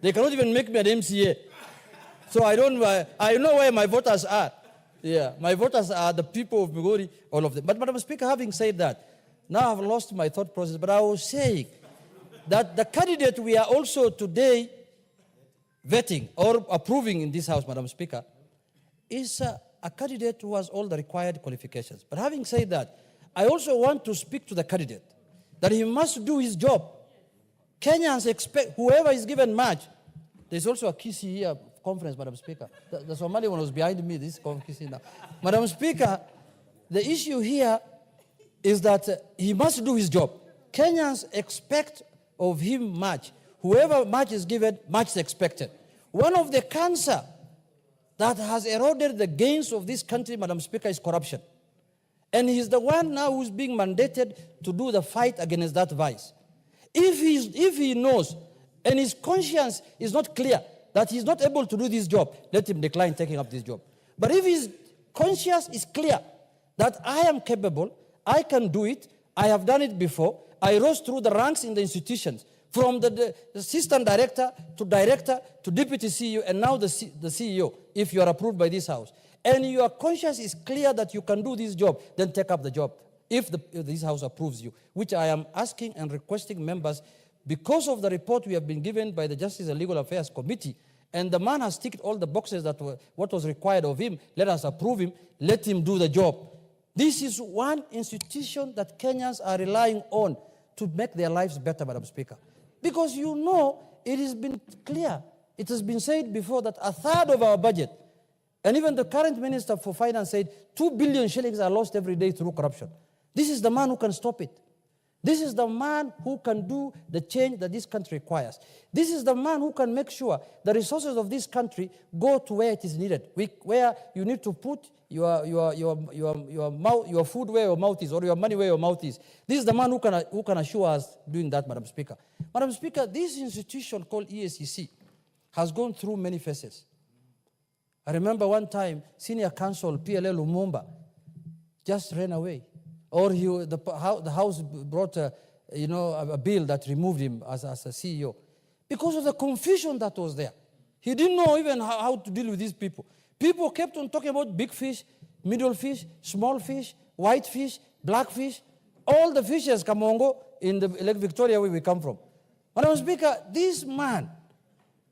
They cannot even make me an MCA. So I know where my voters are. Yeah, my voters are the people of Migori, all of them. But Madam Speaker, having said that, now I've lost my thought process, but I was saying that the candidate we are also today vetting or approving in this House, Madam Speaker, is a candidate who has all the required qualifications. But having said that, I also want to speak to the candidate that he must do his job. Kenyans expect, whoever is given match, there's also a Kisi here conference, Madam Speaker. The Somali one was behind me, this Kisi now. Madam Speaker, the issue here is that he must do his job. Kenyans expect of him much. Whoever much is given, much is expected. One of the cancer that has eroded the gains of this country, Madam Speaker, is corruption. And he's the one now who's being mandated to do the fight against that vice. If he knows and his conscience is not clear that he's not able to do this job, let him decline taking up this job. But if his conscience is clear that I am capable, I can do it, I have done it before, I rose through the ranks in the institutions, from the assistant director to deputy CEO, and now the CEO, if you are approved by this House. And your conscience is clear that you can do this job, then take up the job, if this House approves you, which I am asking and requesting members, because of the report we have been given by the Justice and Legal Affairs Committee, and the man has ticked all the boxes that were what was required of him, let us approve him, let him do the job. This is one institution that Kenyans are relying on to make their lives better, Madam Speaker. Because you know, it has been clear, it has been said before that a third of our budget, and even the current Minister for Finance said 2 billion shillings are lost every day through corruption. This is the man who can stop it. This is the man who can do the change that this country requires. This is the man who can make sure the resources of this country go to where it is needed, where you need to put your food where your mouth is, or your money where your mouth is. This is the man who can assure us doing that, Madam Speaker. Madam Speaker, this institution called EACC has gone through many phases. I remember one time, Senior Counsel PLL Lumumba just ran away. Or the House brought a bill that removed him as a CEO because of the confusion that was there. He didn't know even how to deal with these people. People kept on talking about big fish, middle fish, small fish, white fish, black fish, all the fishes, Kamongo, in the Lake Victoria where we come from. Madam Speaker, this man,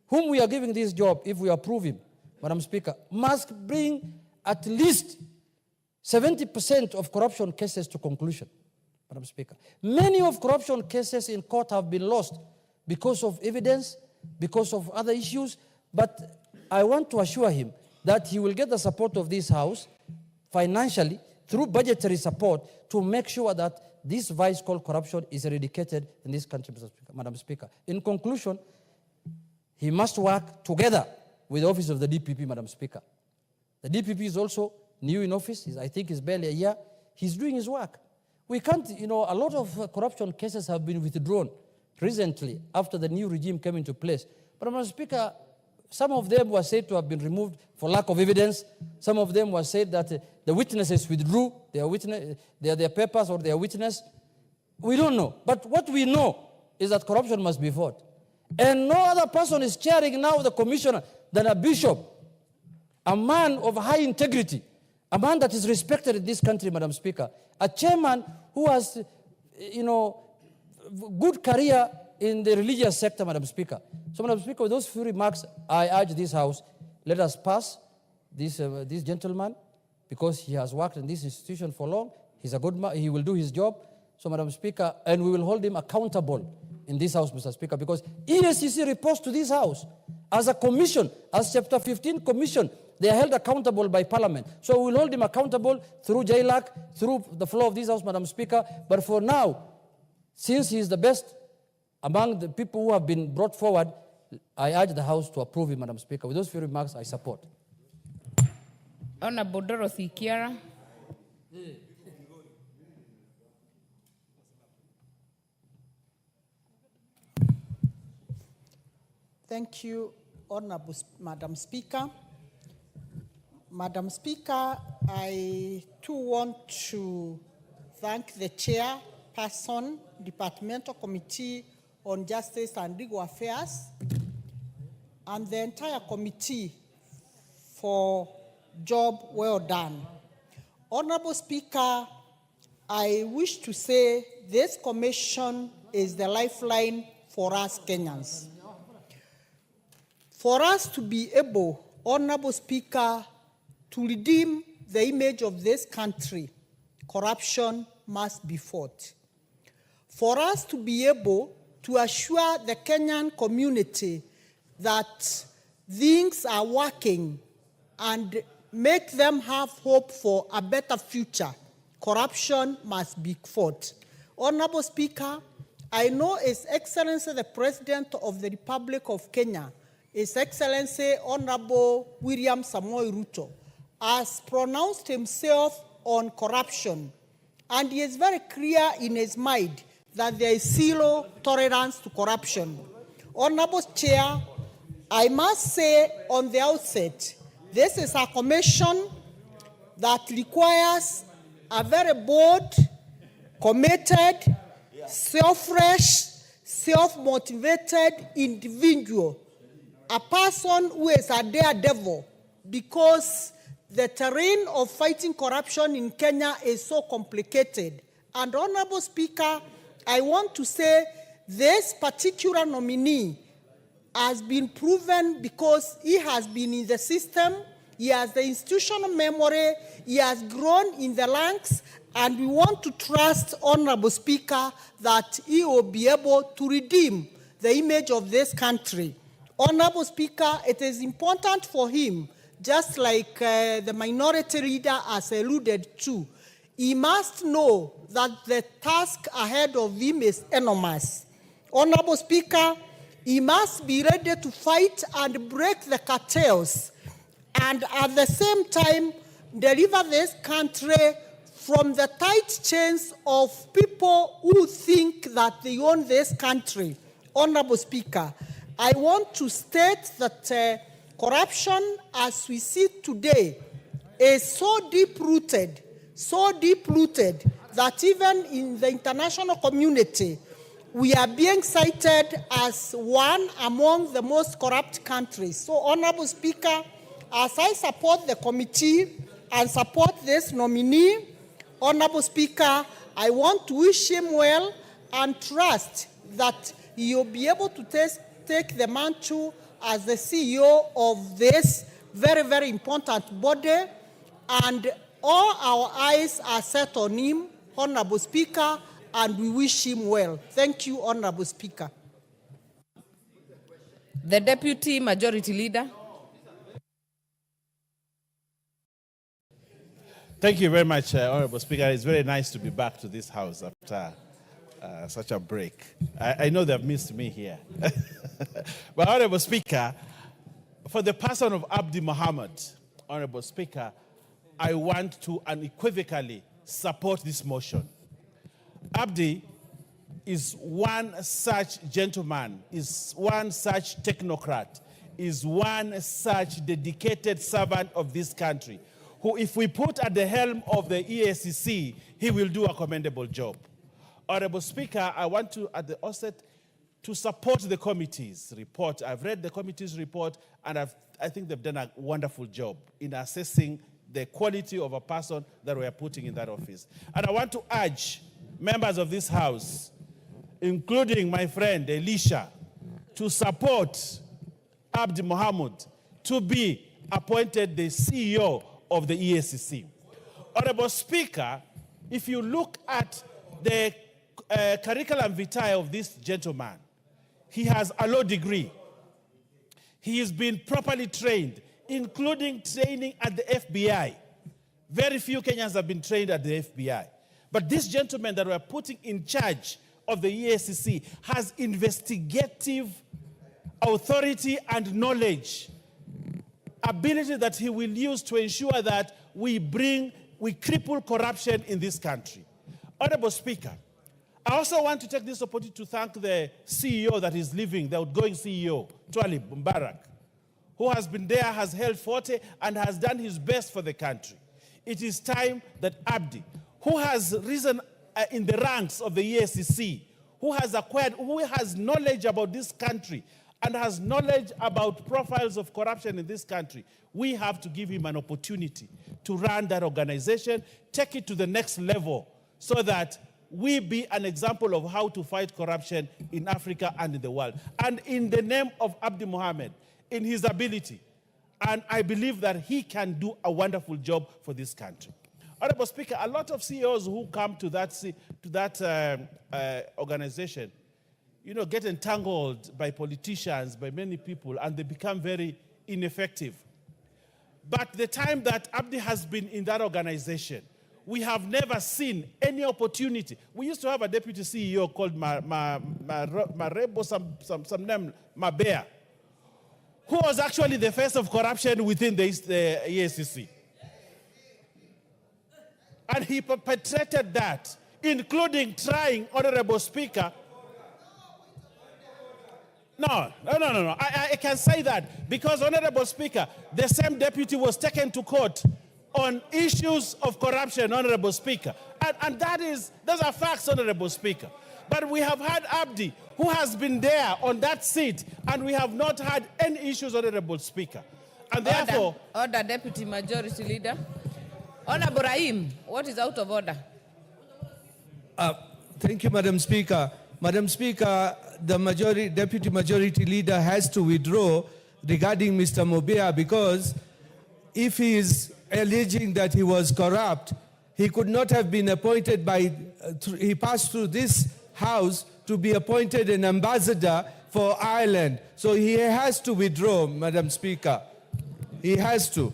whom we are giving this job, if we approve him, Madam Speaker, must bring at least 70% of corruption cases to conclusion, Madam Speaker. Many of corruption cases in court have been lost because of evidence, because of other issues, but I want to assure him that he will get the support of this House financially through budgetary support to make sure that this vice called corruption is eradicated in this country, Madam Speaker. In conclusion, he must work together with the office of the DPP, Madam Speaker. The DPP is also new in office. I think it's barely a year. He's doing his work. We can't, a lot of corruption cases have been withdrawn recently after the new regime came into place. But Madam Speaker, some of them were said to have been removed for lack of evidence. Some of them were said that the witnesses withdrew their papers or their witness. We don't know. But what we know is that corruption must be fought. And no other person is chairing now the commissioner than a bishop, a man of high integrity, a man that is respected in this country, Madam Speaker, a chairman who has, good career in the religious sector, Madam Speaker. So, Madam Speaker, with those few remarks, I urge this House, let us pass this gentleman, because he has worked in this institution for long. He's a good man. He will do his job. So, Madam Speaker, and we will hold him accountable in this House, Mr. Speaker, because EACC reports to this House as a commission, as Chapter 15 commission. They are held accountable by Parliament. So we will hold him accountable through JLAC, through the floor of this House, Madam Speaker. But for now, since he is the best among the people who have been brought forward, I urge the House to approve him, Madam Speaker. With those few remarks, I support. Honorable Dorothy Kiara. Thank you, Honorable Madam Speaker. Madam Speaker, I too want to thank the chairperson, Departmental Committee on Justice and Legal Affairs, and the entire committee for job well done. Honorable Speaker, I wish to say this commission is the lifeline for us Kenyans. For us to be able, Honorable Speaker, to redeem the image of this country, corruption must be fought. For us to be able to assure the Kenyan community that things are working and make them have hope for a better future, corruption must be fought. Honorable Speaker, I know His Excellency the President of the Republic of Kenya, His Excellency Honorable William Samoei Ruto, has pronounced himself on corruption, and he is very clear in his mind that there is zero tolerance to corruption. Honorable Chair, I must say on the outset, this is a commission that requires a very bold, committed, self-fresh, self-motivated individual, a person who is a daredevil, because the terrain of fighting corruption in Kenya is so complicated. And Honorable Speaker, I want to say this particular nominee has been proven because he has been in the system, he has the institutional memory, he has grown in the ranks, and we want to trust, Honorable Speaker, that he will be able to redeem the image of this country. Honorable Speaker, it is important for him, just like the minority leader has alluded to, he must know that the task ahead of him is enormous. Honorable Speaker, he must be ready to fight and break the cartels, and at the same time deliver this country from the tight chains of people who think that they own this country. Honorable Speaker, I want to state that corruption, as we see today, is so deep-rooted that even in the international community, we are being cited as one among the most corrupt countries. So, Honorable Speaker, as I support the committee and support this nominee, Honorable Speaker, I want to wish him well and trust that You'll be able to take the mantle as the CEO of this very, very important body, and all our eyes are set on him, Honorable Speaker, and we wish him well. Thank you, Honorable Speaker. The Deputy Majority Leader. Thank you very much, Honorable Speaker. It's very nice to be back to this house after such a break. I know they've missed me here. But Honorable Speaker, for the person of Abdi Mohammed, Honorable Speaker, I want to unequivocally support this motion. Abdi is one such gentleman, is one such technocrat, is one such dedicated servant of this country, who, if we put at the helm of the EACC, he will do a commendable job. Honorable Speaker, I want to, at the outset, to support the committee's report. I've read the committee's report, and I think they've done a wonderful job in assessing the quality of a person that we are putting in that office. And I want to urge members of this House, including my friend Elisha, to support Abdi Mohammed to be appointed the CEO of the EACC. Honorable Speaker, if you look at the curriculum vitae of this gentleman, he has a law degree. He has been properly trained, including training at the FBI. Very few Kenyans have been trained at the FBI. But this gentleman that we're putting in charge of the EACC has investigative authority and knowledge, ability that he will use to ensure that we cripple corruption in this country. Honorable Speaker, I also want to take this opportunity to thank the CEO that is leaving, the outgoing CEO, Twalib Mubarak, who has been there, has held forte, and has done his best for the country. It is time that Abdi, who has risen in the ranks of the EACC, who has knowledge about this country, and has knowledge about profiles of corruption in this country, we have to give him an opportunity to run that organization, take it to the next level, so that we be an example of how to fight corruption in Africa and in the world. And in the name of Abdi Mohammed, in his ability, and I believe that he can do a wonderful job for this country. Honorable Speaker, a lot of CEOs who come to that organization, get entangled by politicians, by many people, and they become very ineffective. But the time that Abdi has been in that organization, we have never seen any opportunity. We used to have a deputy CEO called Marebo, some name, Mabea, who was actually the face of corruption within the EACC. And he perpetrated that, including trying, Honorable Speaker. No. I can say that because, Honorable Speaker, the same deputy was taken to court on issues of corruption, Honorable Speaker. And those are facts, Honorable Speaker. But we have had Abdi, who has been there on that seat, and we have not had any issues, Honorable Speaker. And therefore... Order, Deputy Majority Leader. Honorable Rahim, what is out of order? Thank you, Madam Speaker. Madam Speaker, the Deputy Majority Leader has to withdraw regarding Mr. Mobea, because if he is alleging that he was corrupt, he could not have been appointed he passed through this House to be appointed an ambassador for Ireland. So he has to withdraw, Madam Speaker. He has to.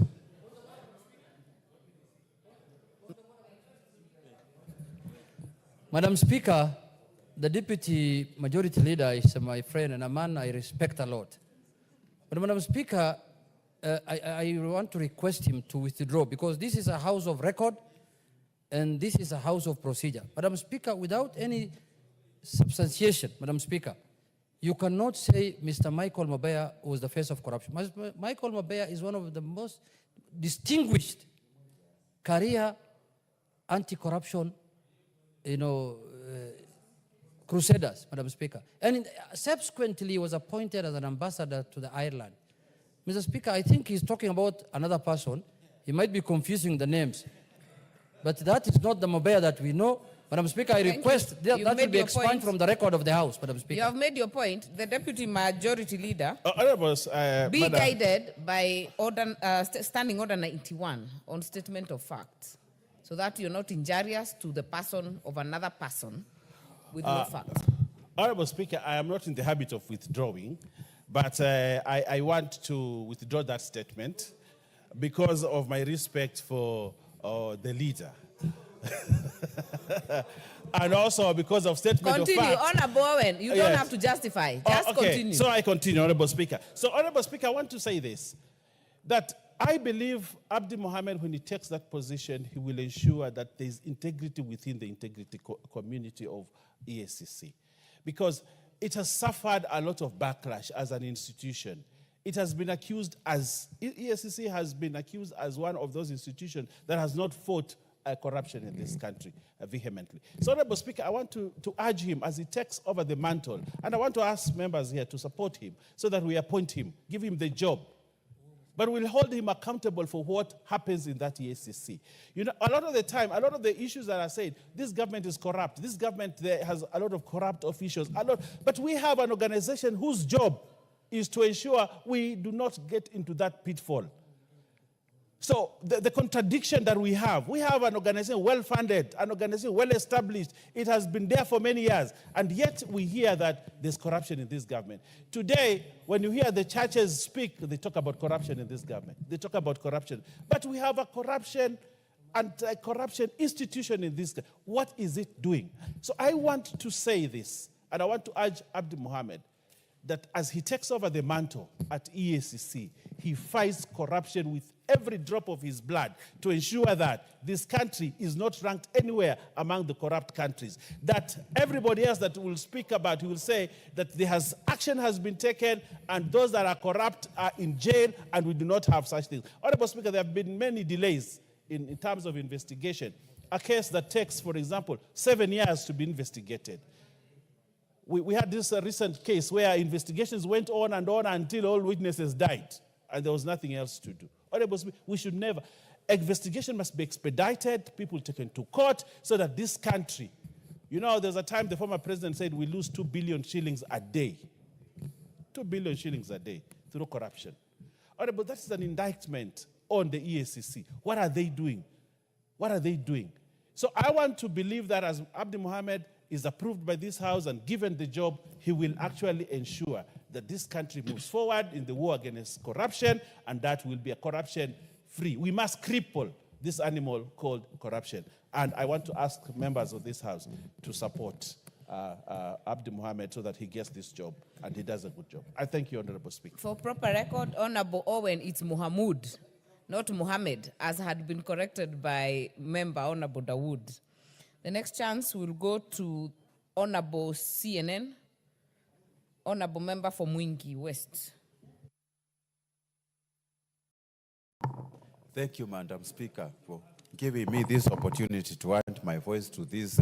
Madam Speaker, the Deputy Majority Leader is my friend and a man I respect a lot. But Madam Speaker, I want to request him to withdraw, because this is a house of record and this is a house of procedure. Madam Speaker, without any substantiation, Madam Speaker, you cannot say Mr. Michael Mabea was the face of corruption. Michael Mabea is one of the most distinguished career anti-corruption, crusaders, Madam Speaker. And subsequently was appointed as an ambassador to the Ireland. Mr. Speaker, I think he's talking about another person. He might be confusing the names. But that is not the Mabea that we know. Madam Speaker, I Thank request you. that, You've that will made be your expunged point. from the record of the House, Madam Speaker. You have made your point. The Deputy Majority Leader be Madam- guided by Standing Order 91 on statement of facts, so that you're not injurious to the person of another person with no facts. Honorable Speaker, I am not in the habit of withdrawing, but I want to withdraw that statement because of my respect for the leader. And also because of statement Continue, of fact. Honorable Owen. You don't Yes. have to justify. Just okay. continue. So I continue, Honorable Speaker. So, Honorable Speaker, I want to say this, that I believe Abdi Mohammed, when he takes that position, he will ensure that there is integrity within the integrity community of EACC, because it has suffered a lot of backlash as an institution. It has been accused as, EACC has been accused as one of those institutions that has not fought corruption in this country vehemently. So, Honorable Speaker, I want to urge him as he takes over the mantle, and I want to ask members here to support him so that we appoint him, give him the job. But we'll hold him accountable for what happens in that EACC. You know, a lot of the time, a lot of the issues that are said, this government is corrupt, this government there has a lot of corrupt officials, but we have an organization whose job is to ensure we do not get into that pitfall. So the contradiction that we have an organization well-funded, an organization well-established. It has been there for many years, and yet we hear that there's corruption in this government. Today, when you hear the churches speak, they talk about corruption in this government. They talk about corruption. But we have a corruption institution in this. What is it doing? So I want to say this, and I want to urge Abdi Mohammed that as he takes over the mantle at EACC, he fights corruption with every drop of his blood to ensure that this country is not ranked anywhere among the corrupt countries. That everybody else that will speak about, he will say that action has been taken and those that are corrupt are in jail, and we do not have such things. Honorable Speaker, there have been many delays in terms of investigation. A case that takes, for example, 7 years to be investigated. We had this recent case where investigations went on until all witnesses died, and there was nothing else to do. We should never. Investigation must be expedited, people taken to court, so that this country, you know, there's a time the former president said we lose 2 billion shillings a day. 2 billion shillings a day through corruption. But that is an indictment on the EACC. What are they doing? What are they doing? So I want to believe that as Abdi Mohammed is approved by this House and given the job, he will actually ensure that this country moves forward in the war against corruption, and that will be a corruption-free. We must cripple this animal called corruption. And I want to ask members of this House to support Abdi Mohammed so that he gets this job and he does a good job. I thank you, Honorable Speaker. For proper record, Honorable Owen, it's Muhammad, not Muhammad, as had been corrected by member Honorable Dawood. The next chance will go to Honorable CNN, Honorable Member for Mwingi West. Thank you, Madam Speaker, for giving me this opportunity to add my voice to this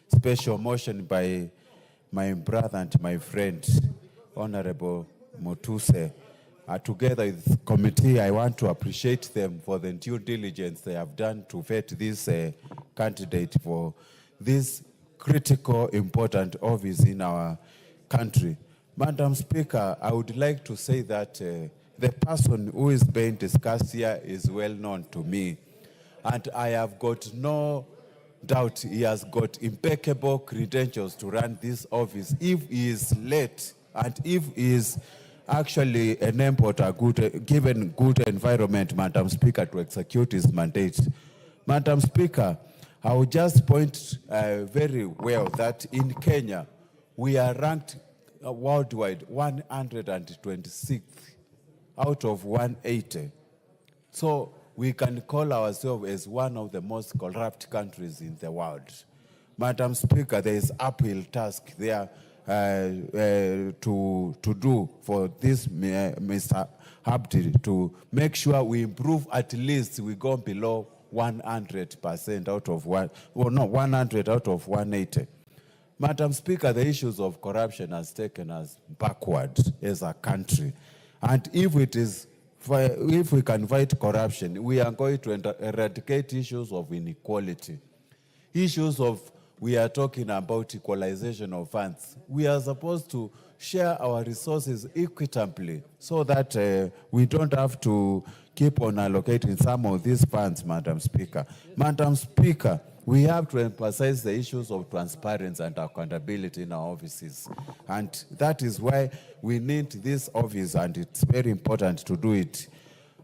special motion by my brother and my friend, Honorable Motuse. Together with committee, I want to appreciate them for the due diligence they have done to vet this candidate for this critical, important office in our country. Madam Speaker, I would like to say that the person who is being discussed here is well known to me, and I have got no doubt he has got impeccable credentials to run this office if he is late and if he is actually enabled a given good environment, Madam Speaker, to execute his mandate. Madam Speaker, I will just point very well that in Kenya, we are ranked worldwide 126th out of 180. So we can call ourselves as one of the most corrupt countries in the world. Madam Speaker, there is uphill task there to do for this Mr. Abdi to make sure we improve, at least we go below 100% out of 100 out of 180. Madam Speaker, the issues of corruption has taken us backward as a country. And if we can fight corruption, we are going to eradicate issues of inequality, issues of we are talking about equalization of funds. We are supposed to share our resources equitably so that we don't have to keep on allocating some of these funds, Madam Speaker. Madam Speaker, we have to emphasize the issues of transparency and accountability in our offices. And that is why we need this office, and it's very important to do it.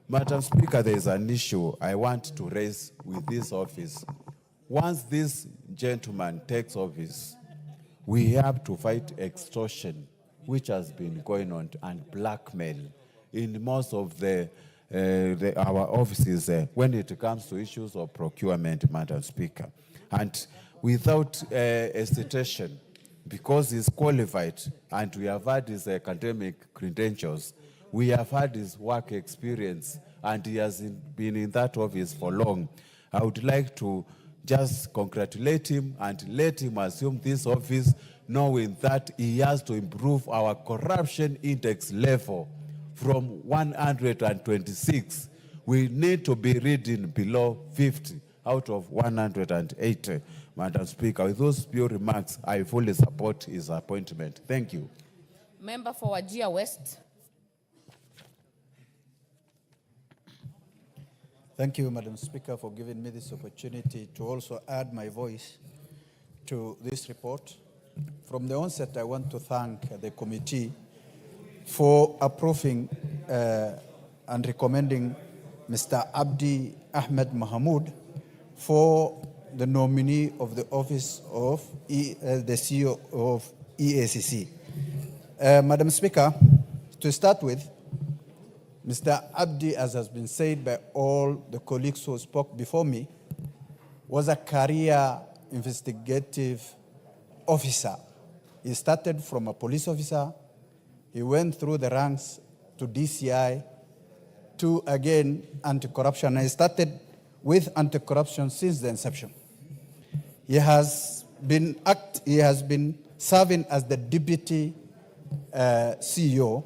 Madam Speaker, there is an issue I want to raise with this office. Once this gentleman takes office, we have to fight extortion, which has been going on, and blackmail in most of our offices when it comes to issues of procurement, Madam Speaker. And without hesitation, because he's qualified and we have had his academic credentials, we have had his work experience, and he has been in that office for long. I would like to just congratulate him and let him assume this office, knowing that he has to improve our corruption index level from 126. We need to be reading below 50 out of 180. Madam Speaker, with those few remarks, I fully support his appointment. Thank you. Member for Wajir West. Thank you, Madam Speaker, for giving me this opportunity to also add my voice to this report. From the onset, I want to thank the committee for approving and recommending Mr. Abdi Ahmed Mahmoud for the nominee of the office of the CEO of EACC. Madam Speaker, to start with, Mr. Abdi, as has been said by all the colleagues who spoke before me, was a career investigative officer. He started from a police officer. He went through the ranks to DCI, to again anti-corruption. I started with anti-corruption since the inception. He has been serving as the deputy CEO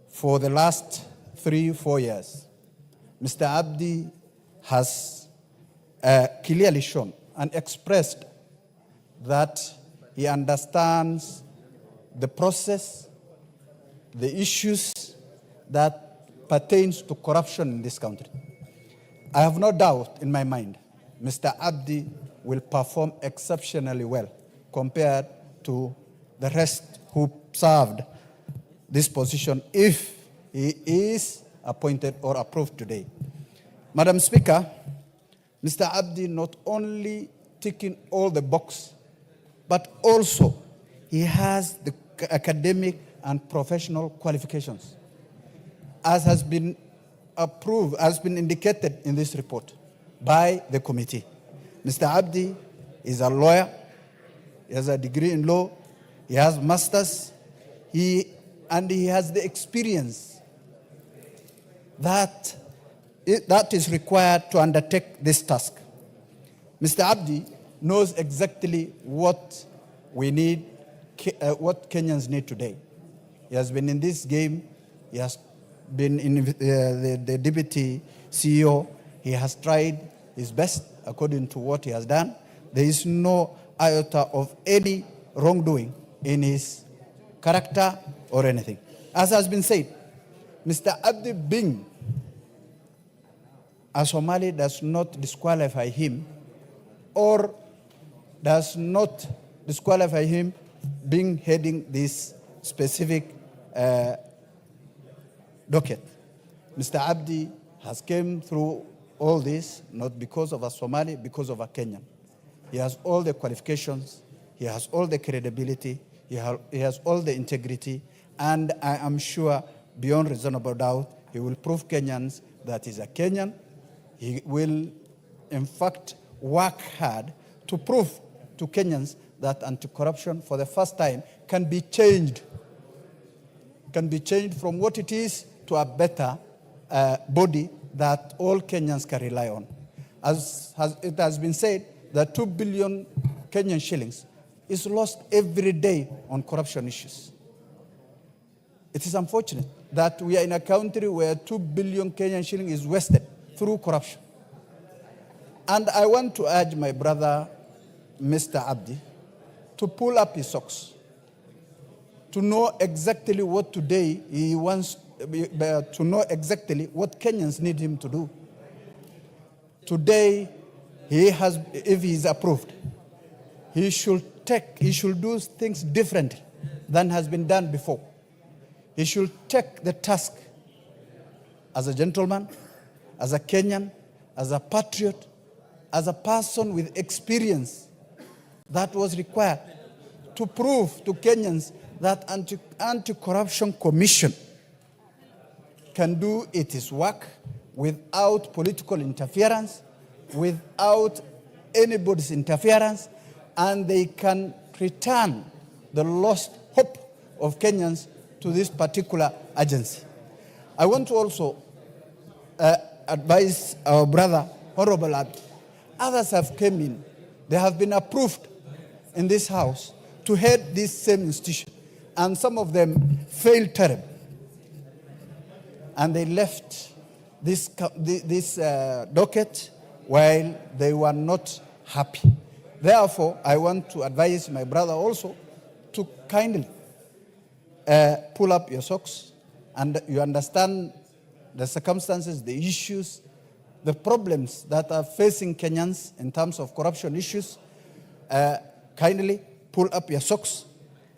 for the last 3-4 years. Mr. Abdi has clearly shown and expressed that he understands the process, the issues that pertains to corruption in this country. I have no doubt in my mind Mr. Abdi will perform exceptionally well compared to the rest who served this position if he is appointed or approved today. Madam Speaker, Mr. Abdi not only ticking all the boxes, but also he has the academic and professional qualifications, as has been approved, has been indicated in this report by the committee. Mr. Abdi is a lawyer, he has a degree in law, he has masters, and he has the experience that is required to undertake this task. Mr. Abdi knows exactly what we need, what Kenyans need today. He has been in this game. He has been in the deputy CEO. He has tried his best according to what he has done. There is no iota of any wrongdoing in his character or anything. As has been said, Mr. Abdi being a Somali does not disqualify him, or does not disqualify him being heading this specific docket. Mr. Abdi has came through all this not because of a Somali, because of a Kenyan. He has all the qualifications, he has all the credibility, he has all the integrity, and I am sure beyond reasonable doubt he will prove Kenyans that he's a Kenyan. He will, in fact, work hard to prove to Kenyans that anti-corruption for the first time can be changed from what it is to a better body that all Kenyans can rely on. As it has been said, that 2 billion Kenyan shillings is lost every day on corruption issues. It is unfortunate that we are in a country where 2 billion Kenyan shillings is wasted through corruption. And I want to urge my brother Mr. Abdi to pull up his socks, to know exactly what today he wants, to know exactly what Kenyans need him to do. Today, if he is approved, he should do things differently than has been done before. He should take the task as a gentleman, as a Kenyan, as a patriot, as a person with experience that was required to prove to Kenyans that Anti-Corruption Commission can do its work without political interference, without anybody's interference, and they can return the lost hope of Kenyans to this particular agency. I want to also advise our brother, Honorable Abdi. Others have come in. They have been approved in this house to head this same institution, and some of them failed terribly. And they left this docket while they were not happy. Therefore, I want to advise my brother also to kindly pull up your socks, and you understand the circumstances, the issues, the problems that are facing Kenyans in terms of corruption issues. Kindly pull up your socks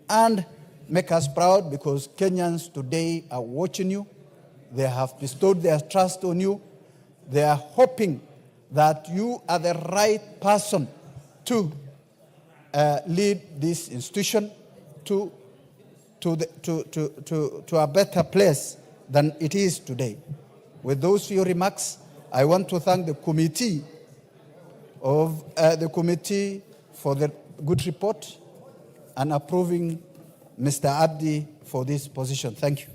and make us proud, because Kenyans today are watching you. They have bestowed their trust on you. They are hoping that you are the right person to lead this institution to a better place than it is today. With those few remarks, I want to thank the committee for the good report and approving Mr. Abdi for this position. Thank you.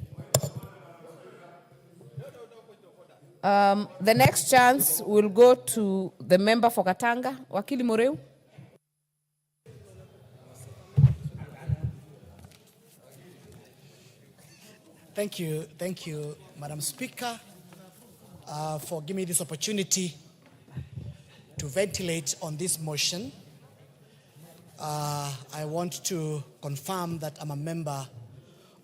The next chance will go to the member for Katanga, Wakili Moreu. Thank you, Madam Speaker, for giving me this opportunity to ventilate on this motion. I want to confirm that I'm a member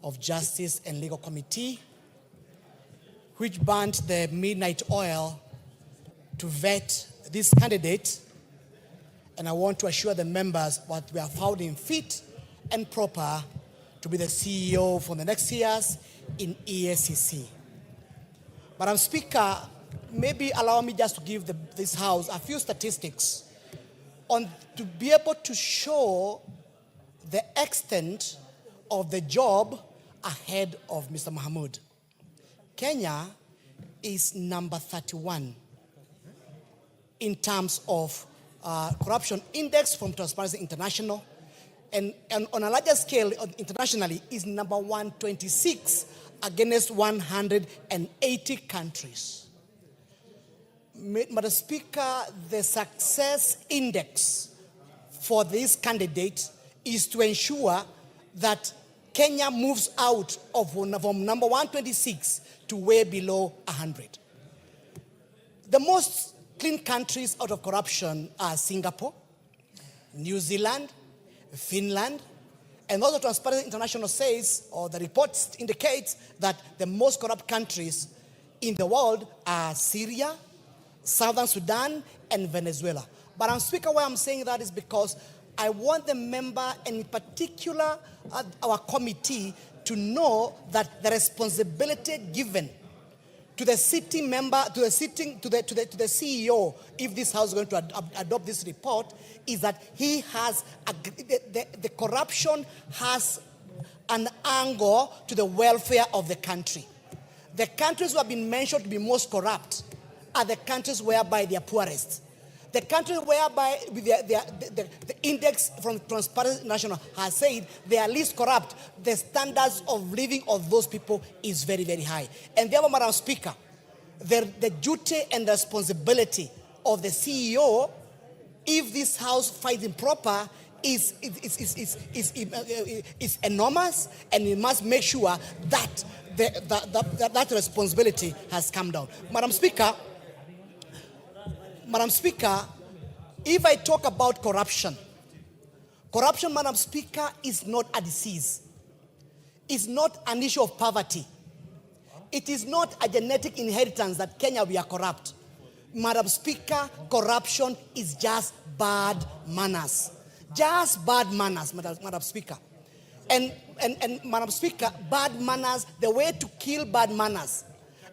of Justice and Legal Committee, which burnt the midnight oil to vet this candidate, and I want to assure the members that we are found in fit and proper to be the CEO for the next years in EACC. Madam Speaker, maybe allow me just to give this House a few statistics to be able to show the extent of the job ahead of Mr. Mahmoud. Kenya is number 31 in terms of corruption index from Transparency International, and on a larger scale internationally is number 126 against 180 countries. Madam Speaker, the success index for this candidate is to ensure that Kenya moves out of from number 126 to way below 100. The most clean countries out of corruption are Singapore, New Zealand, Finland, and also Transparency International says, or the reports indicate, that the most corrupt countries in the world are Syria, Southern Sudan, and Venezuela. But I'm Speaker, why I'm saying that is because I want the member, and in particular our committee, to know that the responsibility given to the sitting member, to the CEO, if this House is going to adopt this report, is that he has the corruption has an angle to the welfare of the country. The countries who have been mentioned to be most corrupt are the countries whereby they are poorest. The countries whereby the index from Transparency International has said they are least corrupt, the standards of living of those people is very, very high. And therefore, Madam Speaker, the duty and responsibility of the CEO, if this House finds him proper, is enormous, and we must make sure that that responsibility has come down. Madam Speaker, if I talk about corruption, Corruption, Madam Speaker, is not a disease. It's not an issue of poverty. It is not a genetic inheritance that Kenya we are corrupt. Madam Speaker, corruption is just bad manners. Just bad manners, Madam Speaker. And Madam Speaker, bad manners, the way to kill bad manners.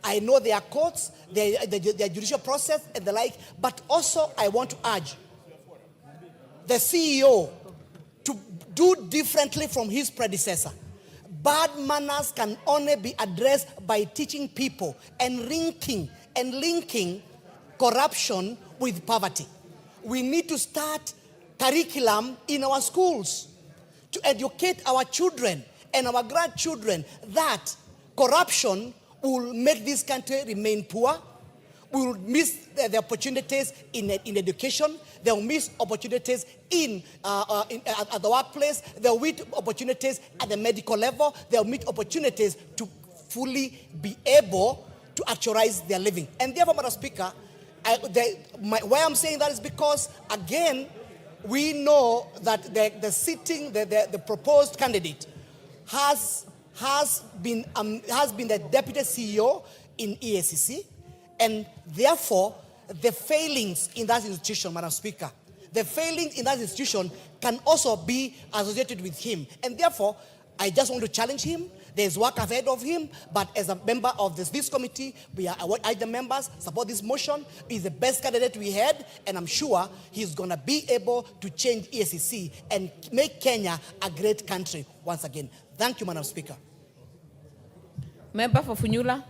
I know there are courts, there are judicial process and the like, but also I want to urge the CEO to do differently from his predecessor. Bad manners can only be addressed by teaching people and linking corruption with poverty. We need to start curriculum in our schools to educate our children and our grandchildren that corruption will make this country remain poor. We will miss the opportunities in education. They will miss opportunities at the workplace. They will miss opportunities at the medical level. They will miss opportunities to fully be able to actualize their living. And therefore, Madam Speaker, why I'm saying that is because, again, we know that the proposed candidate has been the deputy CEO in EACC, and therefore the failings in that institution, Madam Speaker, the failings in that institution can also be associated with him. And therefore, I just want to challenge him. There's work ahead of him, but as a member of this committee, I urge the members support this motion. He's the best candidate we had, and I'm sure he's going to be able to change EACC and make Kenya a great country once again. Thank you, Madam Speaker. Member for Funyula.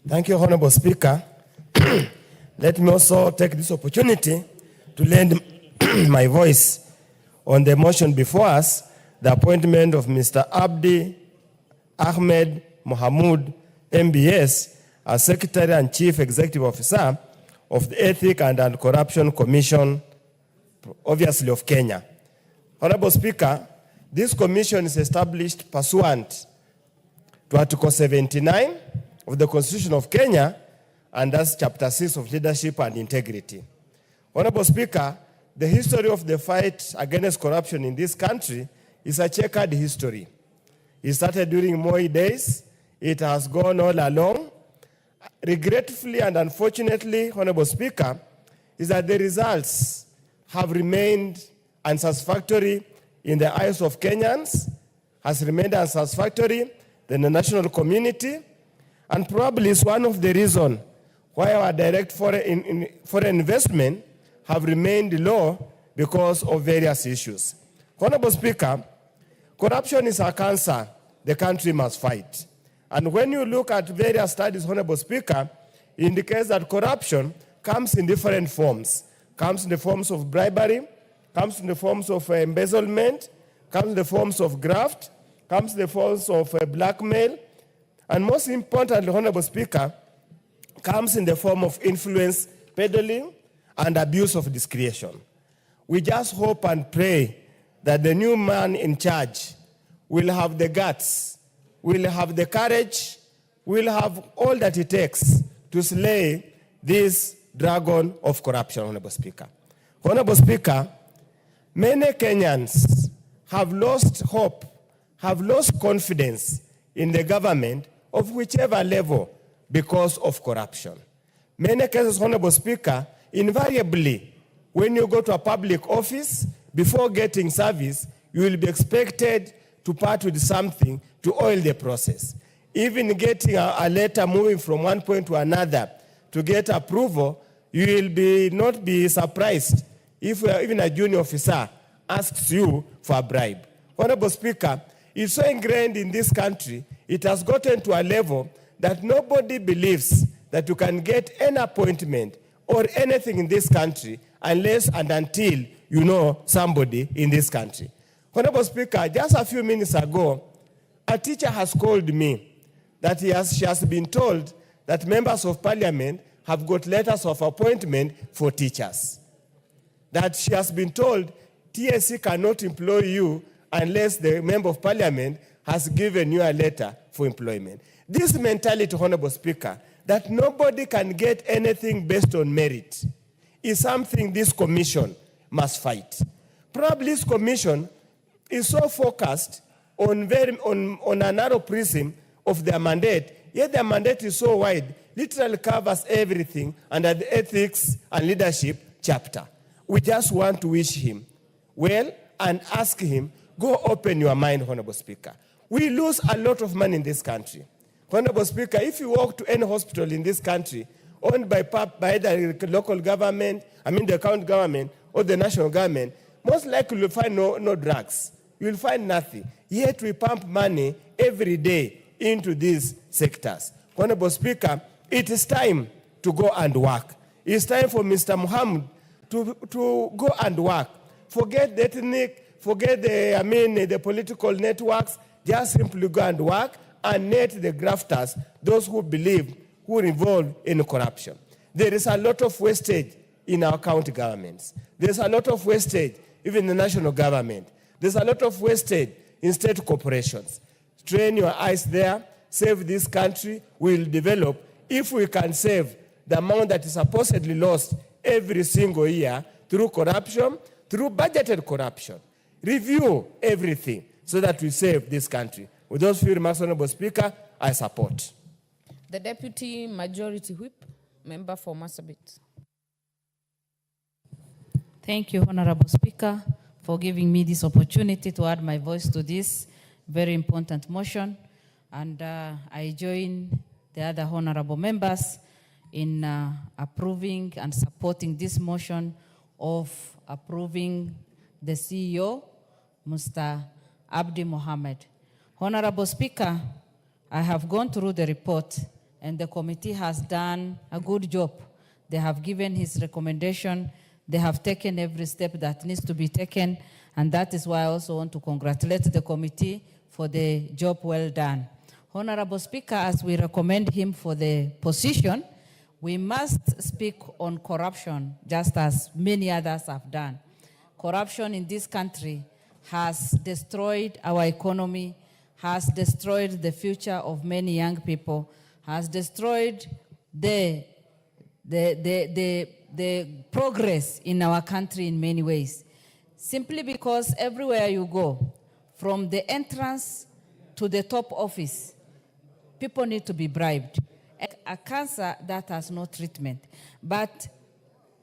Thank you, Honorable Speaker. Let me also take this opportunity to lend my voice on the motion before us, the appointment of Mr. Abdi Ahmed Mohamud, MBS, as Secretary and Chief Executive Officer of the Ethics and Anti-Corruption Commission, obviously of Kenya. Honorable Speaker, this commission is established pursuant to Article 79 of the Constitution of Kenya, and that's Chapter 6 of Leadership and Integrity. Honorable Speaker, the history of the fight against corruption in this country is a checkered history. It started during Moi days. It has gone all along. Regretfully and unfortunately, Honorable Speaker, is that the results have remained unsatisfactory in the eyes of Kenyans, has remained unsatisfactory in the national community, and probably is one of the reasons why our direct foreign investment have remained low because of various issues. Honorable Speaker, corruption is a cancer the country must fight. And when you look at various studies, Honorable Speaker, it indicates that corruption comes in different forms. Comes in the forms of bribery, comes in the forms of embezzlement, comes in the forms of graft, comes in the forms of blackmail, and most importantly, Honorable Speaker, comes in the form of influence peddling and abuse of discretion. We just hope and pray that the new man in charge will have the guts, will have the courage, will have all that it takes to slay this dragon of corruption, Honorable Speaker. Honorable Speaker, many Kenyans have lost hope, have lost confidence in the government of whichever level because of corruption. Many cases, Honorable Speaker, invariably, when you go to a public office, before getting service, you will be expected to part with something to oil the process. Even getting a letter moving from one point to another to get approval, you will not be surprised if even a junior officer asks you for a bribe. Honorable Speaker, it's so ingrained in this country, it has gotten to a level that nobody believes that you can get an appointment or anything in this country unless and until you know somebody in this country. Honorable Speaker, just a few minutes ago, a teacher has called me that she has been told that members of parliament have got letters of appointment for teachers. That she has been told TSC cannot employ you unless the member of parliament has given you a letter for employment. This mentality, Honorable Speaker, that nobody can get anything based on merit, is something this commission must fight. Probably this commission is so focused on a narrow prism of their mandate, yet their mandate is so wide, literally covers everything under the ethics and leadership chapter. We just want to wish him well and ask him, go open your mind, Honorable Speaker. We lose a lot of money in this country. Honorable Speaker, if you walk to any hospital in this country, owned by the local government, the county government, or the national government, most likely you'll find no drugs. You'll find nothing. Yet we pump money every day into these sectors. Honorable Speaker, it is time to go and work. It's time for Mr. Mohammed to go and work. Forget the ethnic, forget the political networks, just simply go and work and net the grafters, those who believe, who are involved in corruption. There is a lot of wastage in our county governments. There's a lot of wastage even in the national government. There's a lot of wastage in state corporations. Train your eyes there, save this country, we'll develop. If we can save the amount that is supposedly lost every single year through corruption, through budgeted corruption, review everything so that we save this country. With those few remarks, Honorable Speaker, I support. The Deputy Majority Whip, Member for Marsabit. Thank you, Honorable Speaker, for giving me this opportunity to add my voice to this very important motion. And I join the other honorable members in approving and supporting this motion of approving the CEO, Mr. Abdi Mohammed. Honorable Speaker, I have gone through the report and the committee has done a good job. They have given his recommendation. They have taken every step that needs to be taken, and that is why I also want to congratulate the committee for the job well done. Honorable Speaker, as we recommend him for the position, we must speak on corruption just as many others have done. Corruption in this country has destroyed our economy, has destroyed the future of many young people, has destroyed the progress in our country in many ways. Simply because everywhere you go, from the entrance to the top office, people need to be bribed. A cancer that has no treatment. But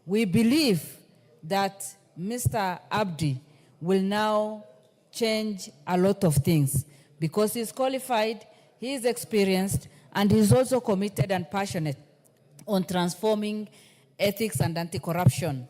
we believe that Mr. Abdi will now change a lot of things because he's qualified, he is experienced, and he's also committed and passionate on transforming ethics and anti-corruption.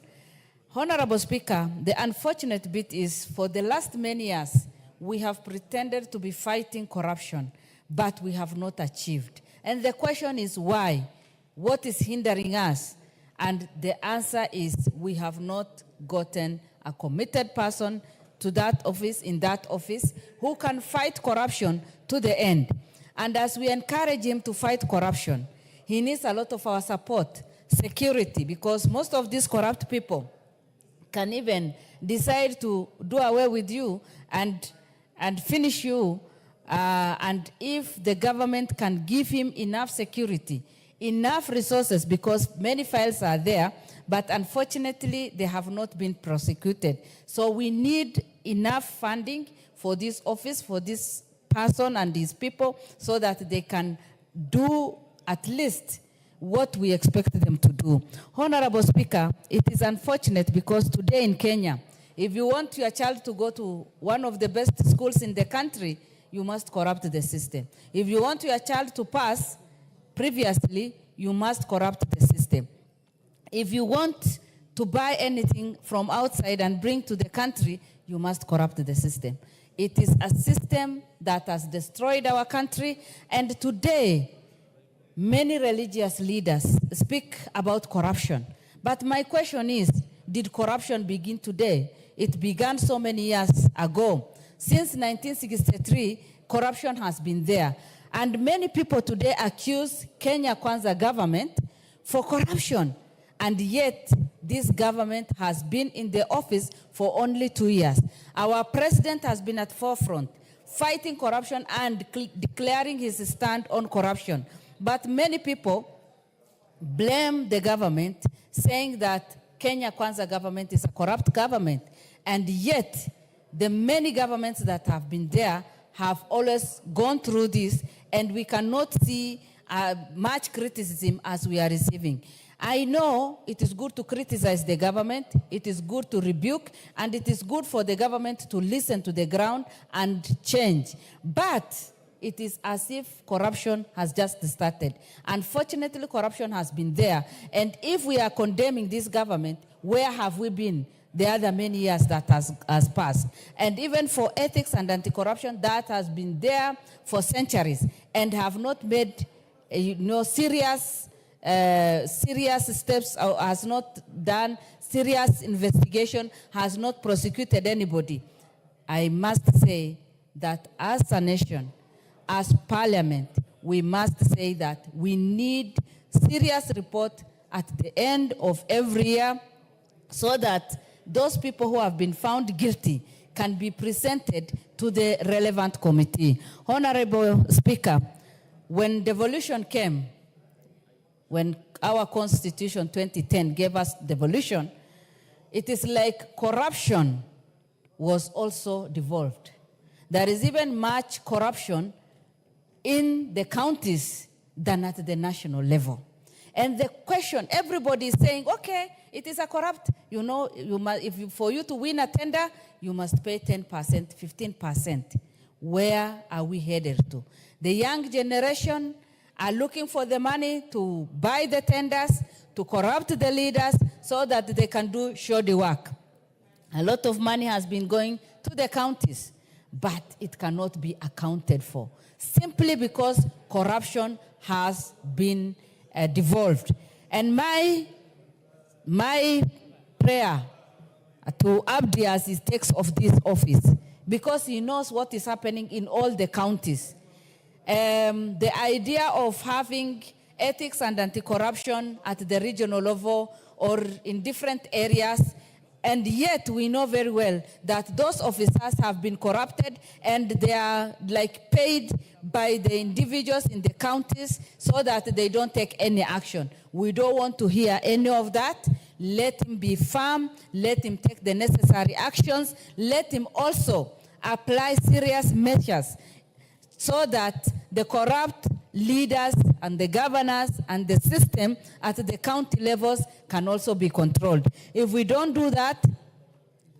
Honorable Speaker, the unfortunate bit is for the last many years, we have pretended to be fighting corruption, but we have not achieved. And the question is why? What is hindering us? And the answer is we have not gotten a committed person to that office, in that office, who can fight corruption to the end. And as we encourage him to fight corruption, he needs a lot of our support, security, because most of these corrupt people can even decide to do away with you and finish you. And if the government can give him enough security, enough resources, because many files are there, but unfortunately they have not been prosecuted. So we need enough funding for this office, for this person and these people, so that they can do at least what we expect them to do. Honorable Speaker, it is unfortunate because today in Kenya, if you want your child to go to one of the best schools in the country, you must corrupt the system. If you want your child to pass previously, you must corrupt the system. If you want to buy anything from outside and bring to the country, you must corrupt the system. It is a system that has destroyed our country, and today, many religious leaders speak about corruption. But my question is, did corruption begin today? It began so many years ago. Since 1963, corruption has been there. And many people today accuse Kenya Kwanza government for corruption. And yet, this government has been in the office for only 2 years. Our president has been at forefront, fighting corruption and declaring his stand on corruption. But many people blame the government, saying that Kenya Kwanza government is a corrupt government. And yet, the many governments that have been there have always gone through this, and we cannot see much criticism as we are receiving. I know it is good to criticize the government, it is good to rebuke, and it is good for the government to listen to the ground and change. But it is as if corruption has just started. Unfortunately, corruption has been there. And if we are condemning this government, where have we been the other many years that has passed? And even for ethics and anti-corruption, that has been there for centuries and have not made serious steps, or has not done serious investigation, has not prosecuted anybody. I must say that as a nation, as parliament, we must say that we need serious report at the end of every year so that those people who have been found guilty can be presented to the relevant committee. Honorable Speaker, when devolution came, when our Constitution 2010 gave us devolution, it is like corruption was also devolved. There is even much corruption in the counties than at the national level. And the question, everybody is saying, okay, it is a corrupt, for you to win a tender, you must pay 10%, 15%. Where are we headed to? The young generation are looking for the money to buy the tenders, to corrupt the leaders so that they can do shoddy work. A lot of money has been going to the counties, but it cannot be accounted for, simply because corruption has been devolved. And my prayer to Abdi as he takes off this office, because he knows what is happening in all the counties. The idea of having ethics and anti-corruption at the regional level or in different areas, and yet we know very well that those officers have been corrupted and they are paid by the individuals in the counties so that they don't take any action. We don't want to hear any of that. Let him be firm, let him take the necessary actions, let him also apply serious measures so that the corrupt leaders and the governors and the system at the county levels can also be controlled. If we don't do that,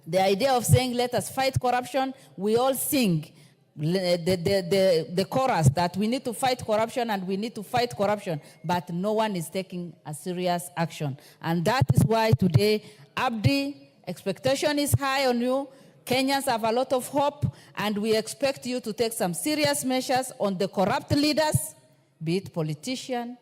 the idea of saying let us fight corruption, we all sing the chorus that we need to fight corruption and we need to fight corruption, but no one is taking a serious action. And that is why today, Abdi, expectation is high on you. Kenyans have a lot of hope, and we expect you to take some serious measures on the corrupt leaders, be it politicians,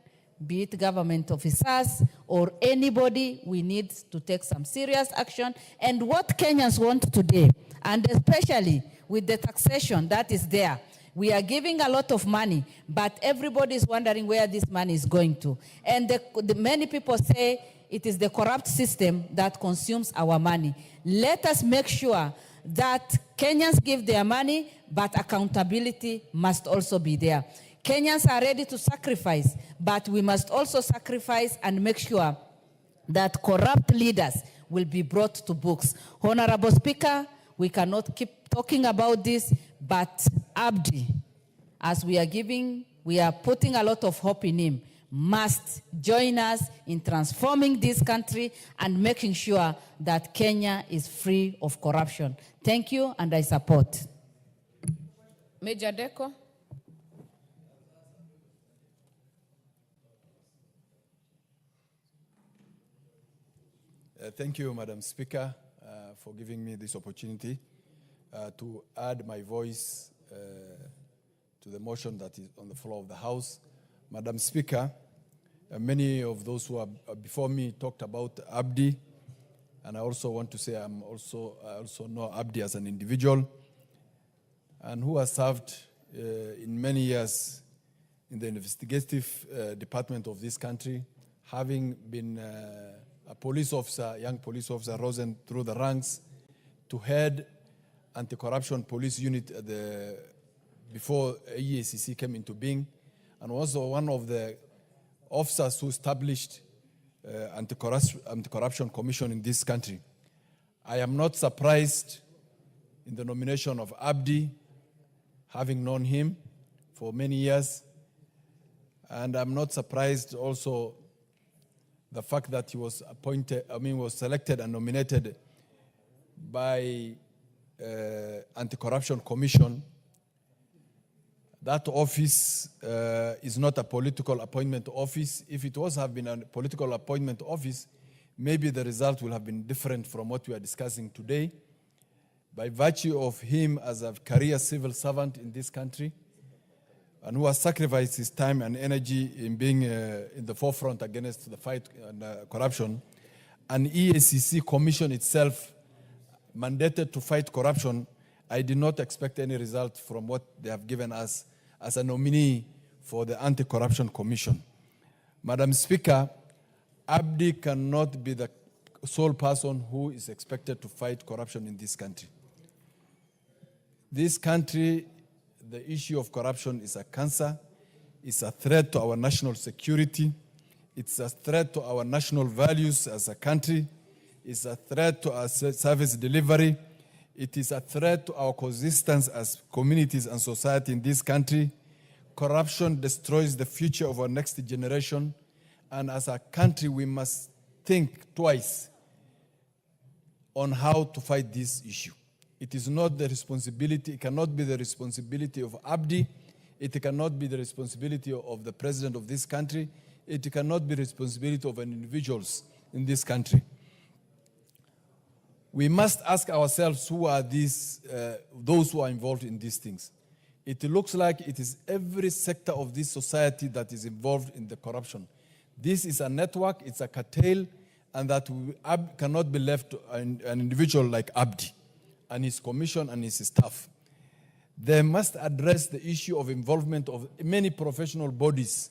be it government officers, or anybody. We need to take some serious action. And what Kenyans want today, and especially with the taxation that is there, we are giving a lot of money, but everybody is wondering where this money is going to. And the many people say it is the corrupt system that consumes our money. Let us make sure that Kenyans give their money, but accountability must also be there. Kenyans are ready to sacrifice, but we must also sacrifice and make sure that corrupt leaders will be brought to books. Honorable Speaker, we cannot keep talking about this, but Abdi, as we are putting a lot of hope in him, must join us in transforming this country and making sure that Kenya is free of corruption. Thank you, and I support. Major Deko. Thank you, Madam Speaker, for giving me this opportunity to add my voice to the motion that is on the floor of the House. Madam Speaker, many of those who are before me talked about Abdi, and I also want to say I also know Abdi as an individual, and who has served in many years in the investigative department of this country, having been a police officer, young police officer, risen through the ranks to head anti-corruption police unit before EACC came into being, and also one of the officers who established anti-corruption commission in this country. I am not surprised in the nomination of Abdi, having known him for many years. And I'm not surprised also the fact that he was was selected and nominated by Anti-Corruption Commission. That office is not a political appointment office. If it was have been a political appointment office, maybe the result will have been different from what we are discussing today. By virtue of him as a career civil servant in this country, and who has sacrificed his time and energy in being in the forefront against the fight and corruption, an EACC commission itself mandated to fight corruption, I did not expect any result from what they have given us as a nominee for the Anti-Corruption Commission. Madam Speaker, Abdi cannot be the sole person who is expected to fight corruption in this country. This country, the issue of corruption is a cancer, it's a threat to our national security, it's a threat to our national values as a country, it's a threat to our service delivery, it is a threat to our coexistence as communities and society in this country. Corruption destroys the future of our next generation, and as a country we must think twice on how to fight this issue. It is not the responsibility, it cannot be the responsibility of Abdi, it cannot be the responsibility of the president of this country, it cannot be the responsibility of individuals in this country. We must ask ourselves who are those who are involved in these things. It looks like it is every sector of this society that is involved in the corruption. This is a network, it's a cartel, and that cannot be left to an individual like Abdi and his commission and his staff. They must address the issue of involvement of many professional bodies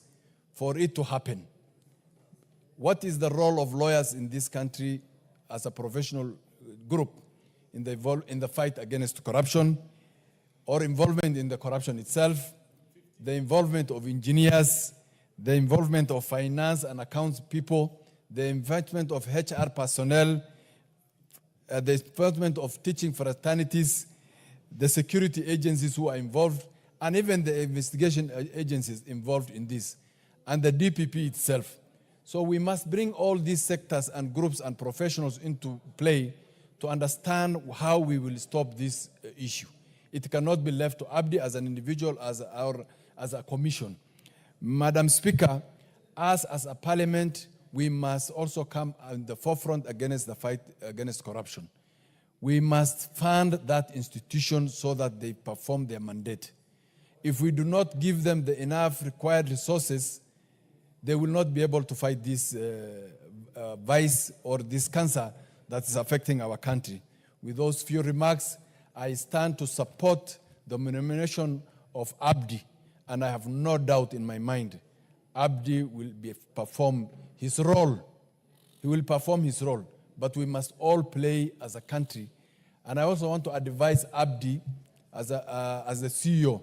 for it to happen. What is the role of lawyers in this country as a professional group in the fight against corruption, or involvement in the corruption itself, the involvement of engineers, the involvement of finance and accounts people, the involvement of HR personnel, the involvement of teaching fraternities, the security agencies who are involved, and even the investigation agencies involved in this, and the DPP itself. So we must bring all these sectors and groups and professionals into play to understand how we will stop this issue. It cannot be left to Abdi as an individual, as a commission. Madam Speaker, us as a parliament, we must also come in the forefront against the fight against corruption. We must fund that institution so that they perform their mandate. If we do not give them the enough required resources, they will not be able to fight this vice or this cancer that is affecting our country. With those few remarks, I stand to support the nomination of Abdi, and I have no doubt in my mind Abdi will perform his role. He will perform his role, but we must all play as a country. And I also want to advise Abdi as the CEO.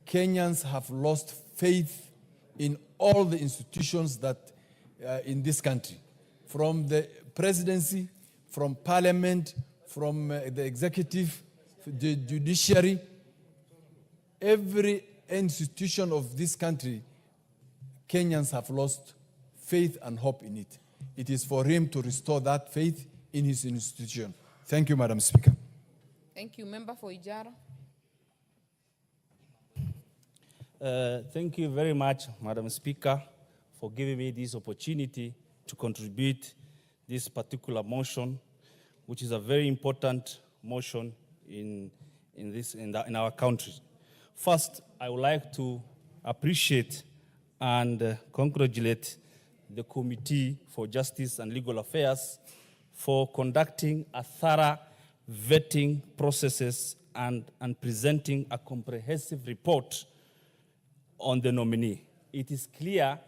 Kenyans have lost faith in all the institutions that in this country, from the presidency, from parliament, from the executive, the judiciary. Every institution of this country, Kenyans have lost faith and hope in it. It is for him to restore that faith in his institution. Thank you, Madam Speaker. Thank you. Member for Ijara. Thank you very much, Madam Speaker, for giving me this opportunity to contribute this particular motion, which is a very important motion in our country. First, I would like to appreciate and congratulate the Committee for Justice and Legal Affairs for conducting a thorough vetting processes and presenting a comprehensive report on the nominee. It is clear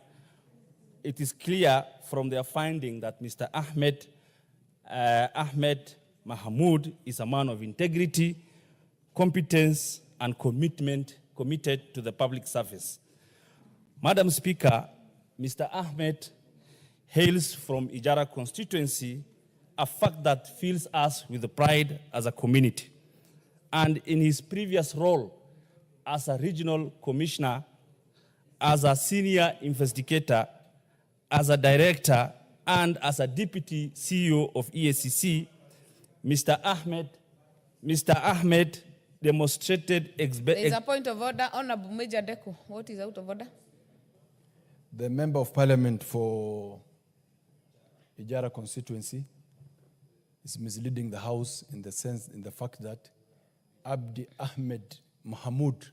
from their finding that Mr. Ahmed Mahmoud is a man of integrity, competence, and committed to the public service. Madam Speaker, Mr. Ahmed hails from Ijara constituency, a fact that fills us with pride as a community. And in his previous role as a regional commissioner, as a senior investigator, as a director, and as a deputy CEO of EACC, Mr. Ahmed demonstrated There is a point of order. Honorable Major Deco, what is out of order? The Member of Parliament for Ijara constituency is misleading the House in the fact that Abdi Ahmed Mahmoud,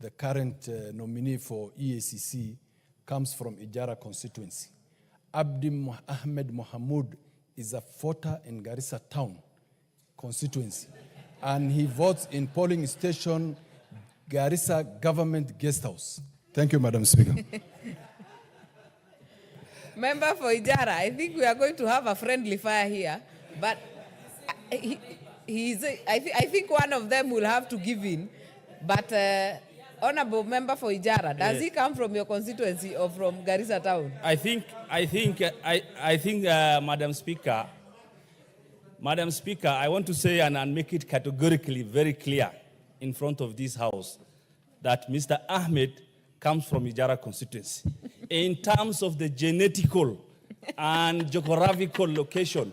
the current nominee for EACC, comes from Ijara constituency. Abdi Ahmed Mahmoud is a voter in Garissa town constituency, and he votes in polling station Garissa Government Guest House. Thank you, Madam Speaker. Member for Ijara, I think we are going to have a friendly fire here, but I think one of them will have to give in. But Honorable Member for Ijara, does he come from your constituency or from Garissa town? I think, Madam Speaker, I want to say and make it categorically very clear in front of this House that Mr. Ahmed comes from Ijara constituency. In terms of the genetical and geographical location,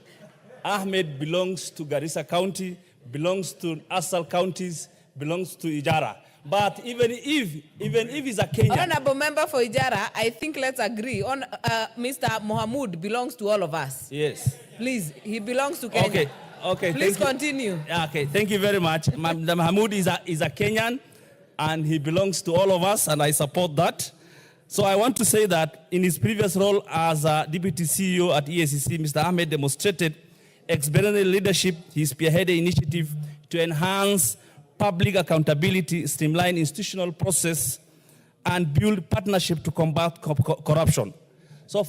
Ahmed belongs to Garissa County, belongs to Asal counties, belongs to Ijara. But even if he's a Kenyan... Honorable Member for Ijara, I think let's agree. Mr. Mohamud belongs to all of us. Yes. Please, he belongs to Kenya. Okay. Please continue. Okay, thank you very much. Mr. Mohamud is a Kenyan, and he belongs to all of us, and I support that. So I want to say that in his previous role as a deputy CEO at EACC, Mr. Ahmed demonstrated extraordinary leadership. He spearheaded initiative to enhance public accountability, streamline institutional process, and build partnership to combat corruption. So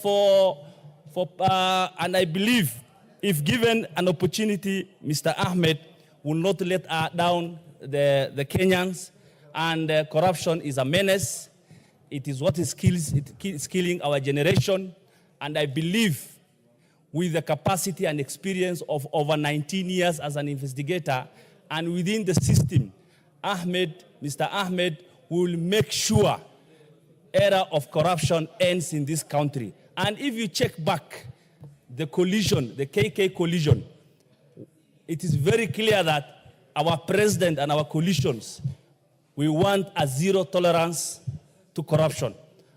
and I believe if given an opportunity, Mr. Ahmed will not let down the Kenyans, and corruption is a menace. It is what is killing our generation, and I believe with the capacity and experience of over 19 years as an investigator and within the system, Mr. Ahmed will make sure era of corruption ends in this country. And if you check back the collision, the KK collision, it is very clear that our president and our coalitions, we want a zero tolerance to corruption.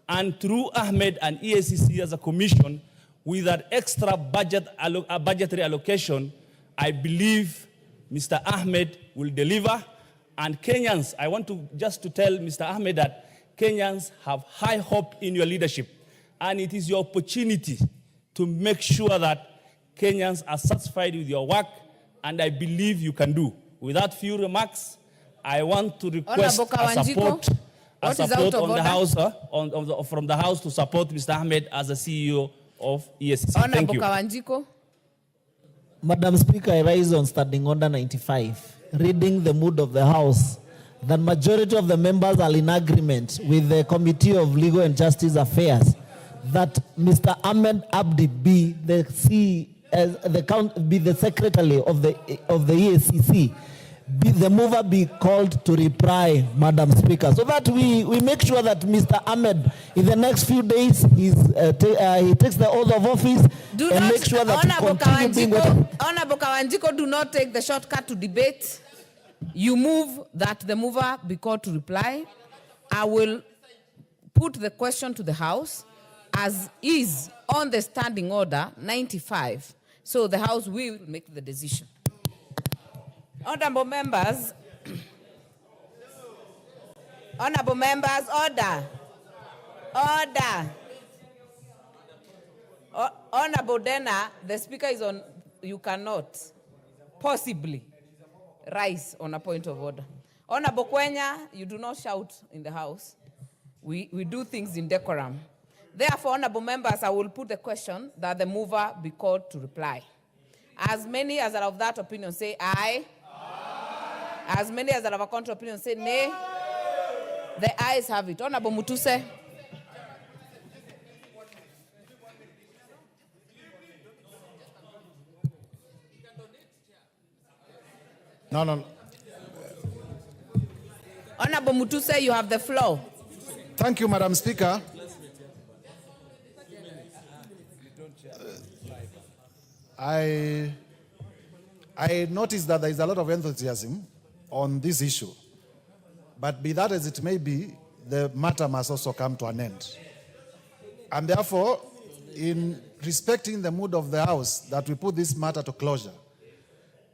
And through Ahmed and EACC as a commission, with that extra budgetary allocation, I believe Mr. Ahmed will deliver. And Kenyans, I want to tell Mr. Ahmed that Kenyans have high hope in your leadership. And it is your opportunity to make sure that Kenyans are satisfied with your work, and I believe you can do. Without few remarks, I want to request a support on the House, from the House to support Mr. Ahmed as a CEO of EACC. Thank you. Kawanjiko. Madam Speaker, I rise on Standing Order 95, reading the mood of the House. The majority of the members are in agreement with the Committee of Legal and Justice Affairs that Mr. Ahmed Abdi be the secretary of the EACC. The mover be called to reply, Madam Speaker, so that we make sure that Mr. Ahmed, in the next few days, he takes the oath of office make sure that Honorable Kawanjiko, do not take the shortcut to debate. You move that the mover be called to reply. I will put the question to the House as is on the Standing Order 95. So the House will make the decision. Honorable members, order. Honorable Dena, the speaker is on, you cannot possibly rise on a point of order. Honorable Kwenya, you do not shout in the House. We do things in decorum. Therefore, honorable members, I will put the question that the mover be called to reply. As many as are of that opinion say aye. As many as are of a contrary opinion say nay. The ayes have it. Honorable Mutuse. No. Honorable Mutuse, you have the floor. Thank you, Madam Speaker. I noticed that there is a lot of enthusiasm on this issue. But be that as it may be, the matter must also come to an end. And therefore, in respecting the mood of the House, that we put this matter to closure,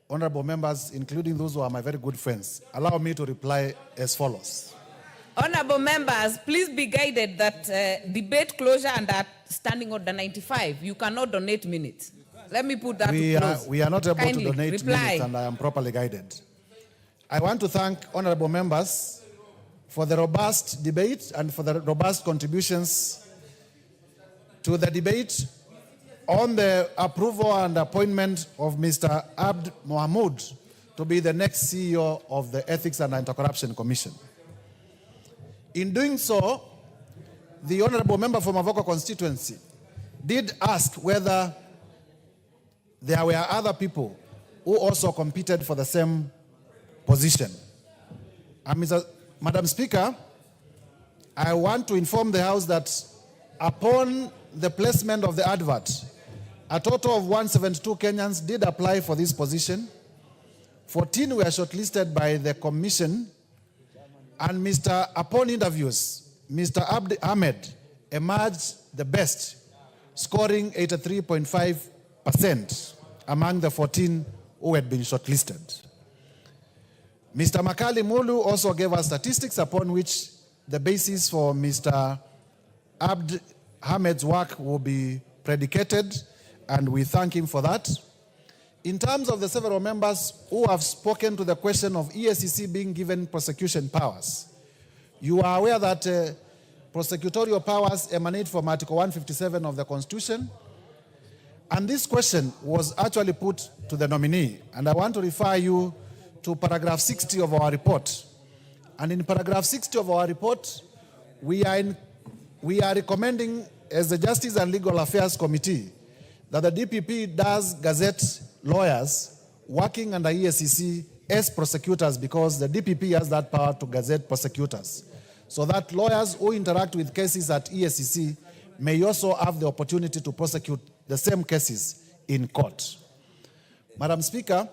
honorable members, including those who are my very good friends, allow me to reply as follows. Honorable members, please be guided that debate closure under Standing Order 95, you cannot donate minutes. Let me put that to close. We are not able Kindly to donate reply. minutes, and I am properly guided. I want to thank honorable members for the robust debate and for the robust contributions to the debate on the approval and appointment of Mr. Abd Mohamud to be the next CEO of the Ethics and Anti-Corruption Commission. In doing so, the honorable member from Mavoko constituency did ask whether there were other people who also competed for the same position. And Madam Speaker, I want to inform the House that upon the placement of the advert, a total of 172 Kenyans did apply for this position. 14 were shortlisted by the commission, and upon interviews, Mr. Abdi Ahmed emerged the best, scoring 83.5% among the 14 who had been shortlisted. Mr. Makali Mulu also gave us statistics upon which the basis for Mr. Abd Ahmed's work will be predicated, and we thank him for that. In terms of the several members who have spoken to the question of EACC being given prosecution powers, you are aware that prosecutorial powers emanate from Article 157 of the Constitution, and this question was actually put to the nominee, and I want to refer you to paragraph 60 of our report. And in paragraph 60 of our report, we are recommending, as the Justice and Legal Affairs Committee, that the DPP does gazette lawyers working under EACC as prosecutors, because the DPP has that power to gazette prosecutors, so that lawyers who interact with cases at EACC may also have the opportunity to prosecute the same cases in court. Madam Speaker,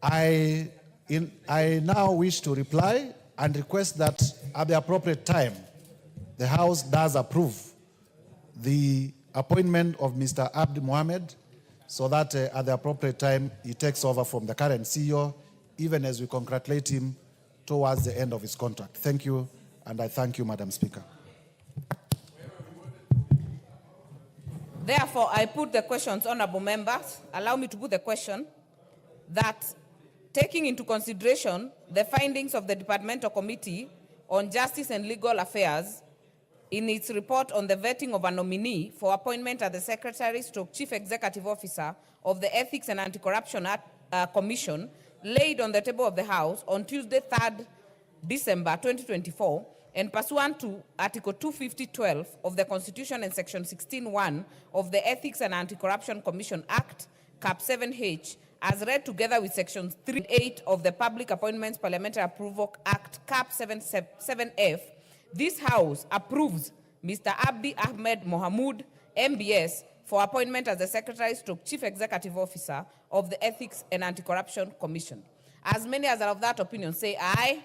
I now wish to reply and request that at the appropriate time, the House does approve the appointment of Mr. Abdi Mohammed, so that at the appropriate time, he takes over from the current CEO, even as we congratulate him towards the end of his contract. Thank you, and I thank you, Madam Speaker. Therefore, I put the questions, honorable members. Allow me to put the question that, taking into consideration the findings of the Departmental Committee on Justice and Legal Affairs in its report on the vetting of a nominee for appointment as the Secretary/Chief Executive Officer of the Ethics and Anti-Corruption Commission, laid on the table of the House on Tuesday, 3rd December 2024, and pursuant to Article 250(12) of the Constitution and Section 16(1) of the Ethics and Anti-Corruption Commission Act, Cap 7H, as read together with Section 3(8) of the Public Appointments Parliamentary Approval Act, Cap 7F, this House approves Mr. Abdi Ahmed Mohamud, MBS, for appointment as the Secretary/Chief Executive Officer of the Ethics and Anti-Corruption Commission. As many as are of that opinion say aye.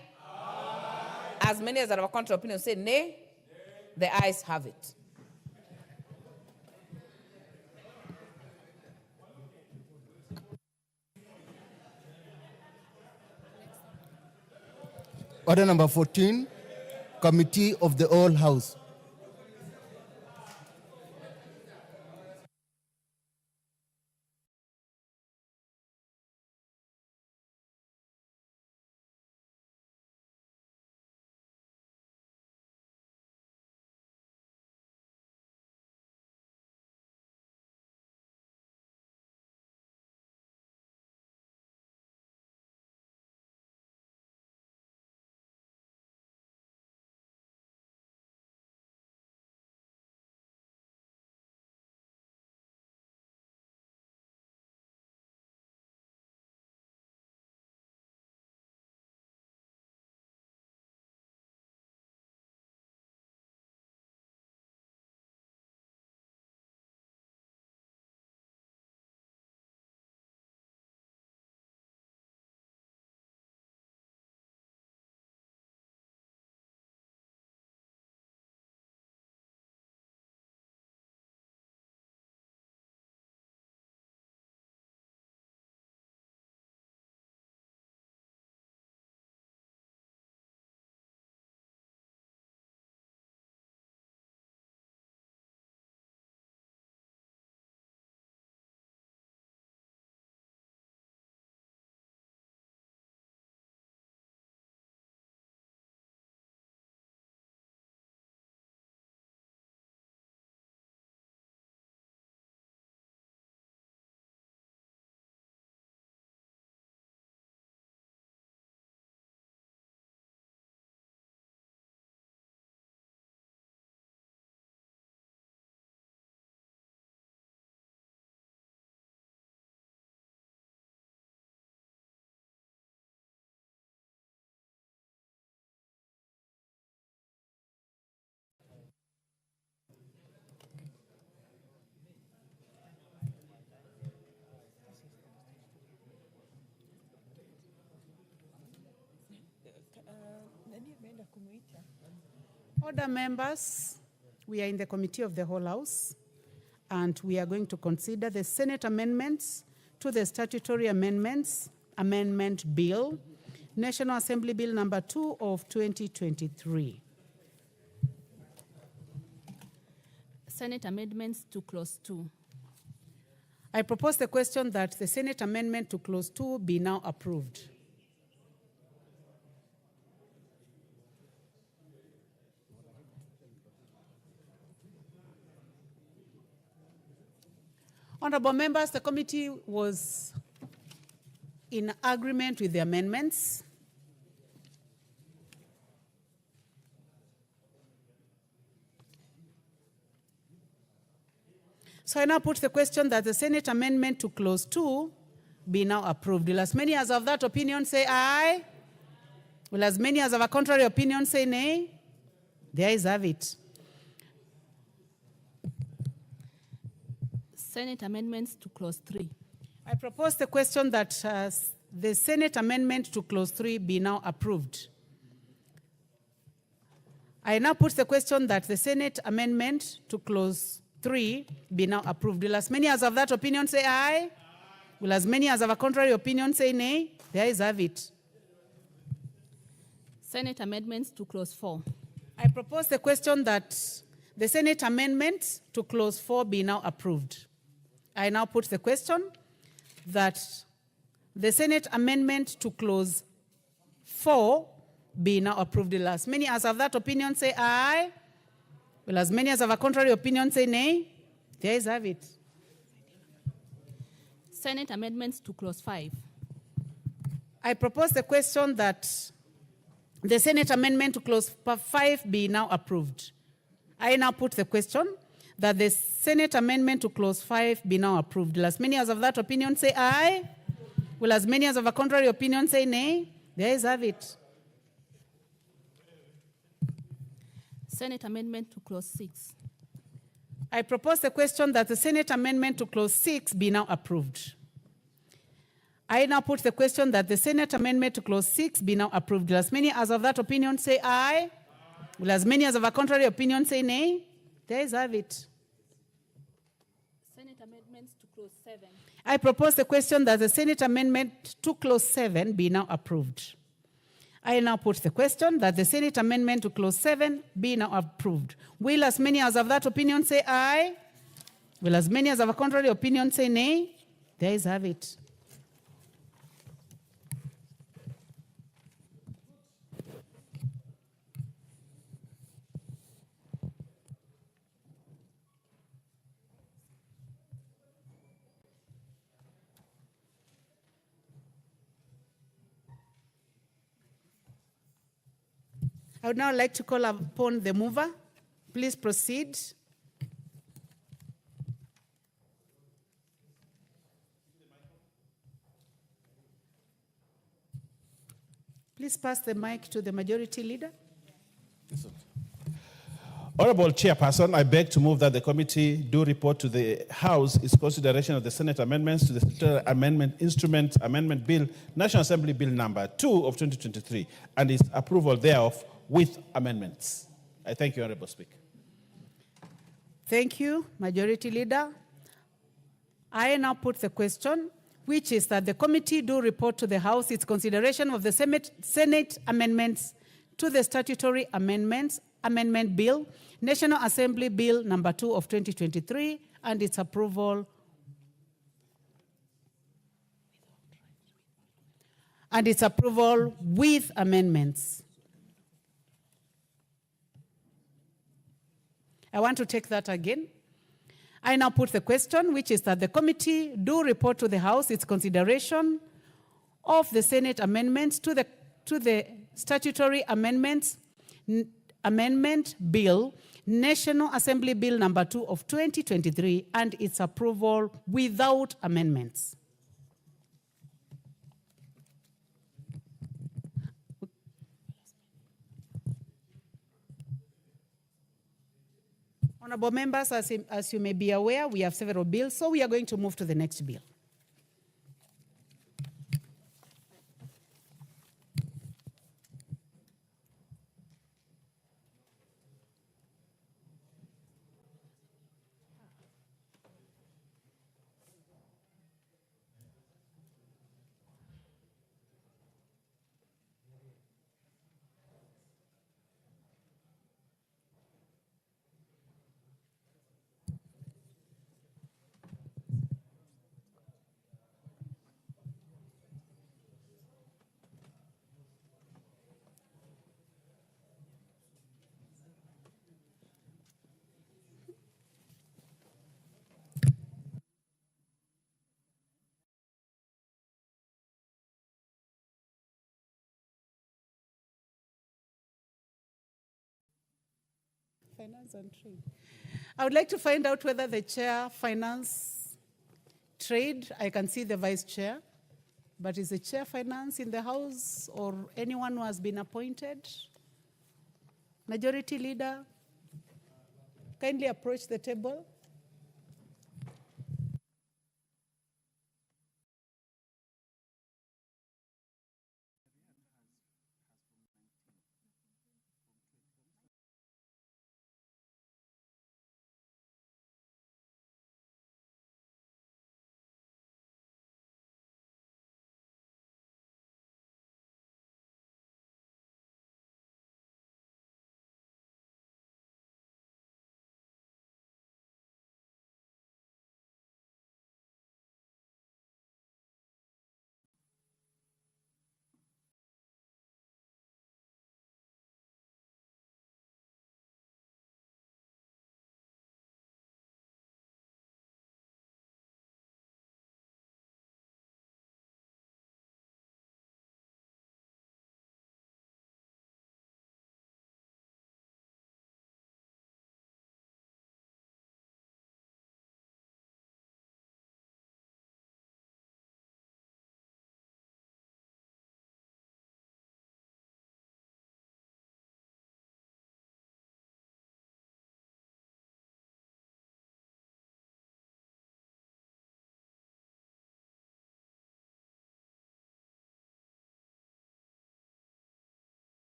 As many as are of a contrary opinion say nay. The ayes have it. Order number 14, Committee of the Whole House. Order, members, we are in the Committee of the Whole House, and we are going to consider the Senate amendments to the Statutory Amendment Bill, National Assembly Bill number 2 of 2023. Senate amendments to Clause 2. I propose the question that the Senate amendment to Clause 2 be now approved. Honorable members, the committee was in agreement with the amendments. So I now put the question that the Senate amendment to Clause 2 be now approved. Will as many as of that opinion say aye? Will as many as of a contrary opinion say nay? The ayes have it. Senate amendments to Clause 3. I propose the question that the Senate amendment to Clause 3 be now approved. I now put the question that the Senate amendment to Clause 3 be now approved. Will as many as of that opinion say aye? Will as many as of a contrary opinion say nay? The ayes have it. Senate amendments to Clause 4. I propose the question that the Senate amendment to Clause 4 be now approved. I now put the question that the Senate amendment to Clause 4 be now approved. Will as many as of that opinion say aye? Will as many as of a contrary opinion say nay? The ayes have it. Senate amendments to Clause 5. I propose the question that the Senate amendment to Clause 5 be now approved. I now put the question that the Senate amendment to Clause 5 be now approved. Will as many as of that opinion say aye? Will as many as of a contrary opinion say nay? The ayes have it. Senate amendment to Clause 6. I propose the question that the Senate amendment to Clause 6 be now approved. I now put the question that the Senate amendment to Clause 6 be now approved. Will as many as of that opinion say aye? Will as many as of a contrary opinion say nay? The ayes have it. Senate amendments to Clause 7. I propose the question that the Senate amendment to Clause 7 be now approved. I now put the question that the Senate amendment to Clause 7 be now approved. Will as many as of that opinion say aye? Will as many as of a contrary opinion say nay? The ayes have it. I would now like to call upon the mover. Please proceed. Please pass the mic to the majority leader. Honorable Chairperson, I beg to move that the committee do report to the House its consideration of the Senate amendments to the Statutory Amendment Instrument Amendment Bill, National Assembly Bill number 2 of 2023, and its approval thereof with amendments. I thank you, Honorable Speaker. Thank you, Majority Leader. I now put the question, which is that the committee do report to the House its consideration of the Senate amendments to the Statutory Amendment Bill, National Assembly Bill number 2 of 2023, and its approval with amendments. I want to take that again. I now put the question, which is that the committee do report to the House its consideration of the Senate amendments to the Statutory Amendment Bill, National Assembly Bill number 2 of 2023, and its approval without amendments. Honorable members, as you may be aware, we have several bills, so we are going to move to the next bill. Finance and Trade. I would like to find out whether the Chair, Finance, Trade, I can see the Vice Chair, but is the Chair, Finance in the House or anyone who has been appointed? Majority Leader, kindly approach the table.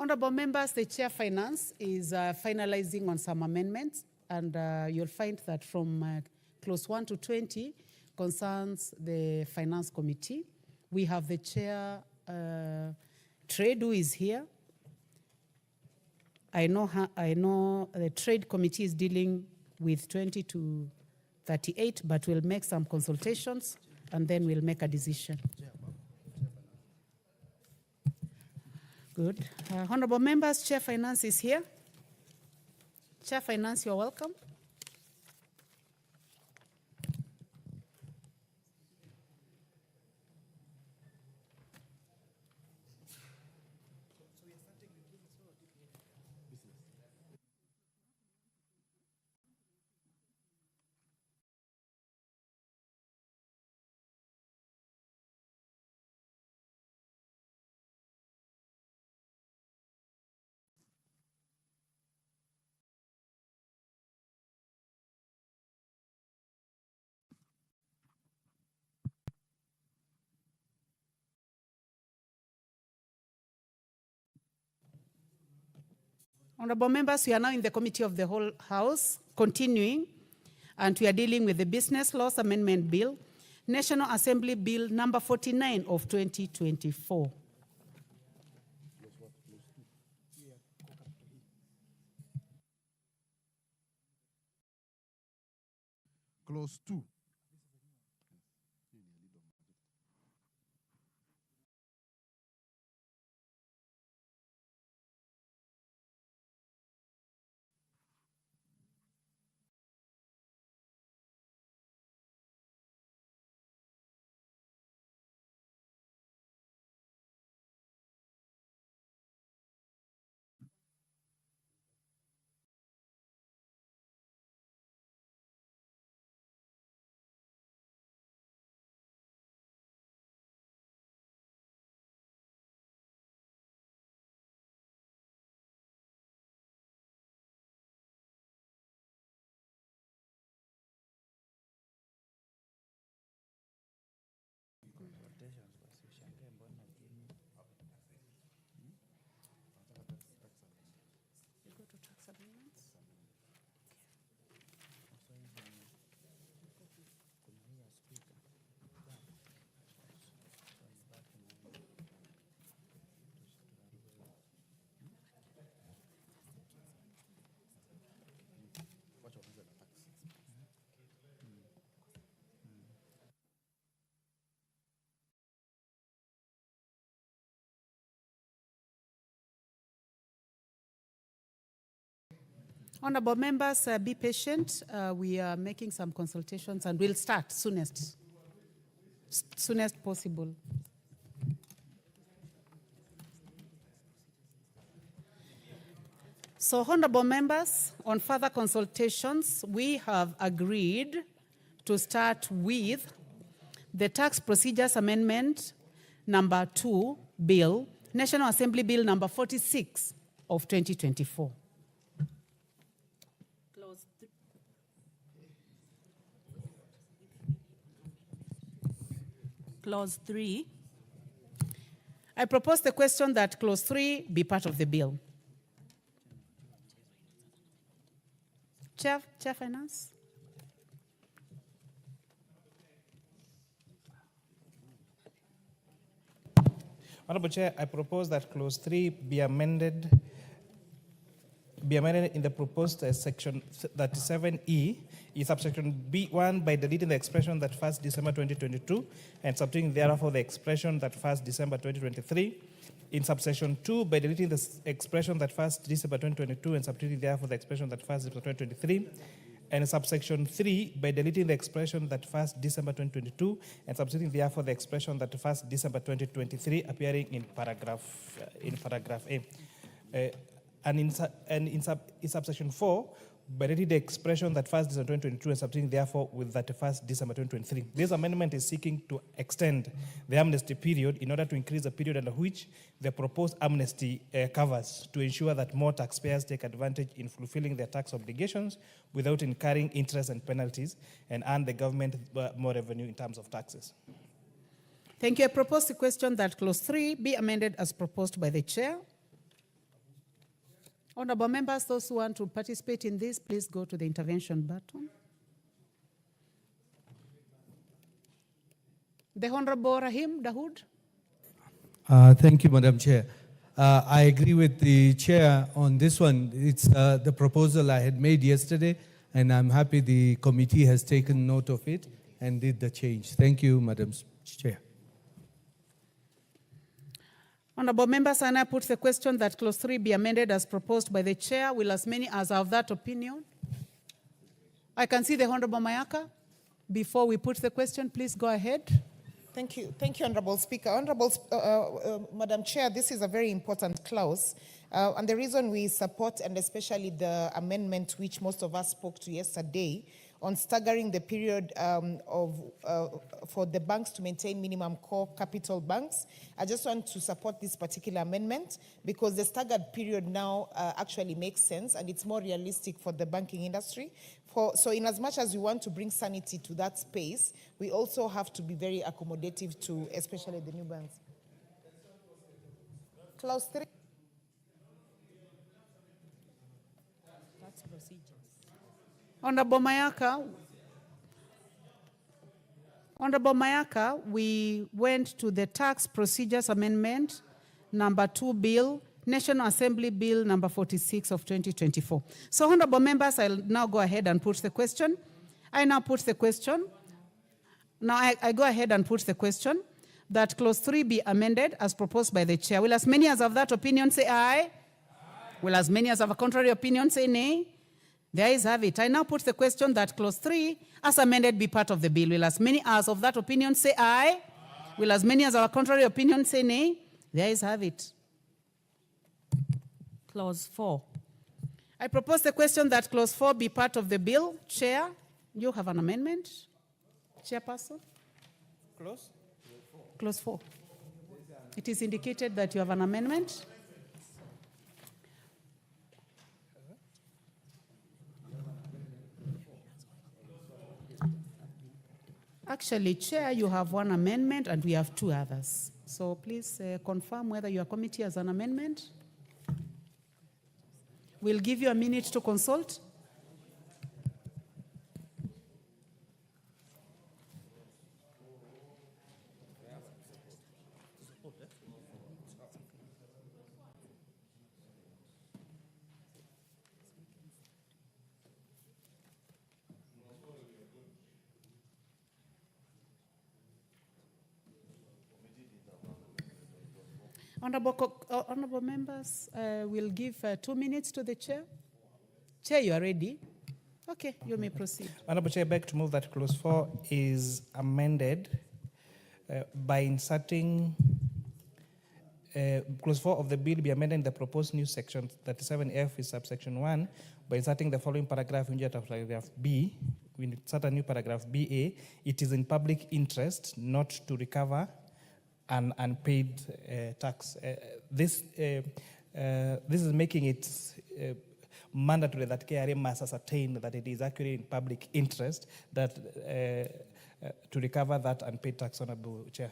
Honorable members, the Chair Finance is finalizing on some amendments, and you'll find that from clause 1 to 20 concerns the Finance Committee. We have the Chair Trade who is here. I know the Trade Committee is dealing with 20 to 38, but we'll make some consultations and then we'll make a decision. Good. Honorable members, Chair Finance is here. Chair Finance, you're welcome. Honorable members, we are now in the Committee of the Whole House, continuing, and we are dealing with the Business Laws Amendment Bill, National Assembly Bill number 49 of 2024. Clause 2. Honorable members, be patient. We are making some consultations and we'll start soonest possible. So, honorable members, on further consultations, we have agreed to start with the Tax Procedures Amendment number 2 Bill, National Assembly Bill number 46 of 2024. Clause 3. I propose the question that Clause 3 be part of the bill. Chair Finance. Honorable Chair, I propose that Clause 3 be amended in the proposed section 37E, in subsection B1 by deleting the expression that 1st December 2022 and substituting therefore the expression that 1st December 2023. In subsection 2 by deleting the expression that 1st December 2022 and substituting therefore the expression that 1st December 2023. And in subsection 3 by deleting the expression that 1st December 2022 and substituting therefore the expression that 1st December 2023 appearing in paragraph A. And in subsection 4, by deleting the expression that 1st December 2022 and substituting therefore with that 1st December 2023. This amendment is seeking to extend the amnesty period in order to increase the period under which the proposed amnesty covers, to ensure that more taxpayers take advantage in fulfilling their tax obligations without incurring interest and penalties, and earn the government more revenue in terms of taxes. Thank you. I propose the question that Clause 3 be amended as proposed by the Chair. Honorable members, those who want to participate in this, please go to the intervention button. The Honorable Rahim Dahoud. Thank you, Madam Chair. I agree with the Chair on this one. It's the proposal I had made yesterday, and I'm happy the committee has taken note of it and did the change. Thank you, Madam Chair. Honorable members, I now put the question that Clause 3 be amended as proposed by the Chair. Will as many as are of that opinion? I can see the Honorable Mayaka. Before we put the question, please go ahead. Thank you, Honorable Speaker. Madam Chair, this is a very important clause. And the reason we support, and especially the amendment which most of us spoke to yesterday, on staggering the period for the banks to maintain minimum core capital banks. I just want to support this particular amendment because the staggered period now actually makes sense and it's more realistic for the banking industry. So in as much as we want to bring sanity to that space, we also have to be very accommodative to especially the new banks. Clause 3. That's procedures. Honorable Mayaka, we went to the Tax Procedures Amendment number 2 Bill, National Assembly Bill number 46 of 2024. So, honorable members, I'll now go ahead and put the question. I go ahead and put the question that Clause 3 be amended as proposed by the Chair. Will as many as of that opinion say aye? Will as many as of a contrary opinion say nay? The ayes have it. I now put the question that Clause 3, as amended, be part of the bill. Will as many as of that opinion say aye? Will as many as of a contrary opinion say nay? The ayes have it. Clause 4. I propose the question that Clause 4 be part of the bill. Chair, you have an amendment? Chairperson? Clause 4. It is indicated that you have an amendment. Actually, Chair, you have one amendment and we have two others. So please confirm whether your committee has an amendment. We'll give you a minute to consult. Honorable members, we'll give 2 minutes to the Chair. Chair, you are ready. Okay, you may proceed. Honorable Chair, I beg to move that clause 4 is amended by inserting clause 4 of the bill be amended in the proposed new section 37F is subsection 1 by inserting the following paragraph in paragraph B. We insert a new paragraph BA. It is in public interest not to recover an unpaid tax. This is making it mandatory that KRA must ascertain that it is actually in public interest that to recover that unpaid tax, Honorable Chair.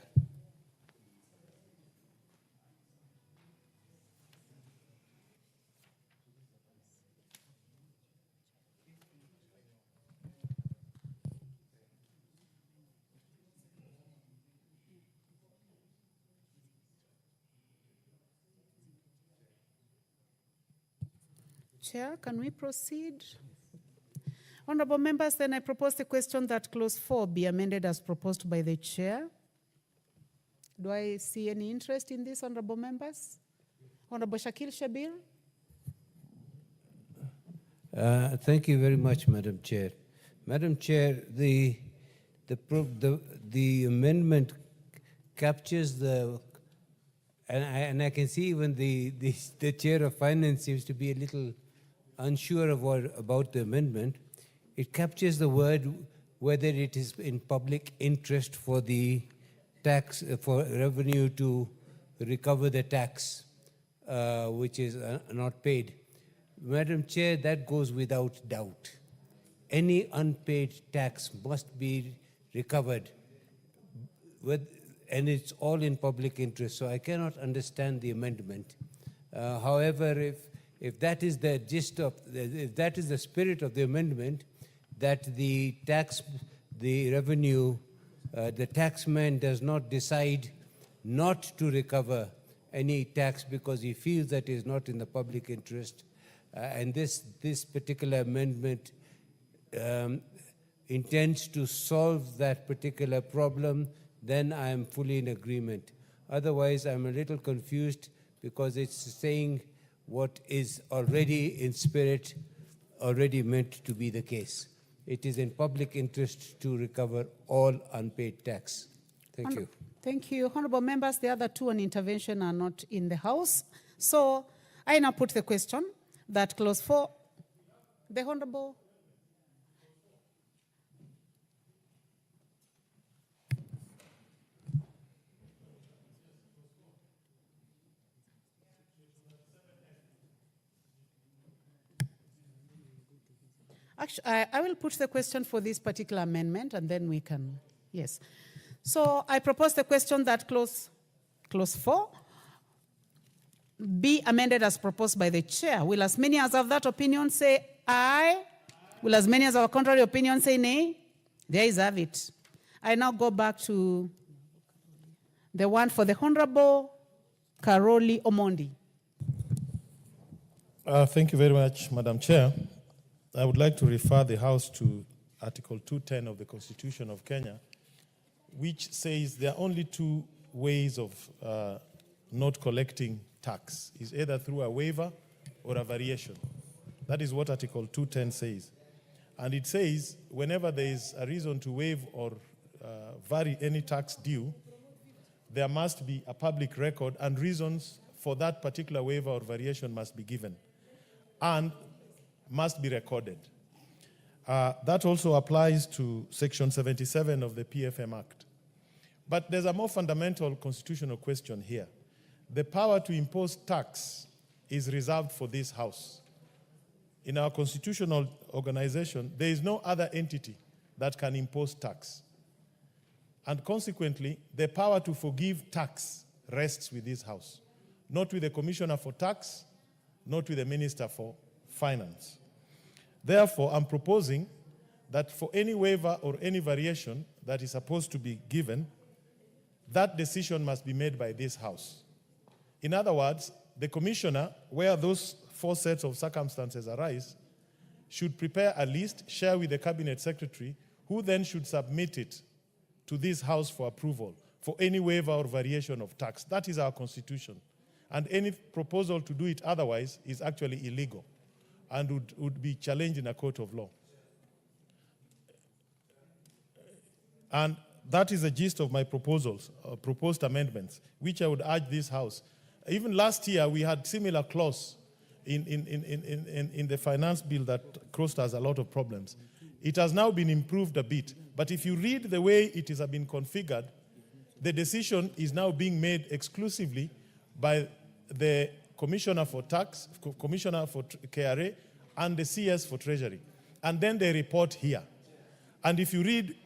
Chair, can we proceed? Honorable members, then I propose the question that clause 4 be amended as proposed by the chair. Do I see any interest in this, honorable members? Honorable Shakil Shabir. Thank you very much, Madam Chair. Madam Chair, the amendment captures the, and I can see even the Chair of Finance seems to be a little unsure of about the amendment. It captures the word whether it is in public interest for the tax, for revenue to recover the tax which is not paid. Madam Chair, that goes without doubt. Any unpaid tax must be recovered, and it's all in public interest. So I cannot understand the amendment. However, if that is the gist of, if that is the spirit of the amendment, that the revenue, the taxman does not decide not to recover any tax because he feels that it is not in the public interest, and this particular amendment intends to solve that particular problem, then I am fully in agreement. Otherwise, I'm a little confused because it's saying what is already in spirit, already meant to be the case. It is in public interest to recover all unpaid tax. Thank you. Thank you. Honorable members, the other two on intervention are not in the House. So I now put the question that clause 4, the Honorable. Actually, I will put the question for this particular amendment and then we can, yes. So I propose the question that clause 4 be amended as proposed by the chair. Will as many as have that opinion say aye? Will as many as have a contrary opinion say nay? There is have it. I now go back to the one for the Honorable Karoli Omondi. Thank you very much, Madam Chair. I would like to refer the House to Article 210 of the Constitution of Kenya, which says there are only two ways of not collecting tax. It's either through a waiver or a variation. That is what Article 210 says. And it says whenever there is a reason to waive or vary any tax due, there must be a public record and reasons for that particular waiver or variation must be given and must be recorded. That also applies to Section 77 of the PFM Act. But there's a more fundamental constitutional question here. The power to impose tax is reserved for this House. In our constitutional organization, there is no other entity that can impose tax. And consequently, the power to forgive tax rests with this House, not with the Commissioner for Tax, not with the Minister for Finance. Therefore, I'm proposing that for any waiver or any variation that is supposed to be given, that decision must be made by this House. In other words, the Commissioner, where those four sets of circumstances arise, should prepare a list, share with the Cabinet Secretary, who then should submit it to this House for approval for any waiver or variation of tax. That is our Constitution. And any proposal to do it otherwise is actually illegal. and would be challenged in a court of law. And that is the gist of my proposals, proposed amendments, which I would urge this House. Even last year, we had similar clause in the finance bill that caused us a lot of problems. It has now been improved a bit, but if you read the way it has been configured, the decision is now being made exclusively by the Commissioner for Tax, Commissioner for KRA, and the CS for Treasury. And then they report here. And if you read,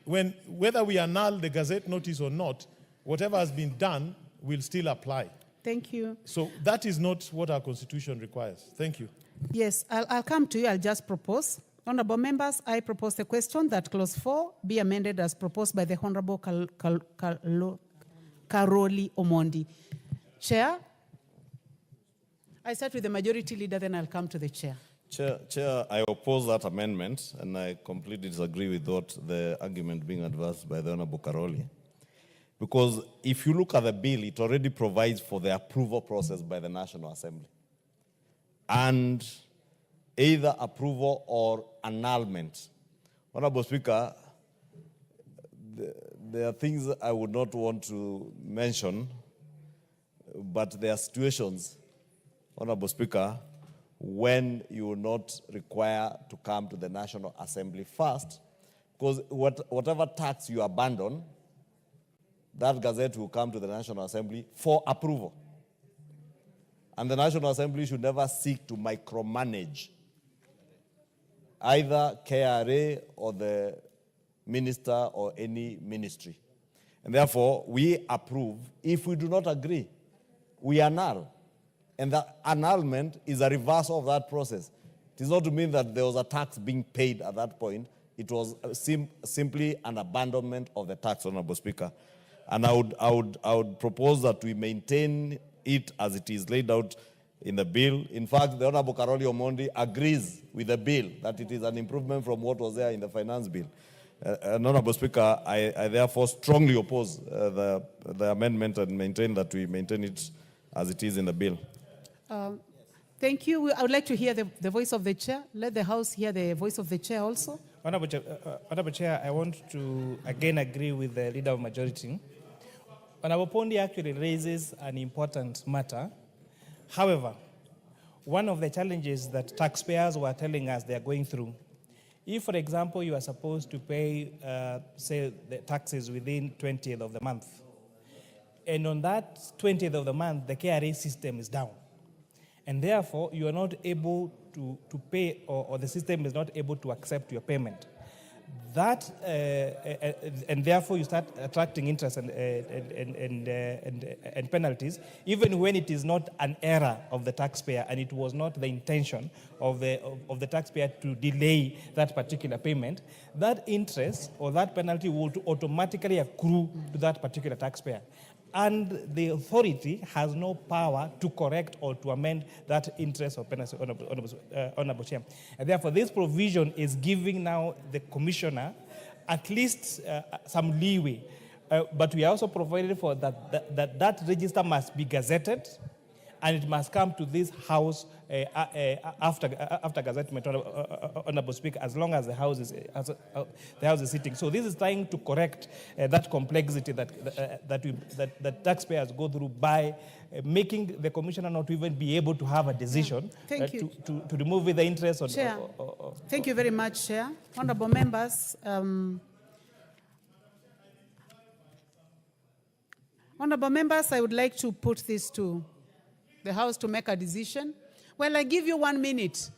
whether we annul the Gazette notice or not, whatever has been done will still apply. Thank you. So that is not what our Constitution requires. Thank you. Yes, I'll come to you. I'll just propose. Honorable members, I propose a question that Clause 4 be amended as proposed by the Honorable Karoli Omondi. Chair, I start with the Majority Leader, then I'll come to the Chair. Chair, I oppose that amendment, and I completely disagree with what the argument being advanced by the Honorable Karoli. Because if you look at the bill, it already provides for the approval process by the National Assembly. And either approval or annulment. Honorable Speaker, there are things I would not want to mention, but there are situations, Honorable Speaker, when you will not require to come to the National Assembly first, because whatever tax you abandon, that gazette will come to the National Assembly for approval. And the National Assembly should never seek to micromanage either KRA or the minister or any ministry. And therefore, we approve. If we do not agree, we annul. And the annulment is a reversal of that process. It is not to mean that there was a tax being paid at that point. It was simply an abandonment of the tax, Honorable Speaker. And I would propose that we maintain it as it is laid out in the bill. In fact, the Honorable Karoli Omondi agrees with the bill that it is an improvement from what was there in the finance bill. Honorable Speaker, I therefore strongly oppose the amendment and maintain that we maintain it as it is in the bill. Thank you. I would like to hear the voice of the Chair. Let the House hear the voice of the Chair also. Honorable Chair, I want to again agree with the Leader of Majority. Honorable Pondi actually raises an important matter. However, one of the challenges that taxpayers were telling us they are going through, if, for example, you are supposed to pay, say, the taxes within 20th of the month, and on that 20th of the month, the KRA system is down, and therefore, you are not able to pay, or the system is not able to accept your payment. That, and therefore you start attracting interest and penalties, even when it is not an error of the taxpayer and it was not the intention of the taxpayer to delay that particular payment. That interest or that penalty will automatically accrue to that particular taxpayer. And the authority has no power to correct or to amend that interest or penalty, Honorable Chair. And therefore, this provision is giving now the Commissioner at least some leeway. But we also provided for that register must be gazetted, and it must come to this House after gazettement, Honorable Speaker, as long as the House is sitting. So this is trying to correct that complexity that taxpayers go through by making the Commissioner not even be able to have a decision to remove the interest. Chair, thank you very much, Chair. Honorable members, I would like to put this to the House to make a decision. Well, I give you 1 minute.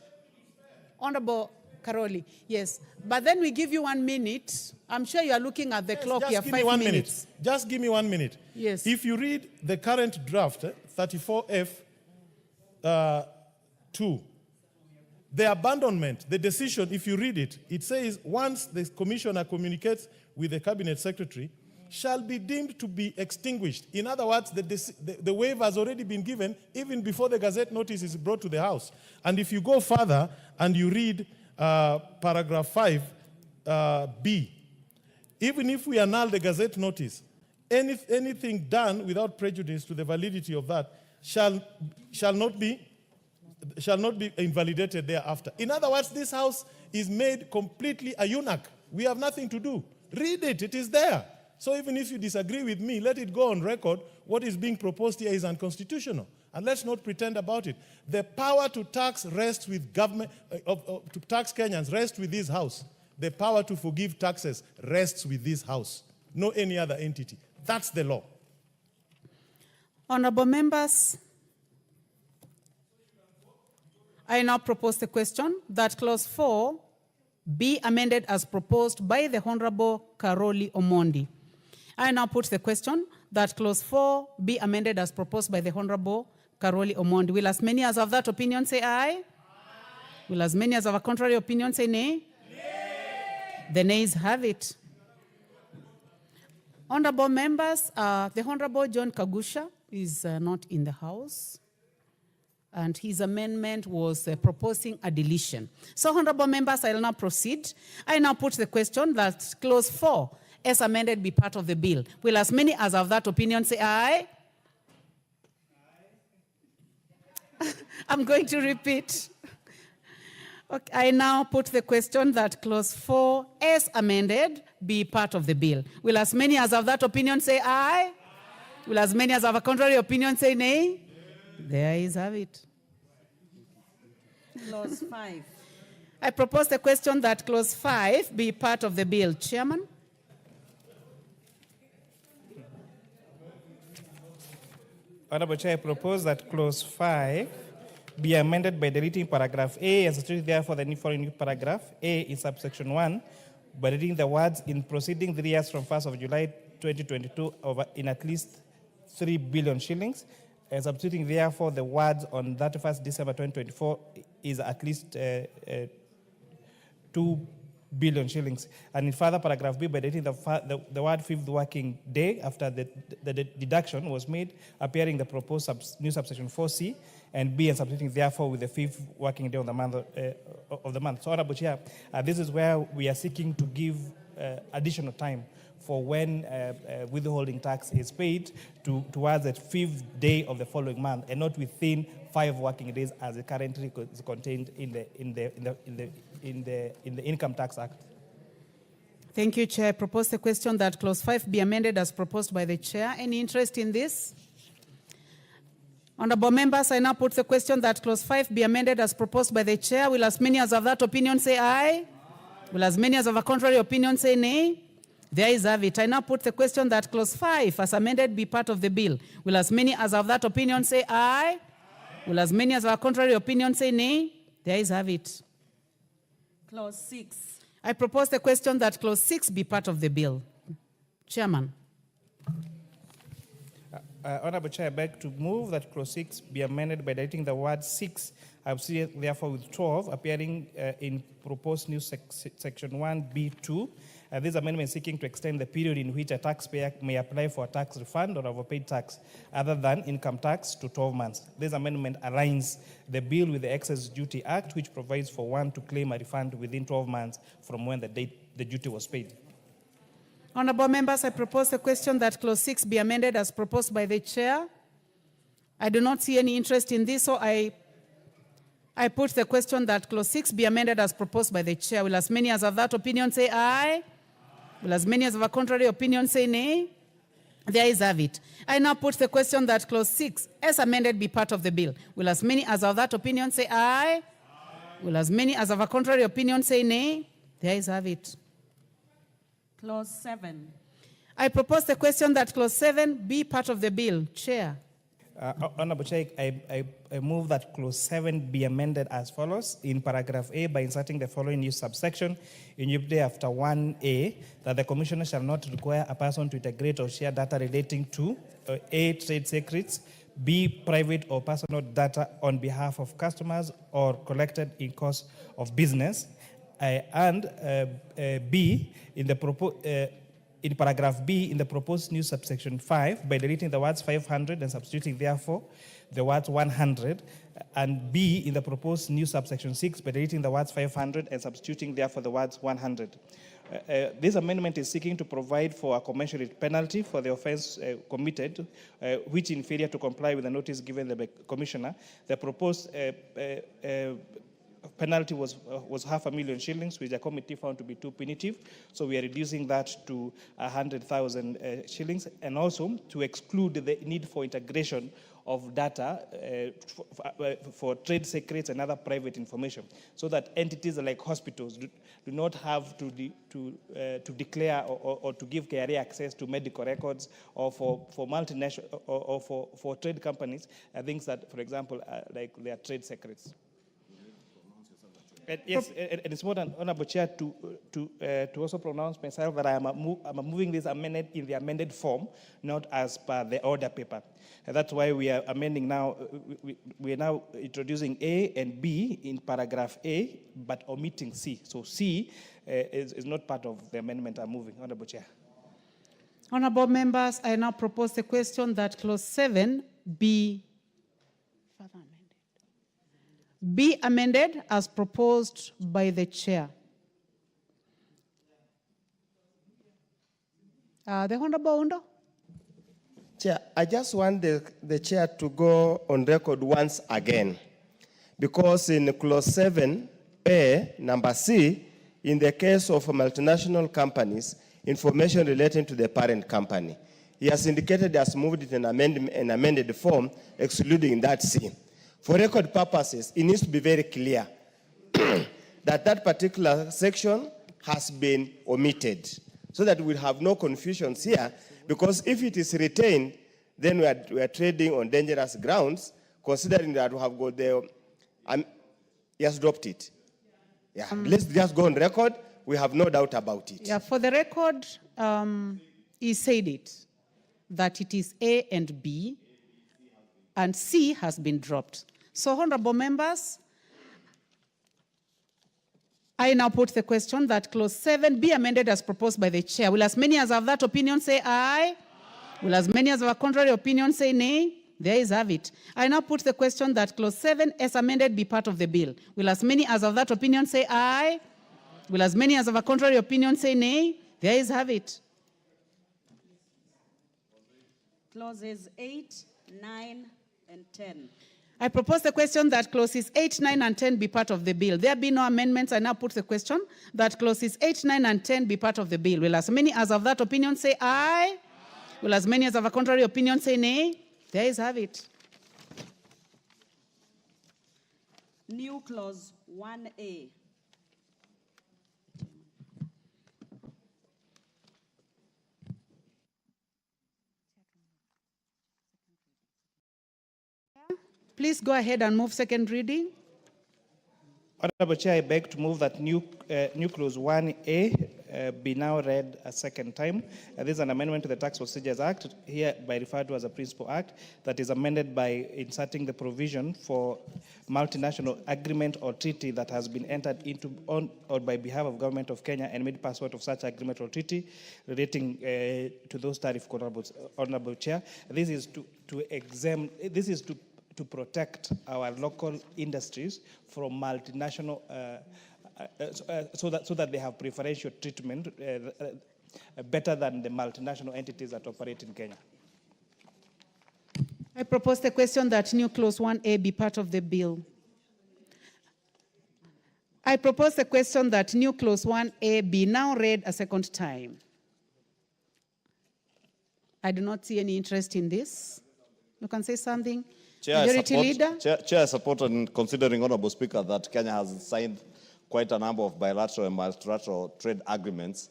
Honorable Karoli, yes. But then we give you 1 minute. I'm sure you are looking at the clock. You have 5 minutes. Just give me 1 minute. Yes. If you read the current draft, 34F 2, the abandonment, the decision, if you read it, it says once the Commissioner communicates with the Cabinet Secretary, shall be deemed to be extinguished. In other words, the waiver has already been given even before the Gazette notice is brought to the House. And if you go further and you read paragraph 5B, even if we annul the Gazette notice, anything done without prejudice to the validity of that shall not be shall not be invalidated thereafter. In other words, this house is made completely a eunuch. We have nothing to do. Read it, it is there. So even if you disagree with me, let it go on record. What is being proposed here is unconstitutional. And let's not pretend about it. The power to tax rests with government, to tax Kenyans rests with this house. The power to forgive taxes rests with this house, no any other entity. That's the law. Honorable members, I now propose the question that clause 4 be amended as proposed by the Honorable Karoli Omondi. I now put the question that clause 4 be amended as proposed by the Honorable Karoli Omondi. Will as many as have that opinion say aye? Aye. Will as many as have a contrary opinion say nay? Nay. The nays have it. Honorable members, the Honorable John Kagusha is not in the House, and his amendment was proposing a deletion. So, honorable members, I will now proceed. I now put the question that clause 4, as amended, be part of the bill. Will as many as have that opinion say aye? Aye. I'm going to repeat. Okay, I now put the question that clause 4, as amended, be part of the bill. Will as many as have that opinion say aye? Aye. Will as many as have a contrary opinion say nay? The ayes have it. Clause 5. I propose the question that clause 5 be part of the bill. Chairman? Honorable Chair, I propose that clause 5 be amended by deleting paragraph A and substituting therefore the following new paragraph A in subsection 1 by deleting the words in proceeding 3 years from 1st of July 2022 over in at least 3 billion shillings, and substituting therefore the words on 31st December 2024 is at least 2 billion shillings. And in further paragraph B, by deleting the word 5th working day after the deduction was made, appearing in the proposed new subsection 4C, and B, and substituting therefore with the 5th working day of the month. So, Honorable Chair, this is where we are seeking to give additional time for when withholding tax is paid towards the 5th day of the following month, and not within 5 working days as it currently is contained in the Income Tax Act. Thank you, Chair. I propose the question that clause 5 be amended as proposed by the Chair. Any interest in this? Honorable members, I now put the question that clause 5 be amended as proposed by the Chair. Will as many as have that opinion say aye? Aye. Will as many as have a contrary opinion say nay? The ayes have it. I now put the question that clause 5 as amended be part of the bill. Will as many as have that opinion say aye? Aye. Will as many as have a contrary opinion say nay? The ayes have it. Clause 6. I propose the question that clause 6 be part of the bill. Chairman. Honorable Chair, I beg to move that clause 6 be amended by deleting the word 6, therefore with 12, appearing in proposed new section 1B2. This amendment is seeking to extend the period in which a taxpayer may apply for a tax refund or overpaid tax other than income tax to 12 months. This amendment aligns the bill with the Excess Duty Act, which provides for one to claim a refund within 12 months from when the date the duty was paid. Honorable members, I propose the question that clause 6 be amended as proposed by the Chair. I do not see any interest in this, so I put the question that clause 6 be amended as proposed by the Chair. Will as many as have that opinion say aye? Aye. Will as many as have a contrary opinion say nay? The ayes have it. I now put the question that clause 6 as amended be part of the bill. Will as many as have that opinion say aye? Aye. Will as many as have a contrary opinion say nay? The ayes have it. Clause 7. I propose the question that clause 7 be part of the bill. Chair. Honorable Chair, I move that clause 7 be amended as follows. In paragraph A, by inserting the following new subsection immediately after 1A, that the Commissioner shall not require a person to integrate or share data relating to A, trade secrets, B, private or personal data on behalf of customers or collected in course of business, and B, in paragraph B, in the proposed new subsection 5, by deleting the words 500 and substituting therefore the words 100, and B, in the proposed new subsection 6, by deleting the words 500 and substituting therefore the words 100. This amendment is seeking to provide for a commensurate penalty for the offence committed, which in failure to comply with the notice given the Commissioner, the proposed penalty was 500,000 shillings, which the committee found to be too punitive. So we are reducing that to 100,000 shillings, and also to exclude the need for integration of data for trade secrets and other private information, so that entities like hospitals do not have to declare or to give KRA access to medical records, or for multinational or for trade companies, things that, for example, like their trade secrets. Yes, and it's more than Honorable Chair to also pronounce myself that I'm moving this amended in the amended form, not as per the order paper. And that's why we are amending now. We are now introducing A and B in paragraph A, but omitting C. So C is not part of the amendment I'm moving, Honorable Chair. Honorable members, I now propose the question that clause 7 be amended as proposed by the chair. The Honorable Undo. Chair, I just want the chair to go on record once again, because in clause 7A, number C, in the case of multinational companies, information relating to the parent company, he has indicated he has moved it in an amended form, excluding that C. For record purposes, it needs to be very clear that that particular section has been omitted, so that we'll have no confusions here, because if it is retained, then we are trading on dangerous grounds, considering that we have got the, he has dropped it. Yeah, let's just go on record. We have no doubt about it. Yeah, for the record, he said it, that it is A and B, and C has been dropped. So, honorable members, I now put the question that clause 7 be amended as proposed by the chair. Will as many as have that opinion say aye? Will as many as have a contrary opinion say nay? There is have it. I now put the question that clause 7 as amended be part of the bill. Will as many as have that opinion say aye? Will as many as have a contrary opinion say nay? There is have it. Clauses 8, 9, and 10. I propose the question that clauses 8, 9, and 10 be part of the bill. There be no amendments. I now put the question that clauses 8, 9, and 10 be part of the bill. Will as many as have that opinion say aye? Will as many as have a contrary opinion say nay? There is have it. New clause 1A. Please go ahead and move second reading. Honorable Chair, I beg to move that new clause 1A be now read a second time. This is an amendment to the Tax Procedures Act, hereby referred to as a principal act, that is amended by inserting the provision for multinational agreement or treaty that has been entered into on or by behalf of Government of Kenya and made pursuant of such agreement or treaty relating to those tariff, Honorable Chair. This is to protect our local industries from multinational, so that they have preferential treatment better than the multinational entities that operate in Kenya. I propose the question that new clause 1A be part of the bill. I propose the question that new clause 1A be now read a second time. I do not see any interest in this. You can say something. Majority Leader. Chair, I support, and considering, Honorable Speaker, that Kenya has signed quite a number of bilateral and multilateral trade agreements.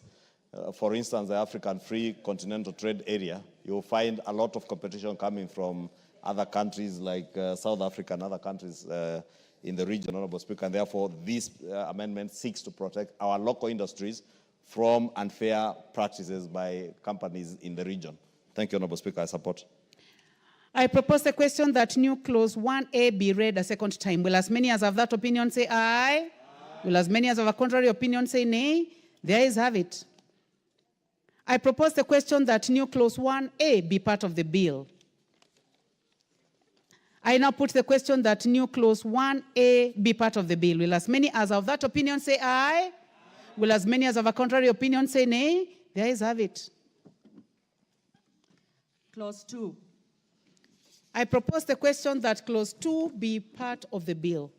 For instance, the African Free Continental Trade Area, you'll find a lot of competition coming from other countries like South Africa and other countries in the region, Honorable Speaker, and therefore this amendment seeks to protect our local industries from unfair practices by companies in the region. Thank you, Honorable Speaker. I support. I propose the question that new clause 1A be read a second time. Will as many as have that opinion say aye? Will as many as have a contrary opinion say nay? There is have it. I propose the question that new clause 1A be part of the bill. I now put the question that new clause 1A be part of the bill. Will as many as have that opinion say aye? Will as many as have a contrary opinion say nay? The ayes have it. Clause 2. I propose the question that clause 2 be part of the bill.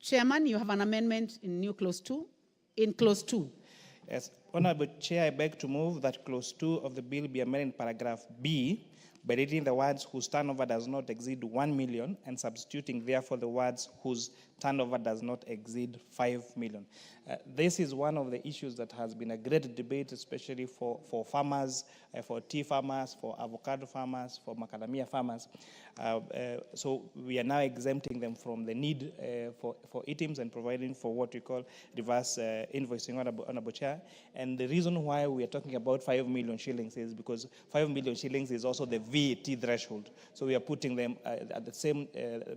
Chairman, you have an amendment in new clause 2. In clause 2. Yes, Honorable Chair, I beg to move that clause 2 of the bill be amended in paragraph B by deleting the words whose turnover does not exceed 1 million and substituting therefore the words whose turnover does not exceed 5 million. This is one of the issues that has been a great debate, especially for farmers, for tea farmers, for avocado farmers, for macadamia farmers. So we are now exempting them from the need for items and providing for what we call reverse invoicing, Honorable Chair. And the reason why we are talking about 5 million shillings is because 5 million shillings is also the VAT threshold. So we are putting them at the same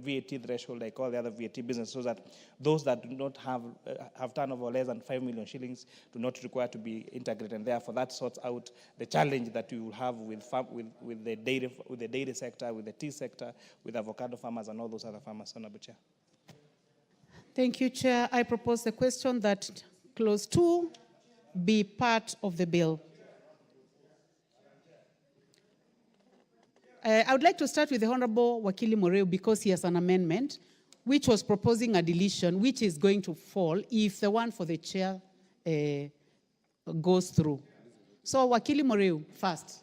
VAT threshold like all the other VAT businesses, so that those that do not have turnover less than 5 million shillings do not require to be integrated. And therefore, that sorts out the challenge that we will have with the dairy sector, with the tea sector, with avocado farmers and all those other farmers, Honorable Chair. Thank you, Chair. I propose the question that clause 2 be part of the bill. I would like to start with the Honorable Wakili Moreu because he has an amendment which was proposing a deletion which is going to fall if the one for the chair goes through. So Wakili Moreu first.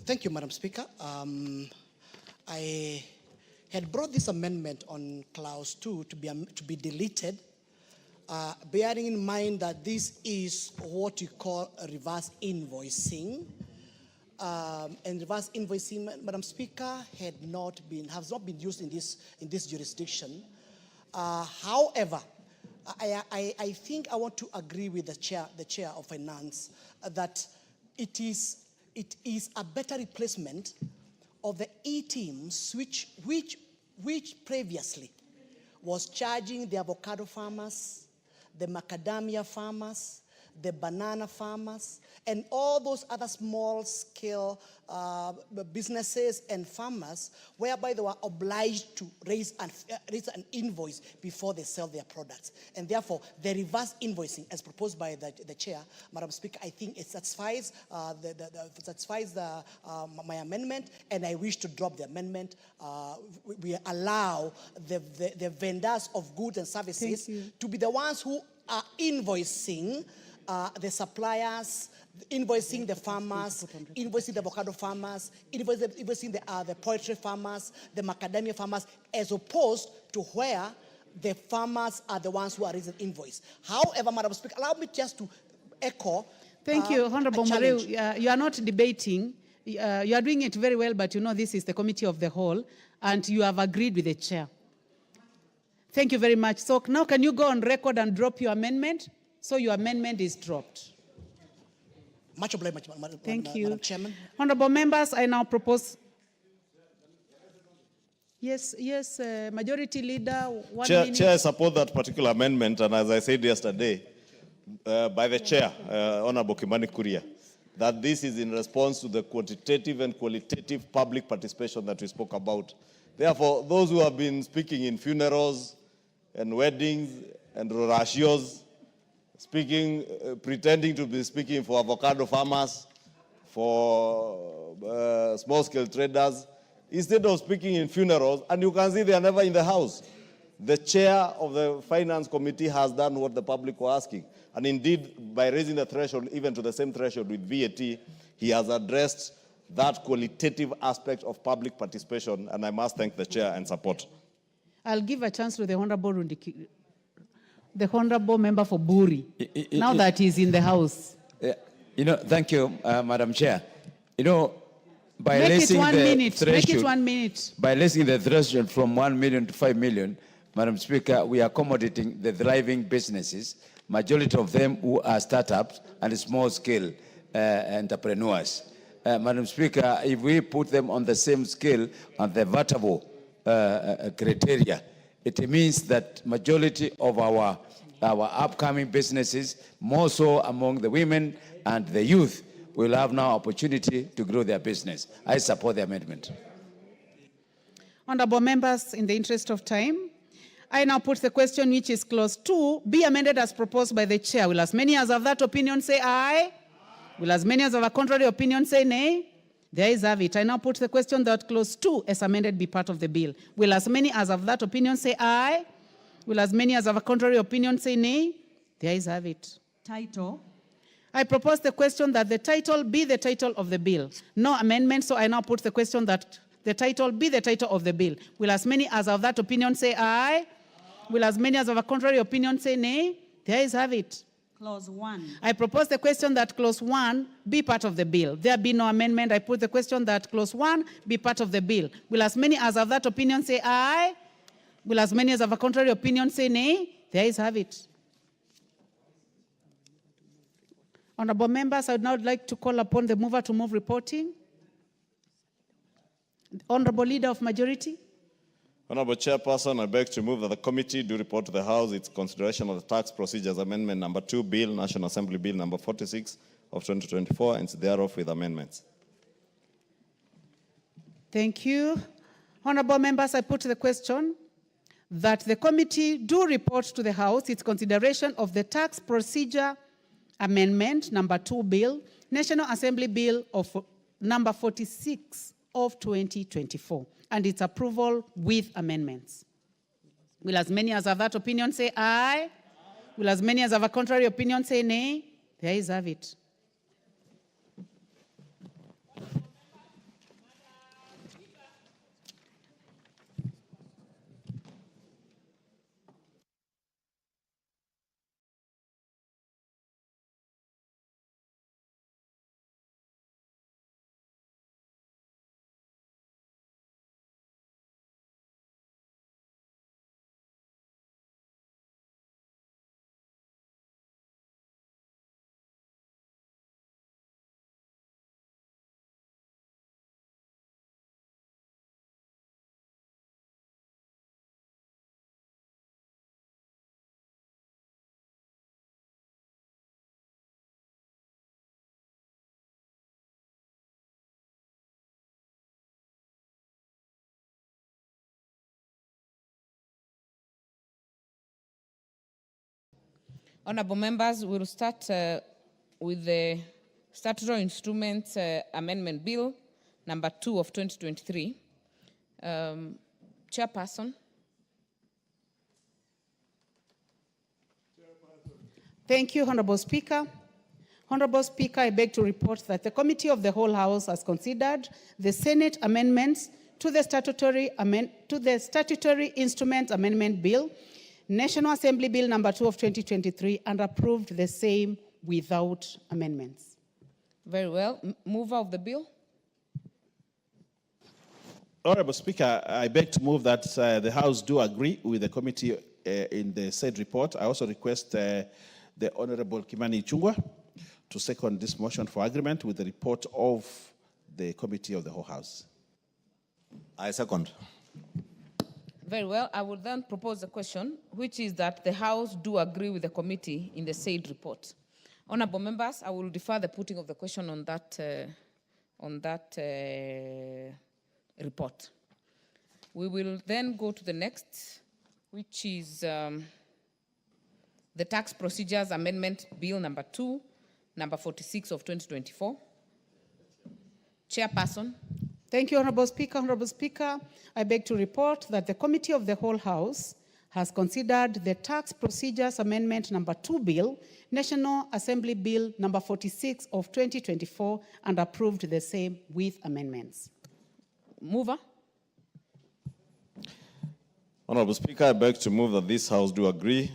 Thank you, Madam Speaker. I had brought this amendment on clause 2 to be deleted, bearing in mind that this is what you call a reverse invoicing. And reverse invoicing, Madam Speaker, has not been used in this jurisdiction. However, I think I want to agree with the chair of finance that it is a better replacement of the e-teams which previously was charging the avocado farmers, the macadamia farmers, the banana farmers, and all those other small-scale businesses and farmers, whereby they were obliged to raise an invoice before they sell their products. And therefore, the reverse invoicing, as proposed by the chair, Madam Speaker, I think it satisfies my amendment, and I wish to drop the amendment. We allow the vendors of goods and services to be the ones who are invoicing the suppliers, invoicing the farmers, invoicing the avocado farmers, invoicing the poultry farmers, the macadamia farmers, as opposed to where the farmers are the ones who are raising invoice. However, Madam Speaker, allow me just to echo. Thank you, Honorable Moreu. You are not debating. You are doing it very well, but you know this is the committee of the whole, and you have agreed with the chair. Thank you very much. So now can you go on record and drop your amendment? So your amendment is dropped. Much obliged, Thank you. Madam Chairman. Honorable members, I now propose. Yes, Majority Leader, 1 minute. Chair, I support that particular amendment, and as I said yesterday, by the Chair, Honorable Kimani Kuria, that this is in response to the quantitative and qualitative public participation that we spoke about. Therefore, those who have been speaking in funerals and weddings and rorashios, pretending to be speaking for avocado farmers, for small-scale traders, instead of speaking in funerals, and you can see they are never in the house. The chair of the Finance Committee has done what the public were asking. And indeed, by raising the threshold, even to the same threshold with VAT, he has addressed that qualitative aspect of public participation, and I must thank the chair and support. I'll give a chance to the Honorable Member for Buri, now that he's in the House. Thank you, Madam Chair. By Make raising it 1 the minute. threshold, Make it 1 minute. by raising the threshold from 1 million to 5 million, Madam Speaker, we are accommodating the thriving businesses, majority of them who are startups and small-scale entrepreneurs. Madam Speaker, if we put them on the same scale on the vertable criteria, it means that majority of our upcoming businesses, more so among the women and the youth, will have now opportunity to grow their business. I support the amendment. Honorable members, in the interest of time, I now put the question, which is clause 2, be amended as proposed by the chair. Will as many as have that opinion say aye? Will as many as have a contrary opinion say nay? There is have it. I now put the question that clause 2 as amended be part of the bill. Will as many as have that opinion say aye? Will as many as have a contrary opinion say nay? There is have it. Title. I propose the question that the title be the title of the bill. No amendment, so I now put the question that the title be the title of the bill. Will as many as have that opinion say aye? Will as many as have a contrary opinion say nay? There is have it. Clause 1. I propose the question that clause 1 be part of the bill. There be no amendment. I put the question that clause 1 be part of the bill. Will as many as have that opinion say aye? Will as many as have a contrary opinion say nay? There is have it. Honorable members, I would now like to call upon the mover to move reporting. Honorable Leader of Majority. Honorable Chairperson, I beg to move that the committee do report to the House its consideration of the Tax Procedures Amendment Number 2 Bill, National Assembly Bill Number 46 of 2024, and thereof with amendments. Thank you. Honorable members, I put the question that the committee do report to the House its consideration of the Tax Procedure Amendment Number 2 Bill, National Assembly Bill of Number 46 of 2024, and its approval with amendments. Will as many as have that opinion say aye? Will as many as have a contrary opinion say nay? There is have it. Honorable members, we'll start with the Statutory Instruments Amendment Bill, number 2 of 2023. Chairperson. Thank you, Honorable Speaker. Honorable Speaker, I beg to report that the Committee of the Whole House has considered the Senate amendments to the Statutory Instruments Amendment Bill, National Assembly Bill number 2 of 2023, and approved the same without amendments. Very well. Mover of the bill. Honorable Speaker, I beg to move that the House do agree with the committee in the said report. I also request the Honorable Kimani Ichung'wah to second this motion for agreement with the report of the Committee of the Whole House. I second. Very well. I will then propose a question, which is that the House do agree with the committee in the said report. Honorable members, I will defer the putting of the question on that report. We will then go to the next, which is the Tax Procedures Amendment Bill number 2, number 46 of 2024. Chairperson. Thank you, Honorable Speaker. Honorable Speaker, I beg to report that the Committee of the Whole House has considered the Tax Procedures Amendment number 2 Bill, National Assembly Bill number 46 of 2024, and approved the same with amendments. Mover. Honorable Speaker, I beg to move that this House do agree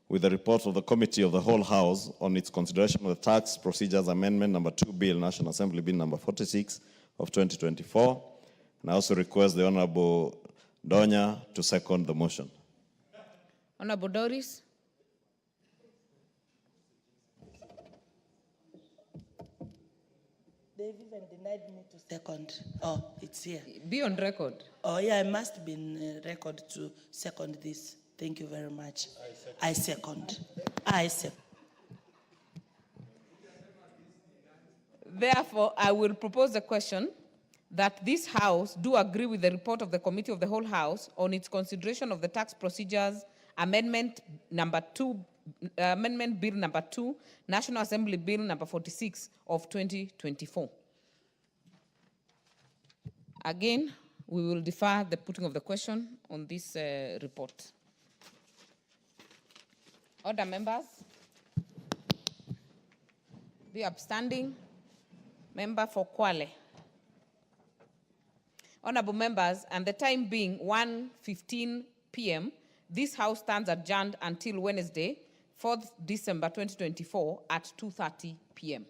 with the report of the Committee of the Whole House on its consideration of the Tax Procedures Amendment number 2 Bill, National Assembly Bill number 46 of 2024. And I also request the Honorable Donya to second the motion. Honorable Doris. They've even denied me to second. Oh, it's here. Be on record. Oh, yeah, I must be in record to second this. Thank you very much. I second. I second. Therefore, I will propose the question that this House do agree with the report of the Committee of the Whole House on its consideration of the Tax Procedures Amendment Bill number 2, National Assembly Bill number 46 of 2024. Again, we will defer the putting of the question on this report. Order, members. The upstanding member for Kwale. Honorable members, and the time being 1:15 p.m., this House stands adjourned until Wednesday, 4th December 2024 at 2:30 p.m.